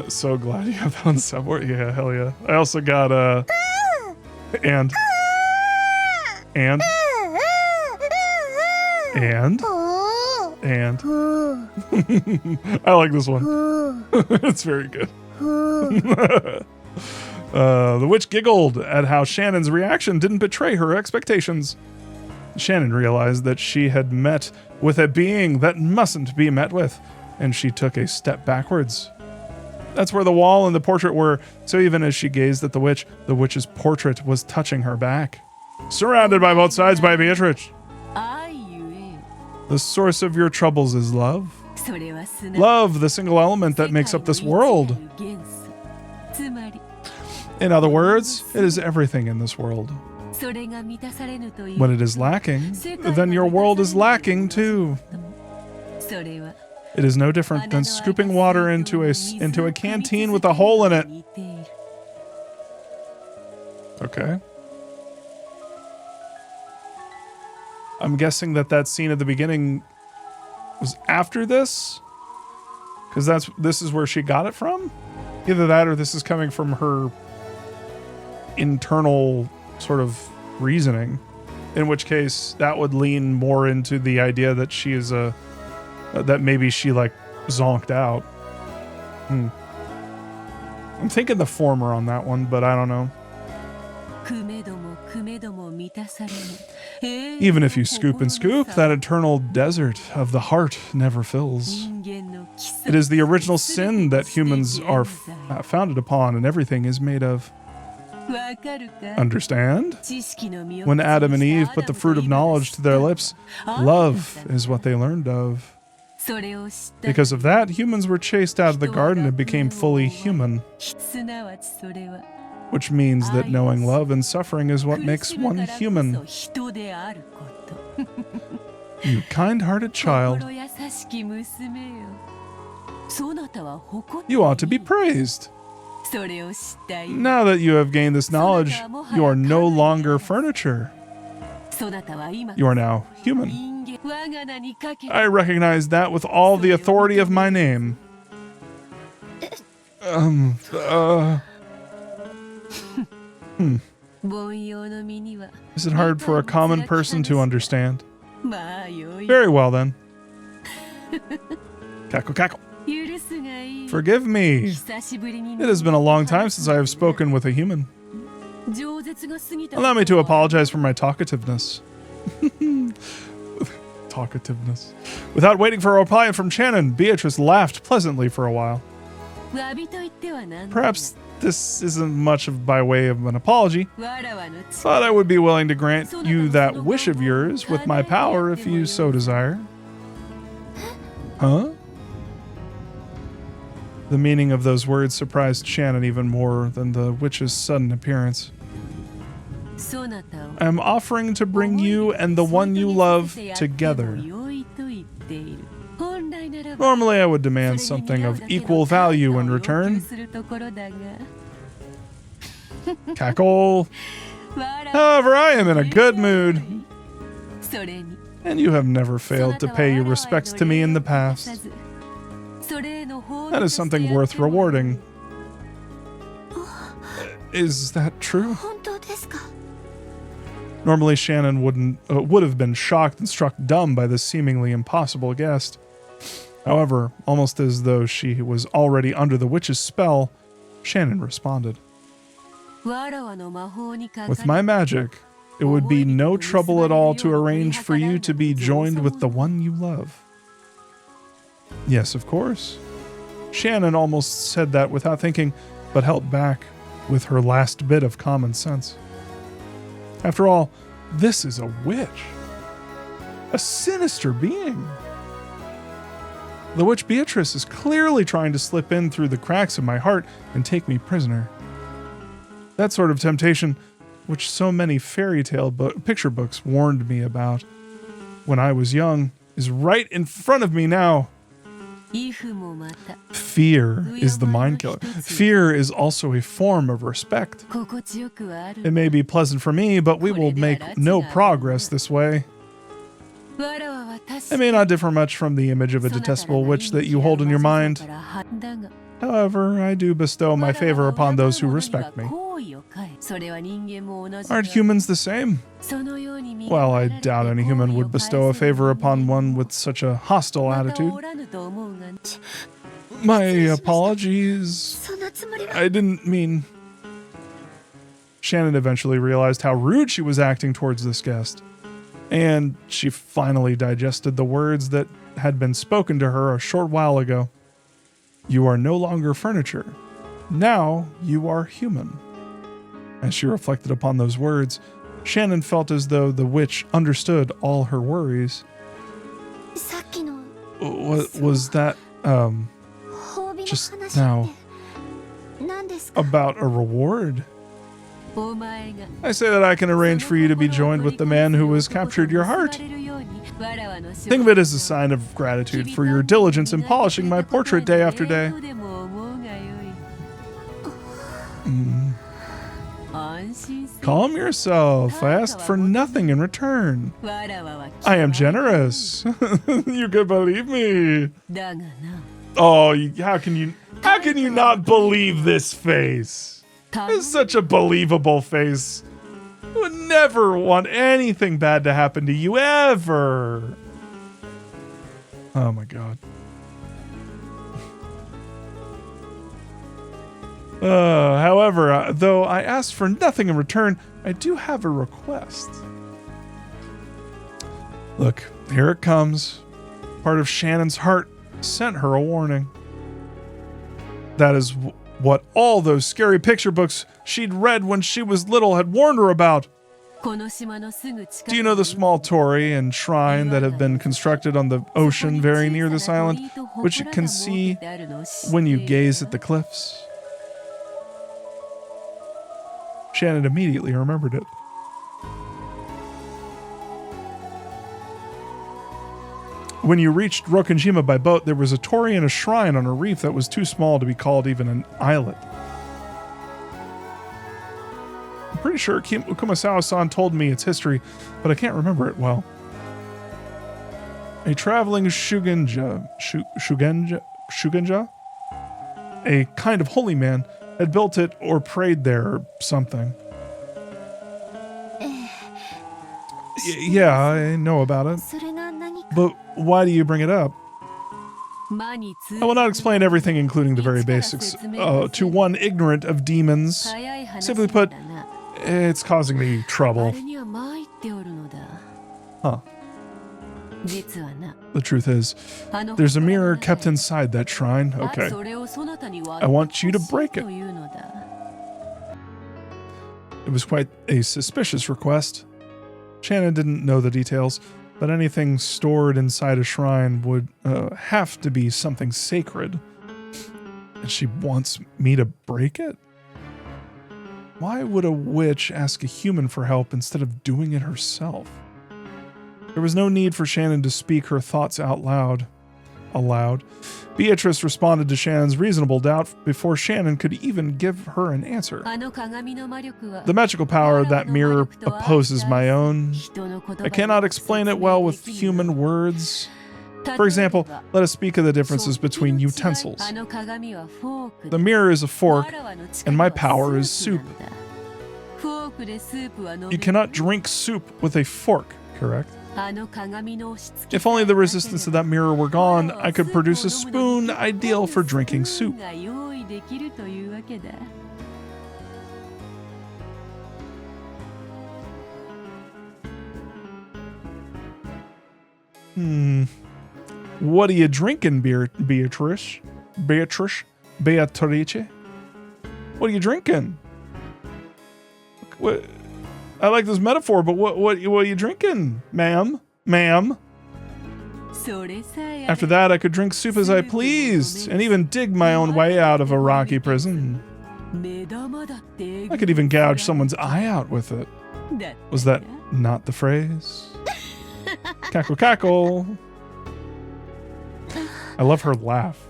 So glad you have that on subword. Yeah, hell yeah. I also got and I like this one. It's very good. The witch giggled at how Shannon's reaction didn't betray her expectations. Shannon realized that she had met with a being that mustn't be met with, and she took a step backwards. That's where the wall and the portrait were, so even as she gazed at the witch's portrait was touching her back. Surrounded by both sides by Beatrice. The source of your troubles is love. Love, the single element that makes up this world. In other words, it is everything in this world. When it is lacking, then your world is lacking too. It is no different than scooping water into a canteen with a hole in it. Okay. I'm guessing that scene at the beginning was after this, because this is where she got it from. Either that or this is coming from her internal sort of reasoning, in which case that would lean more into the idea that she is that maybe she like zonked out. I'm thinking the former on that one, but I don't know. Even if you scoop and scoop, that eternal desert of the heart never fills. It is the original sin that humans are founded upon and everything is made of. Understand? When Adam and Eve put the fruit of knowledge to their lips, love is what they learned of. Because of that, humans were chased out of the garden and became fully human. Which means that knowing love and suffering is what makes one human. You kind-hearted child. You ought to be praised. Now that you have gained this knowledge, you are no longer furniture. You are now human. I recognize that with all the authority of my name. Is it hard for a common person to understand? Very well then. Cackle, cackle. Forgive me. It has been a long time since I have spoken with a human. Allow me to apologize for my talkativeness. Talkativeness. Without waiting for a reply from Shannon, Beatrice laughed pleasantly for a while. Perhaps this isn't much by way of an apology, but I would be willing to grant you that wish of yours with my power if you so desire. Huh? The meaning of those words surprised Shannon even more than the witch's sudden appearance. I am offering to bring you and the one you love together. Normally I would demand something of equal value in return. Cackle. However, I am in a good mood. And you have never failed to pay your respects to me in the past. That is something worth rewarding. Is that true? Normally Shannon would have been shocked and struck dumb by this seemingly impossible guest. However, almost as though she was already under the witch's spell, Shannon responded. With my magic, It would be no trouble at all to arrange for you to be joined with the one you love. Yes, of course. Shannon almost said that without thinking, but held back with her last bit of common sense. After all, this is a witch. A sinister being. The witch Beatrice is clearly trying to slip in through the cracks of my heart and take me prisoner. That sort of temptation, which so many fairy tale picture books warned me about when I was young, is right in front of me now. Fear is the mind killer. Fear is also a form of respect. It may be pleasant for me, but we will make no progress this way. It may not differ much from the image of a detestable witch that you hold in your mind. However, I do bestow my favor upon those who respect me. Aren't humans the same? Well, I doubt any human would bestow a favor upon one with such a hostile attitude. My apologies. I didn't mean... Shannon eventually realized how rude she was acting towards this guest. And she finally digested the words that had been spoken to her a short while ago. You are no longer furniture. Now you are human. As she reflected upon those words, Shannon felt as though the witch understood all her worries. What was that, just now? About a reward? I say that I can arrange for you to be joined with the man who has captured your heart. Think of it as a sign of gratitude for your diligence in polishing my portrait day after day. Calm yourself. I asked for nothing in return. I am generous. You can believe me. Oh, how can you not believe this face? It's such a believable face. I would never want anything bad to happen to you, ever. Oh my god. However, though I asked for nothing in return, I do have a request. Look, here it comes. Part of Shannon's heart sent her a warning. That is what all those scary picture books she'd read when she was little had warned her about. Do you know the small torii and shrine that have been constructed on the ocean very near this island, which you can see when you gaze at the cliffs? Shannon immediately remembered it. When you reached Rokonjima by boat, there was a torii and a shrine on a reef that was too small to be called even an islet. I'm pretty sure Kumasawa-san told me its history, but I can't remember it well. A traveling shugenja, a kind of holy man, had built it or prayed there or something. Yeah, I know about it. But why do you bring it up? I will not explain everything, including the very basics, to one ignorant of demons. Simply put, it's causing me trouble. Huh. The truth is, there's a mirror kept inside that shrine. Okay. I want you to break it. It was quite a suspicious request. Shannon didn't know the details, but anything stored inside a shrine would have to be something sacred. And she wants me to break it? Why would a witch ask a human for help instead of doing it herself? There was no need for Shannon to speak her thoughts aloud. Beatrice responded to Shannon's reasonable doubt before Shannon could even give her an answer. The magical power of that mirror opposes my own. I cannot explain it well with human words. For example, let us speak of the differences between utensils. The mirror is a fork, and my power is soup. You cannot drink soup with a fork, correct? If only the resistance of that mirror were gone, I could produce a spoon ideal for drinking soup. What are you drinking, Beatrice? Beatrice? Beatrice? What are you drinking? What? I like this metaphor, but what are you drinking, ma'am? Ma'am? After that, I could drink soup as I pleased, and even dig my own way out of a rocky prison. I could even gouge someone's eye out with it. Was that not the phrase? Cackle, cackle. I love her laugh.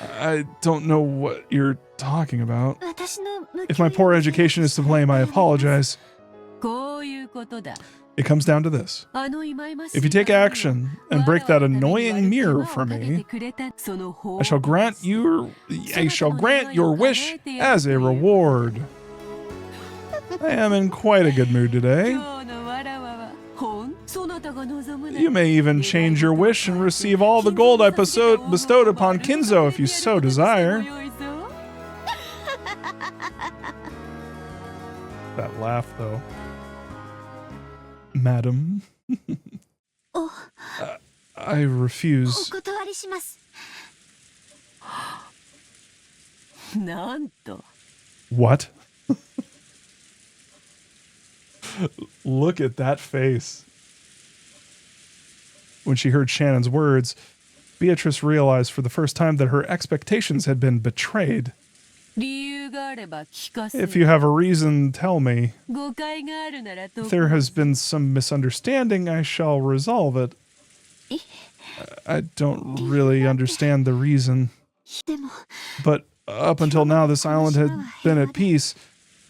I don't know what you're talking about. If my poor education is to blame, I apologize. It comes down to this. If you take action and break that annoying mirror for me, I shall grant your wish as a reward. I am in quite a good mood today. You may even change your wish and receive all the gold I bestowed upon Kinzo if you so desire. That laugh, though. Madam. I refuse. What? Look at that face. When she heard Shannon's words, Beatrice realized for the first time that her expectations had been betrayed. If you have a reason, tell me. If there has been some misunderstanding, I shall resolve it. I don't really understand the reason. But up until now, this island had been at peace,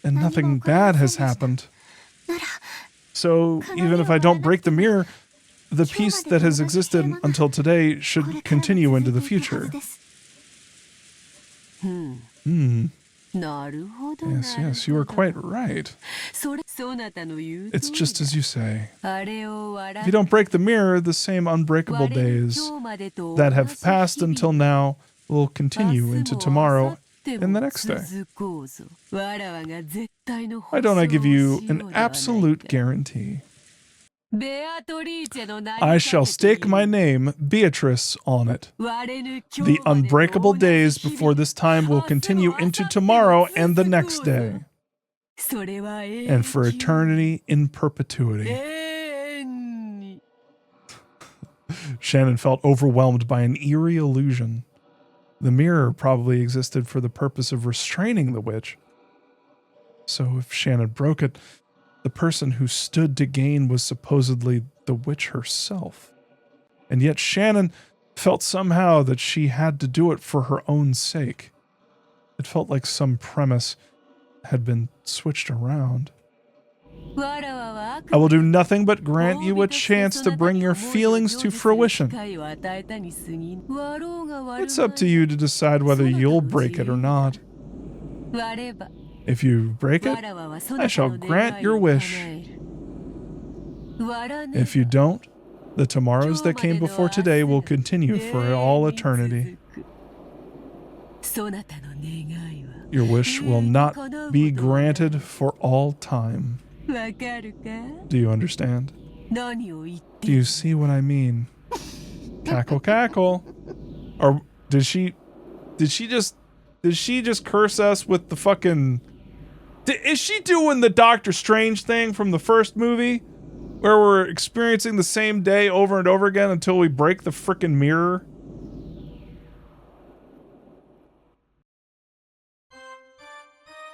and nothing bad has happened. So even if I don't break the mirror, the peace that has existed until today should continue into the future. Yes, you are quite right. It's just as you say. If you don't break the mirror, the same unbreakable days that have passed until now will continue into tomorrow and the next day. Why don't I give you an absolute guarantee? I shall stake my name, Beatrice, on it. The unbreakable days before this time will continue into tomorrow and the next day, and for eternity in perpetuity. Shannon felt overwhelmed by an eerie illusion. The mirror probably existed for the purpose of restraining the witch. So if Shannon broke it, the person who stood to gain was supposedly the witch herself. And yet Shannon felt somehow that she had to do it for her own sake. It felt like some premise had been switched around. I will do nothing but grant you a chance to bring your feelings to fruition. It's up to you to decide whether you'll break it or not. If you break it, I shall grant your wish. If you don't, the tomorrows that came before today will continue for all eternity. Your wish will not be granted for all time. Do you understand? Do you see what I mean? Cackle, cackle. Or did she just curse us with the fucking... Is she doing the Doctor Strange thing from the first movie? Where we're experiencing the same day over and over again until we break the frickin' mirror?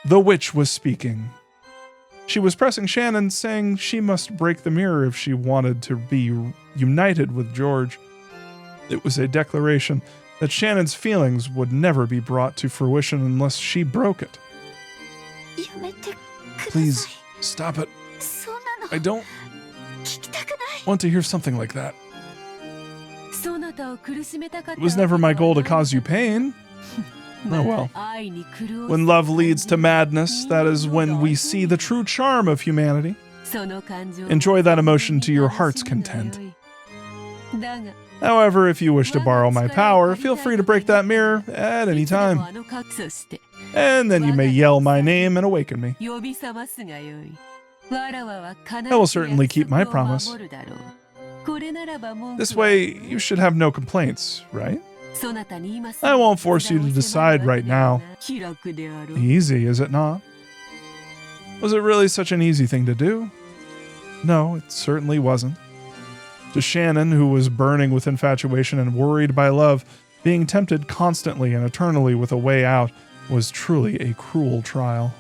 The witch was speaking. She was pressing Shannon, saying she must break the mirror if she wanted to be united with George. It was a declaration that Shannon's feelings would never be brought to fruition unless she broke it. Please, stop it. I don't want to hear something like that. It was never my goal to cause you pain. Oh well. When love leads to madness, that is when we see the true charm of humanity. Enjoy that emotion to your heart's content. However, if you wish to borrow my power, feel free to break that mirror at any time. And then you may yell my name and awaken me. I will certainly keep my promise. This way, you should have no complaints, right? I won't force you to decide right now. Easy, is it not? Was it really such an easy thing to do? No, it certainly wasn't. To Shannon, who was burning with infatuation and worried by love, being tempted constantly and eternally with a way out was truly a cruel trial.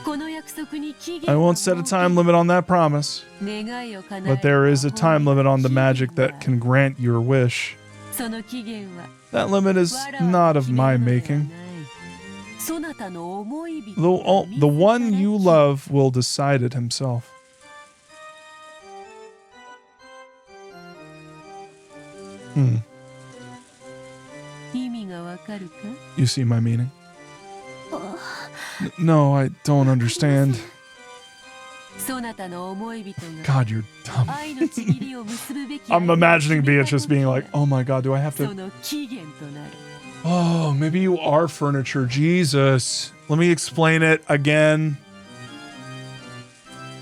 I won't set a time limit on that promise, but there is a time limit on the magic that can grant your wish. That limit is not of my making. The one you love will decide it himself. You see my meaning? No, I don't understand. God, you're dumb. I'm imagining Beatrice being like, oh my God, do I have to... Oh, maybe you are furniture. Jesus. Let me explain it again.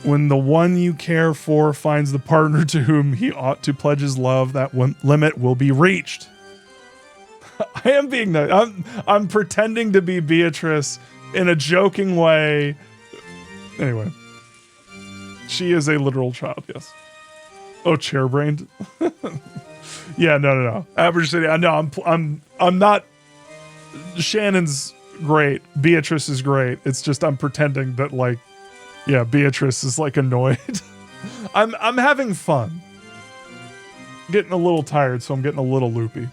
When the one you care for finds the partner to whom he ought to pledge his love, that limit will be reached. I am being I'm pretending to be Beatrice in a joking way. Anyway. She is a literal child, yes. Oh, chair-brained. Yeah, no. Average City. No, I'm not. Shannon's great. Beatrice is great. It's just I'm pretending that, like, yeah, Beatrice is like annoyed. I'm having fun. Getting a little tired, so I'm getting a little loopy.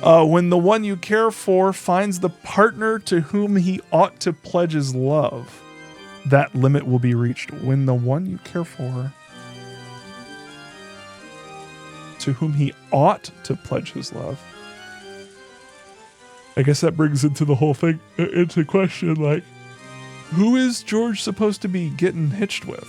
When the one you care for finds the partner to whom he ought to pledge his love, that limit will be reached. When the one you care for to whom he ought to pledge his love. I guess that brings into the whole thing into question, like, who is George supposed to be getting hitched with?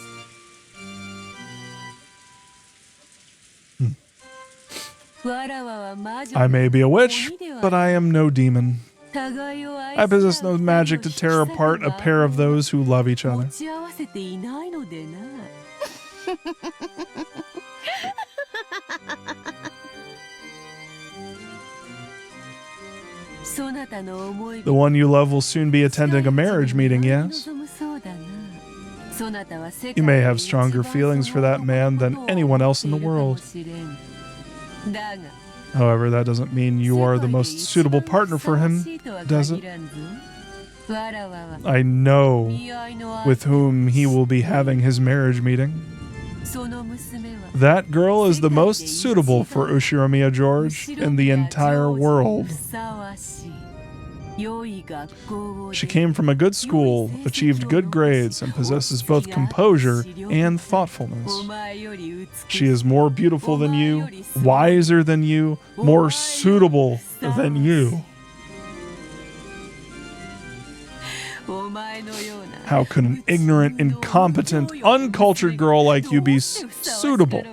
I may be a witch, but I am no demon. I possess no magic to tear apart a pair of those who love each other. The one you love will soon be attending a marriage meeting, yes? You may have stronger feelings for that man than anyone else in the world. However, that doesn't mean you are the most suitable partner for him, does it? I know with whom he will be having his marriage meeting. That girl is the most suitable for Ushiromiya George in the entire world. She came from a good school, achieved good grades, and possesses both composure and thoughtfulness. She is more beautiful than you, wiser than you, more suitable than you. How could an ignorant, incompetent, uncultured girl like you be suitable?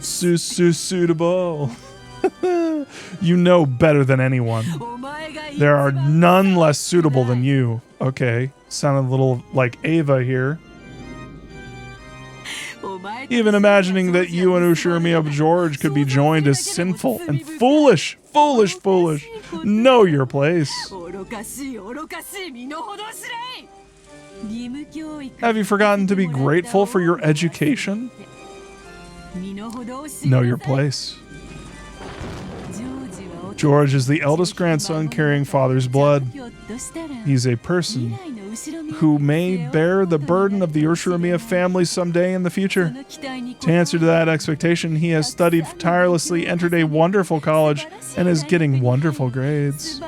Suitable. You know better than anyone. There are none less suitable than you. Okay, sounded a little like Ava here. Even imagining that you and Ushiromiya George could be joined is sinful and foolish. Foolish. Know your place. Have you forgotten to be grateful for your education? Know your place. George is the eldest grandson carrying father's blood. He's a person who may bear the burden of the Ushiromiya family someday in the future. To answer to that expectation, he has studied tirelessly, entered a wonderful college, and is getting wonderful grades.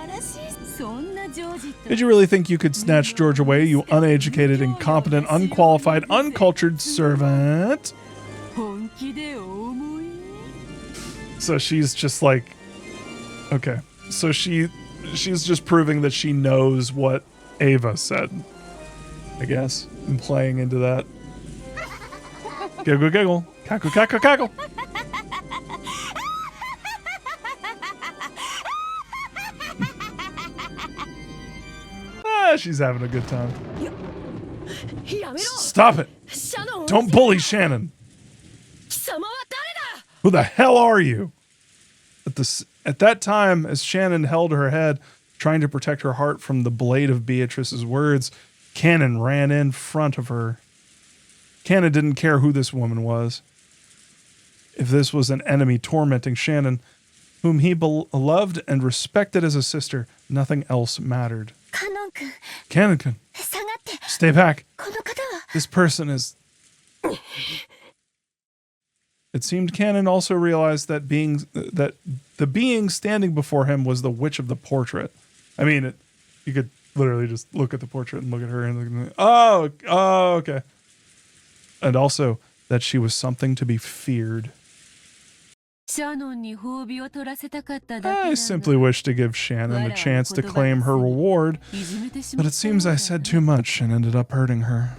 Did you really think you could snatch George away, you uneducated, incompetent, unqualified, uncultured servant? So she's just like, okay. So she's just proving that she knows what Ava said, I guess, and playing into that. Giggle, giggle. Cackle, cackle, cackle. She's having a good time. Stop it. Don't bully Shannon. Who the hell are you? At that time, as Shannon held her head, trying to protect her heart from the blade of Beatrice's words, Cannon ran in front of her. Cannon didn't care who this woman was. If this was an enemy tormenting Shannon, whom he loved and respected as a sister, nothing else mattered. Cannon-kun, stay back. This person is... It seemed Cannon also realized that the being standing before him was the witch of the portrait. I mean, you could literally just look at the portrait and look at her and look, oh, okay. And also that she was something to be feared. I simply wish to give Shannon a chance to claim her reward, but it seems I said too much and ended up hurting her.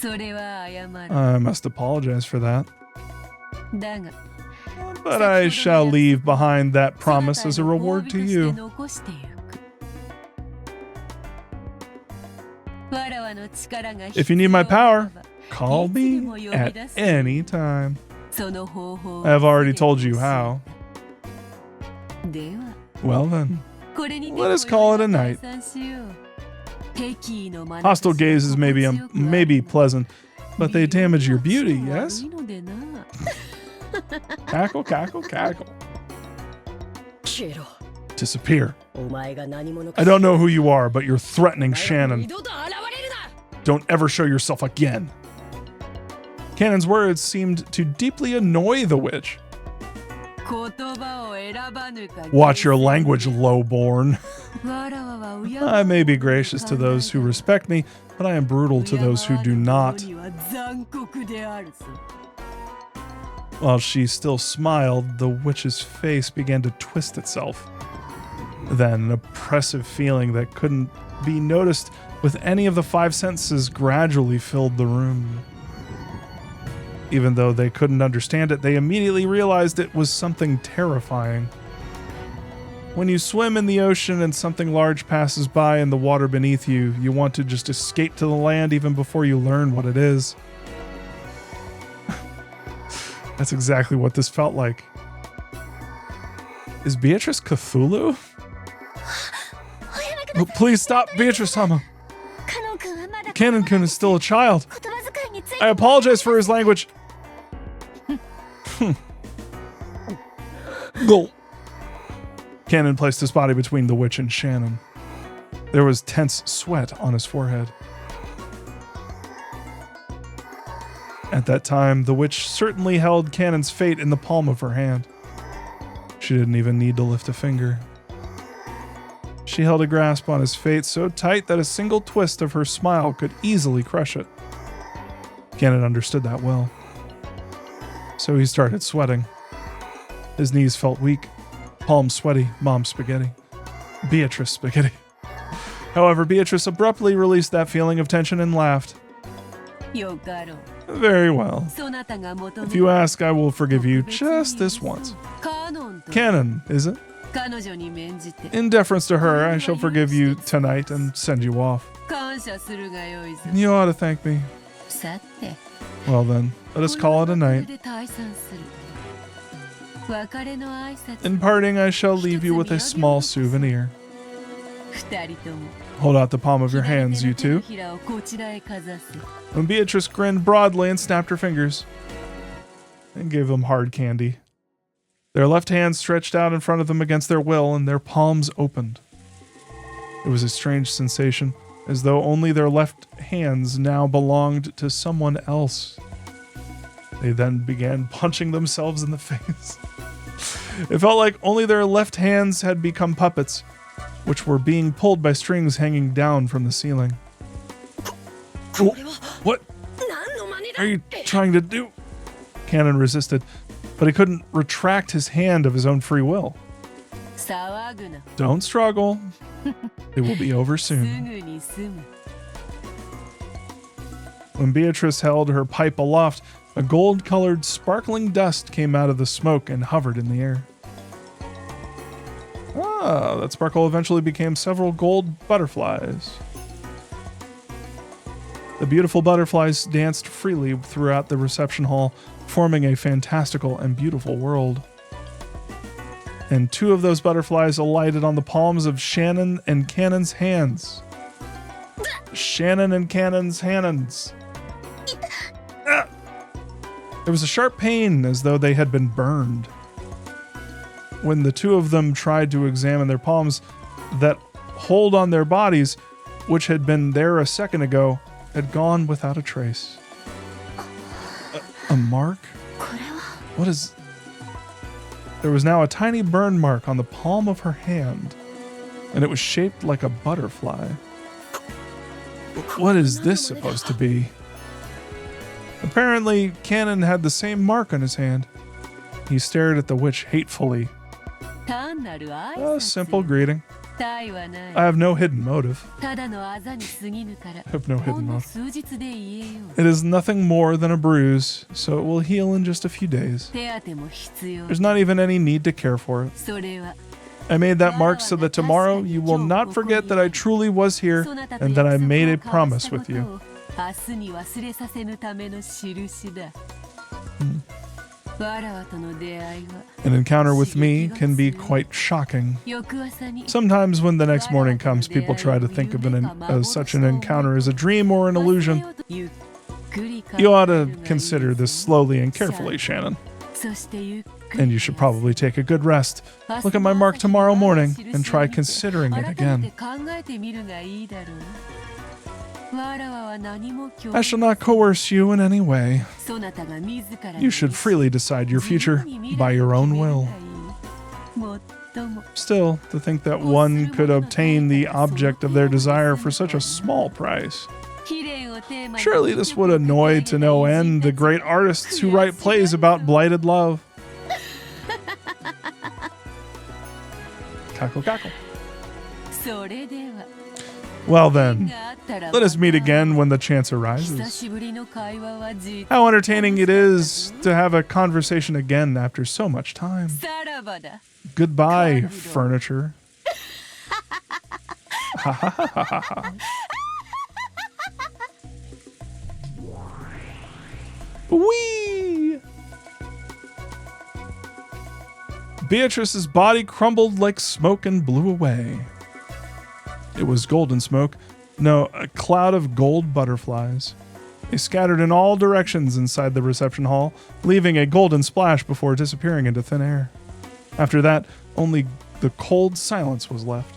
I must apologize for that. But I shall leave behind that promise as a reward to you. If you need my power, call me at any time. I have already told you how. Well then, let us call it a night. Hostile gazes may be pleasant, but they damage your beauty, yes? Cackle, cackle, cackle. Disappear. I don't know who you are, but you're threatening Shannon. Don't ever show yourself again. Cannon's words seemed to deeply annoy the witch. Watch your language, lowborn. I may be gracious to those who respect me, but I am brutal to those who do not. While she still smiled, the witch's face began to twist itself. Then an oppressive feeling that couldn't be noticed with any of the five senses gradually filled the room. Even though they couldn't understand it, they immediately realized it was something terrifying. When you swim in the ocean and something large passes by in the water beneath you, you want to just escape to the land even before you learn what it is. That's exactly what this felt like. Is Beatrice Cthulhu? Oh, please stop, Beatrice-sama. Cannon-kun is still a child. I apologize for his language. Cannon placed his body between the witch and Shannon. There was tense sweat on his forehead. At that time, the witch certainly held Cannon's fate in the palm of her hand. She didn't even need to lift a finger. She held a grasp on his fate so tight that a single twist of her smile could easily crush it. Cannon understood that well. So he started sweating. His knees felt weak, palms sweaty, mom spaghetti. Beatrice spaghetti. However, Beatrice abruptly released that feeling of tension and laughed. Very well. If you ask, I will forgive you just this once. Cannon, is it? In deference to her, I shall forgive you tonight and send you off. You ought to thank me. Well then, let us call it a night. In parting, I shall leave you with a small souvenir. Hold out the palm of your hands, you two. When Beatrice grinned broadly and snapped her fingers and gave them hard candy. Their left hands stretched out in front of them against their will, and their palms opened. It was a strange sensation, as though only their left hands now belonged to someone else. They then began punching themselves in the face. It felt like only their left hands had become puppets, which were being pulled by strings hanging down from the ceiling. What are you trying to do? Cannon resisted, but he couldn't retract his hand of his own free will. Don't struggle. It will be over soon. When Beatrice held her pipe aloft, a gold-colored sparkling dust came out of the smoke and hovered in the air. That sparkle eventually became several gold butterflies. The beautiful butterflies danced freely throughout the reception hall, forming a fantastical and beautiful world. And 2 of those butterflies alighted on the palms of Shannon and Cannon's hands. Shannon and Cannon's hands. Ah! There was a sharp pain as though they had been burned. When the 2 of them tried to examine their palms, that hold on their bodies, which had been there a second ago, had gone without a trace. A mark? What is... There was now a tiny burn mark on the palm of her hand, and it was shaped like a butterfly. What is this supposed to be? Apparently, Cannon had the same mark on his hand. He stared at the witch hatefully. A simple greeting. I have no hidden motive. I have no hidden motive. It is nothing more than a bruise, so it will heal in just a few days. There's not even any need to care for it. I made that mark so that tomorrow you will not forget that I truly was here and that I made a promise with you. An encounter with me can be quite shocking. Sometimes when the next morning comes, people try to think of such an encounter as a dream or an illusion. You ought to consider this slowly and carefully, Shannon. And you should probably take a good rest. Look at my mark tomorrow morning and try considering it again. I shall not coerce you in any way. You should freely decide your future by your own will. Still, to think that one could obtain the object of their desire for such a small price. Surely this would annoy to no end the great artists who write plays about blighted love. Cackle, cackle. Well then, let us meet again when the chance arises. How entertaining it is to have a conversation again after so much time. Goodbye, furniture. Ha ha ha ha ha. Whee! Beatrice's body crumbled like smoke and blew away. It was golden smoke. No, a cloud of gold butterflies. They scattered in all directions inside the reception hall, leaving a golden splash before disappearing into thin air. After that, only the cold silence was left.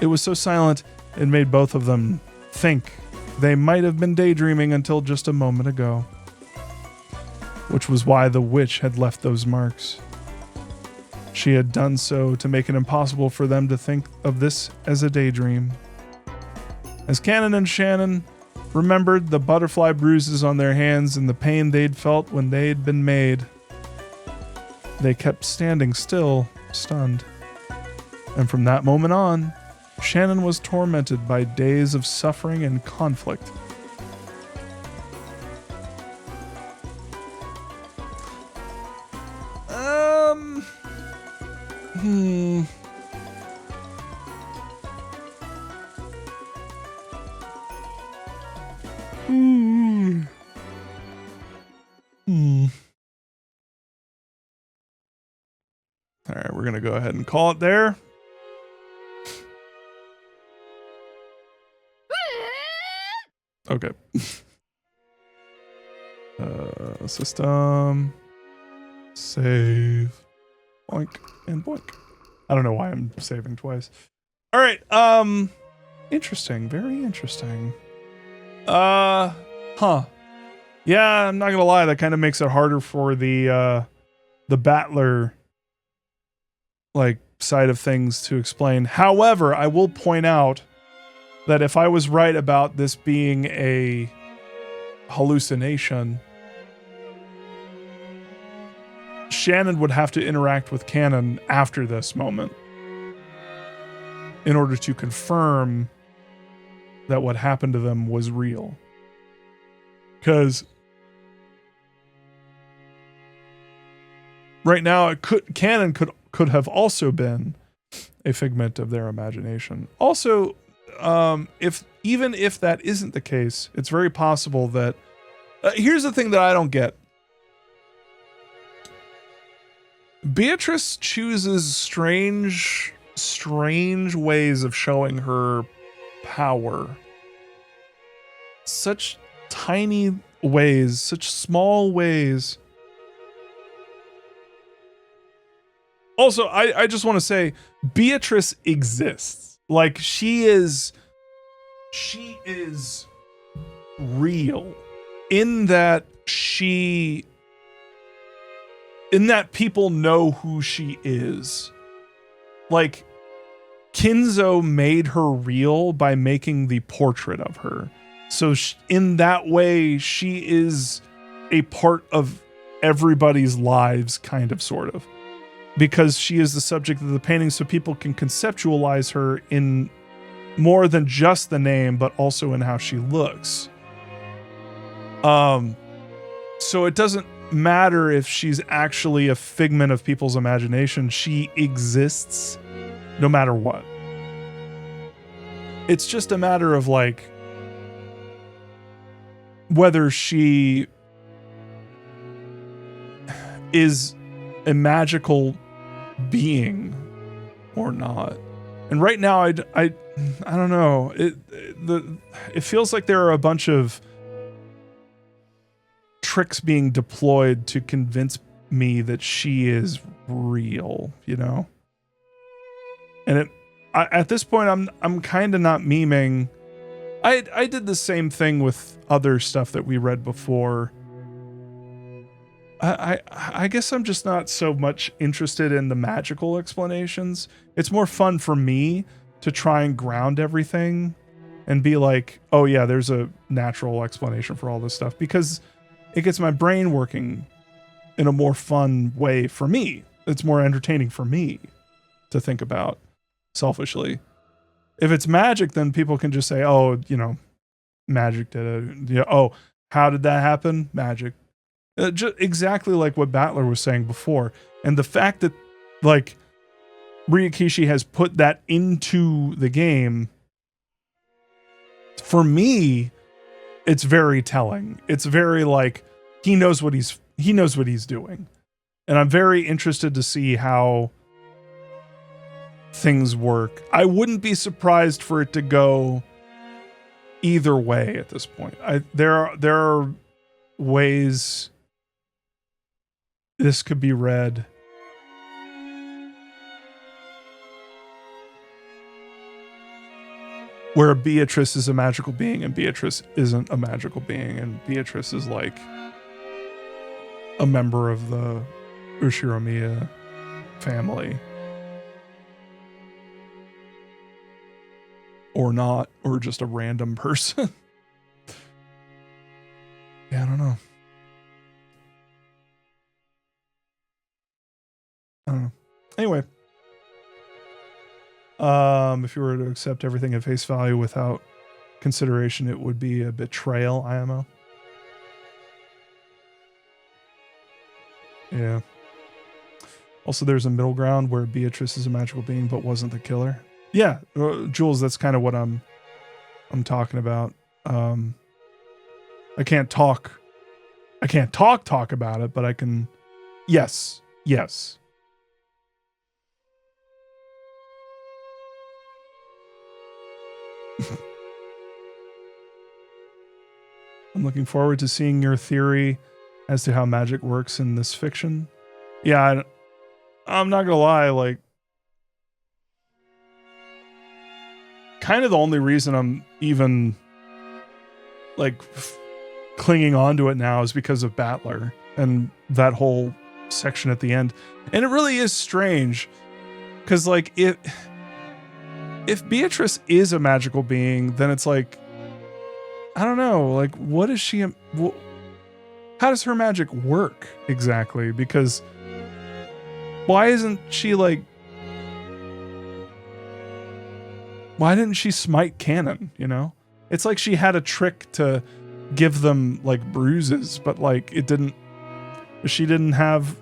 It was so silent, it made both of them think they might have been daydreaming until just a moment ago. Which was why the witch had left those marks. She had done so to make it impossible for them to think of this as a daydream. As Cannon and Shannon remembered the butterfly bruises on their hands and the pain they'd felt when they'd been made, they kept standing still, stunned. And from that moment on, Shannon was tormented by days of suffering and conflict. All right, we're going to go ahead and call it there. Okay. System. Save. Boink and boink. I don't know why I'm saving twice. All right. Interesting. Very interesting. Huh. Yeah, I'm not going to lie. That kind of makes it harder for the battler side of things to explain. However, I will point out that if I was right about this being a hallucination, Shannon would have to interact with Cannon after this moment in order to confirm that what happened to them was real. Because right now, Cannon could have also been a figment of their imagination. Also, if that isn't the case, it's very possible that Here's the thing that I don't get. Beatrice chooses strange ways of showing her power. Such tiny ways, such small ways. Also, I just want to say Beatrice exists. Like she is real in that people know who she is. Like Kinzo made her real by making the portrait of her. So in that way, she is a part of everybody's lives, kind of, sort of. Because she is the subject of the painting, so people can conceptualize her in more than just the name, but also in how she looks. So it doesn't matter if she's actually a figment of people's imagination. She exists no matter what. It's just a matter of like whether she is a magical being or not. And right now I don't know. It feels like there are a bunch of tricks being deployed to convince me that she is real, you know? And at this point I'm kind of not memeing. I did the same thing with other stuff that we read before. I guess I'm just not so much interested in the magical explanations. It's more fun for me to try and ground everything and be like, oh yeah, there's a natural explanation for all this stuff, because it gets my brain working in a more fun way for me. It's more entertaining for me to think about selfishly. If it's magic, then people can just say, oh, you know, magic did it. Yeah, oh, how did that happen? Magic. Just exactly like what Battler was saying before. And the fact that like Ryukishi has put that into the game, for me, it's very telling. It's very like he knows what he's doing. And I'm very interested to see how things work. I wouldn't be surprised for it to go either way at this point. There are ways this could be read. Where Beatrice is a magical being and Beatrice isn't a magical being, and Beatrice is like a member of the Ushiromiya family. Or not, or just a random person. Yeah, I don't know. Anyway. If you were to accept everything at face value without consideration, it would be a betrayal, IMO. Yeah. Also, there's a middle ground where Beatrice is a magical being but wasn't the killer. Yeah, Jules, that's kind of what I'm talking about. I can't talk about it, but I can. Yes. I'm looking forward to seeing your theory as to how magic works in this fiction. Yeah, I'm not gonna lie, like, kind of the only reason I'm even like clinging on to it now is because of Battler and that whole section at the end. And it really is strange because like if Beatrice is a magical being, then it's like, I don't know, like what is she, how does her magic work exactly? Because why isn't she like, why didn't she smite cannon, you know? It's like she had a trick to give them like bruises, but like she didn't have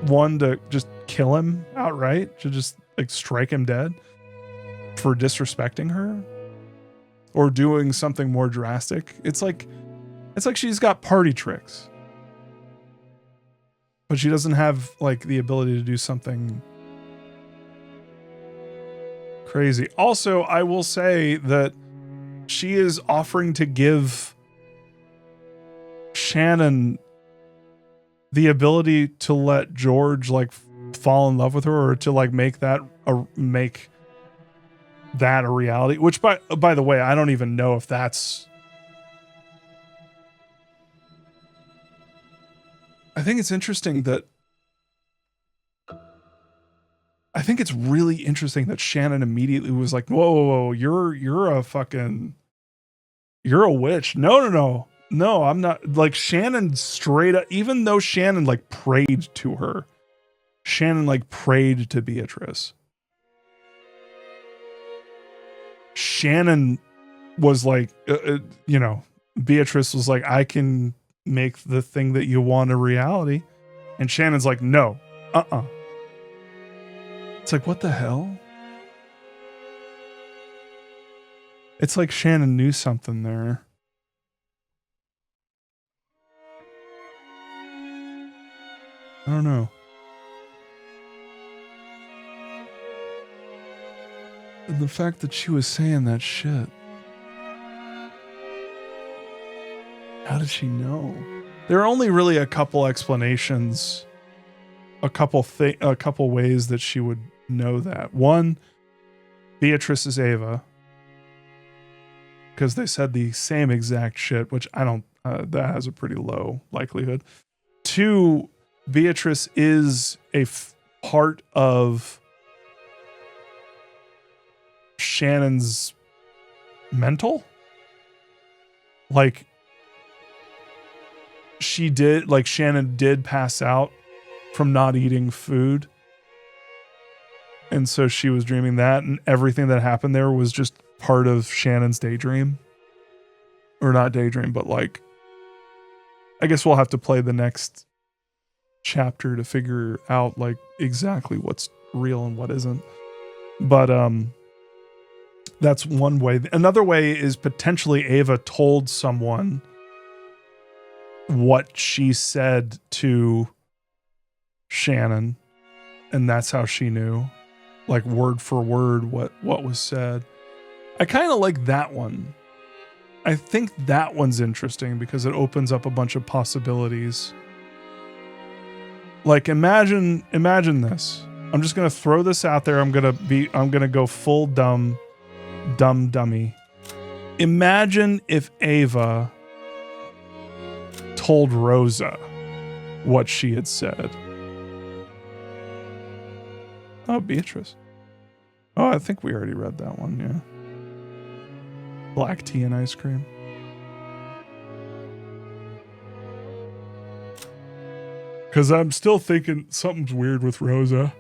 one to just kill him outright, to just like strike him dead for disrespecting her or doing something more drastic. It's like It's like she's got party tricks, but she doesn't have like the ability to do something crazy. Also, I will say that she is offering to give Shannon the ability to let George like fall in love with her, or to like make that a reality. Which by the way, I don't even know if that's. I think it's interesting that. I think it's really interesting that Shannon immediately was like, whoa, you're a witch. No, I'm not. Like, Shannon straight up, even though Shannon like prayed to her, Shannon like prayed to Beatrice. Shannon was like, Beatrice was like, I can make the thing that you want a reality. And Shannon's like, no, It's like, what the hell? It's like Shannon knew something there. I don't know. And the fact that she was saying that shit. How did she know? There are only really a couple explanations, a couple ways that she would know that. One, Beatrice is Ava, because they said the same exact shit, which I don't. That has a pretty low likelihood. Two, Beatrice is a part of Shannon's mental. Like, Shannon did pass out from not eating food. And so she was dreaming that, and everything that happened there was just part of Shannon's daydream. Or not daydream, but like, I guess we'll have to play the next chapter to figure out like exactly what's real and what isn't. But that's one way. Another way is potentially Ava told someone what she said to Shannon, and that's how she knew, like word for word what was said. I kind of like that one. I think that one's interesting because it opens up a bunch of possibilities. Like, imagine this. I'm just gonna throw this out there. I'm gonna go full dummy. Imagine if Ava told Rosa what she had said. Oh, Beatrice. Oh, I think we already read that one, yeah. Black tea and ice cream. Because I'm still thinking something's weird with Rosa.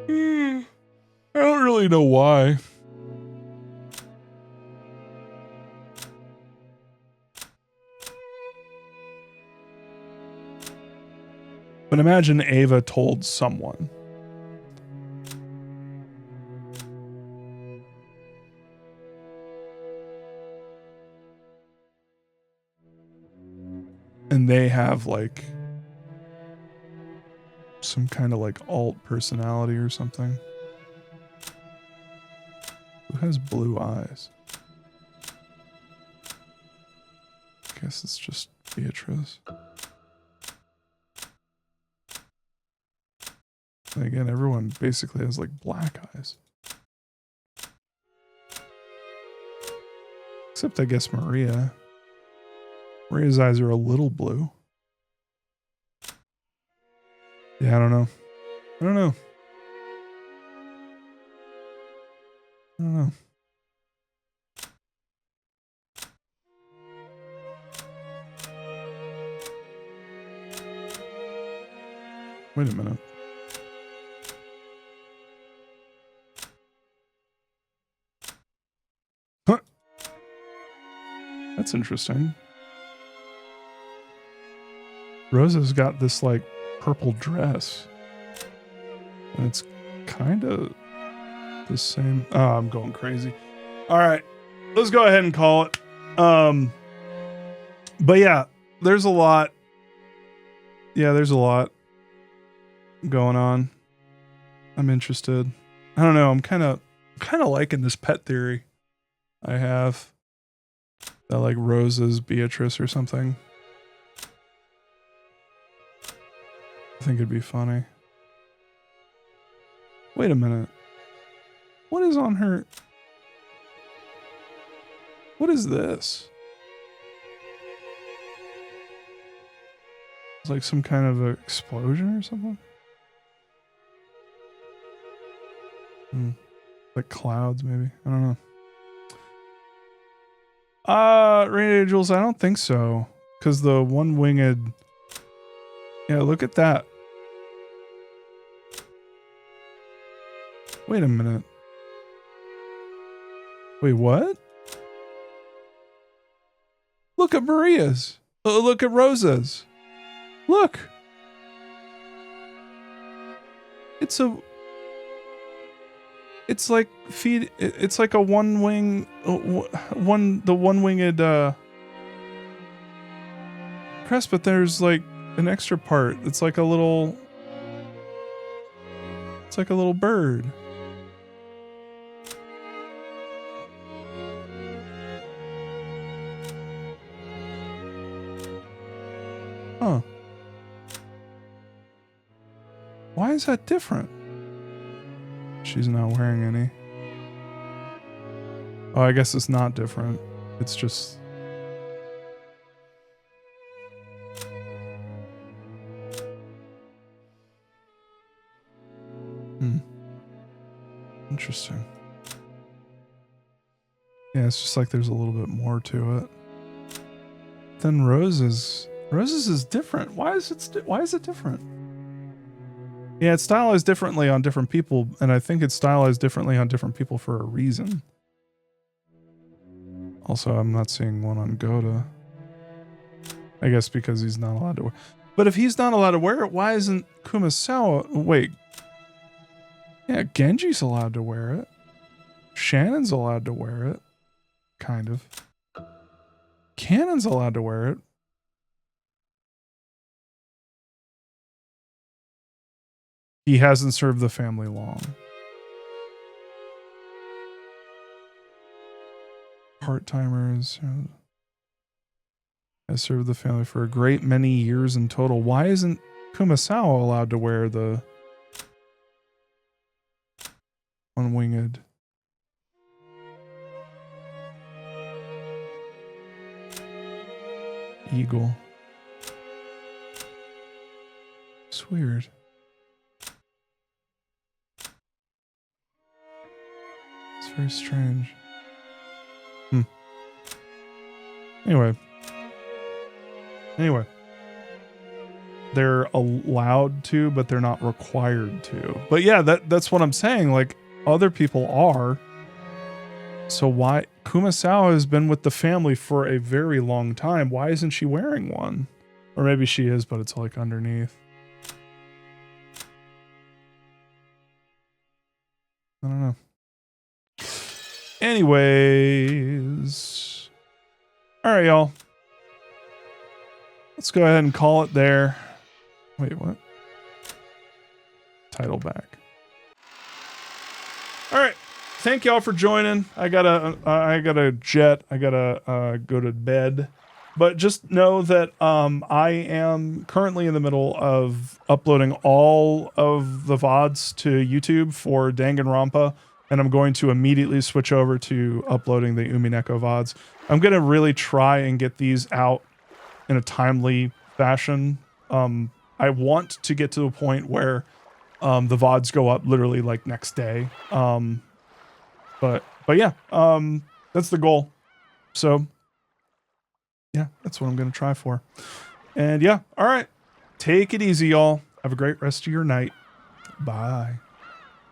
I don't really know why. But imagine Ava told someone. And they have like some kind of like alt personality or something. Who has blue eyes? I guess it's just Beatrice. And again, everyone basically has like black eyes. Except I guess Maria. Maria's eyes are a little blue. Yeah, I don't know. Wait a minute. Huh. That's interesting. Rosa's got this like purple dress. And it's kind of the same. Oh, I'm going crazy. All right. Let's go ahead and call it. But yeah, there's a lot. Yeah, there's a lot going on. I'm interested. I don't know. I'm kind of liking this pet theory I have. That like Rose is Beatrice or something. I think it'd be funny. Wait a minute. What is on her? What is this? It's like some kind of a explosion or something? Like clouds, maybe. I don't know. Rain Angels, I don't think so. Because the one-winged... Yeah, look at that. Wait a minute. Wait, what? Look at Maria's. Oh, look at Rosa's. Look. It's like it's like a one-wing, the one-winged crest, but there's like an extra part. It's like a little bird. Huh. Why is that different? She's not wearing any. Oh, I guess it's not different. It's just... Interesting. Yeah, it's just like there's a little bit more to it. Then Rose's is different. Why is it different? Yeah, it's stylized differently on different people, and I think it's stylized differently on different people for a reason. Also, I'm not seeing one on Goda. I guess because he's not allowed to wear. But if he's not allowed to wear it, why isn't Kumasawa? Wait. Yeah, Genji's allowed to wear it. Shannon's allowed to wear it. Kind of. Cannon's allowed to wear it. He hasn't served the family long. Part-timers has served the family for a great many years in total. Why isn't Kumasawa allowed to wear the one-winged? Eagle. It's weird. It's very strange. Anyway. They're allowed to, but they're not required to. But yeah, that's what I'm saying. Like, other people are. So why... Kumasawa has been with the family for a very long time. Why isn't she wearing one? Or maybe she is, but it's like underneath. I don't know. Anyways. All right, y'all. Let's go ahead and call it there. Wait, what? Title back. All right. Thank y'all for joining. I gotta jet. I gotta go to bed. But just know that I am currently in the middle of uploading all of the VODs to YouTube for Danganronpa, and I'm going to immediately switch over to uploading the Umineko VODs. I'm gonna really try and get these out in a timely fashion. I want to get to a point where the VODs go up literally like next day. But yeah, that's the goal. So yeah, that's what I'm going to try for. And yeah, all right. Take it easy, y'all. Have a great rest of your night. Bye.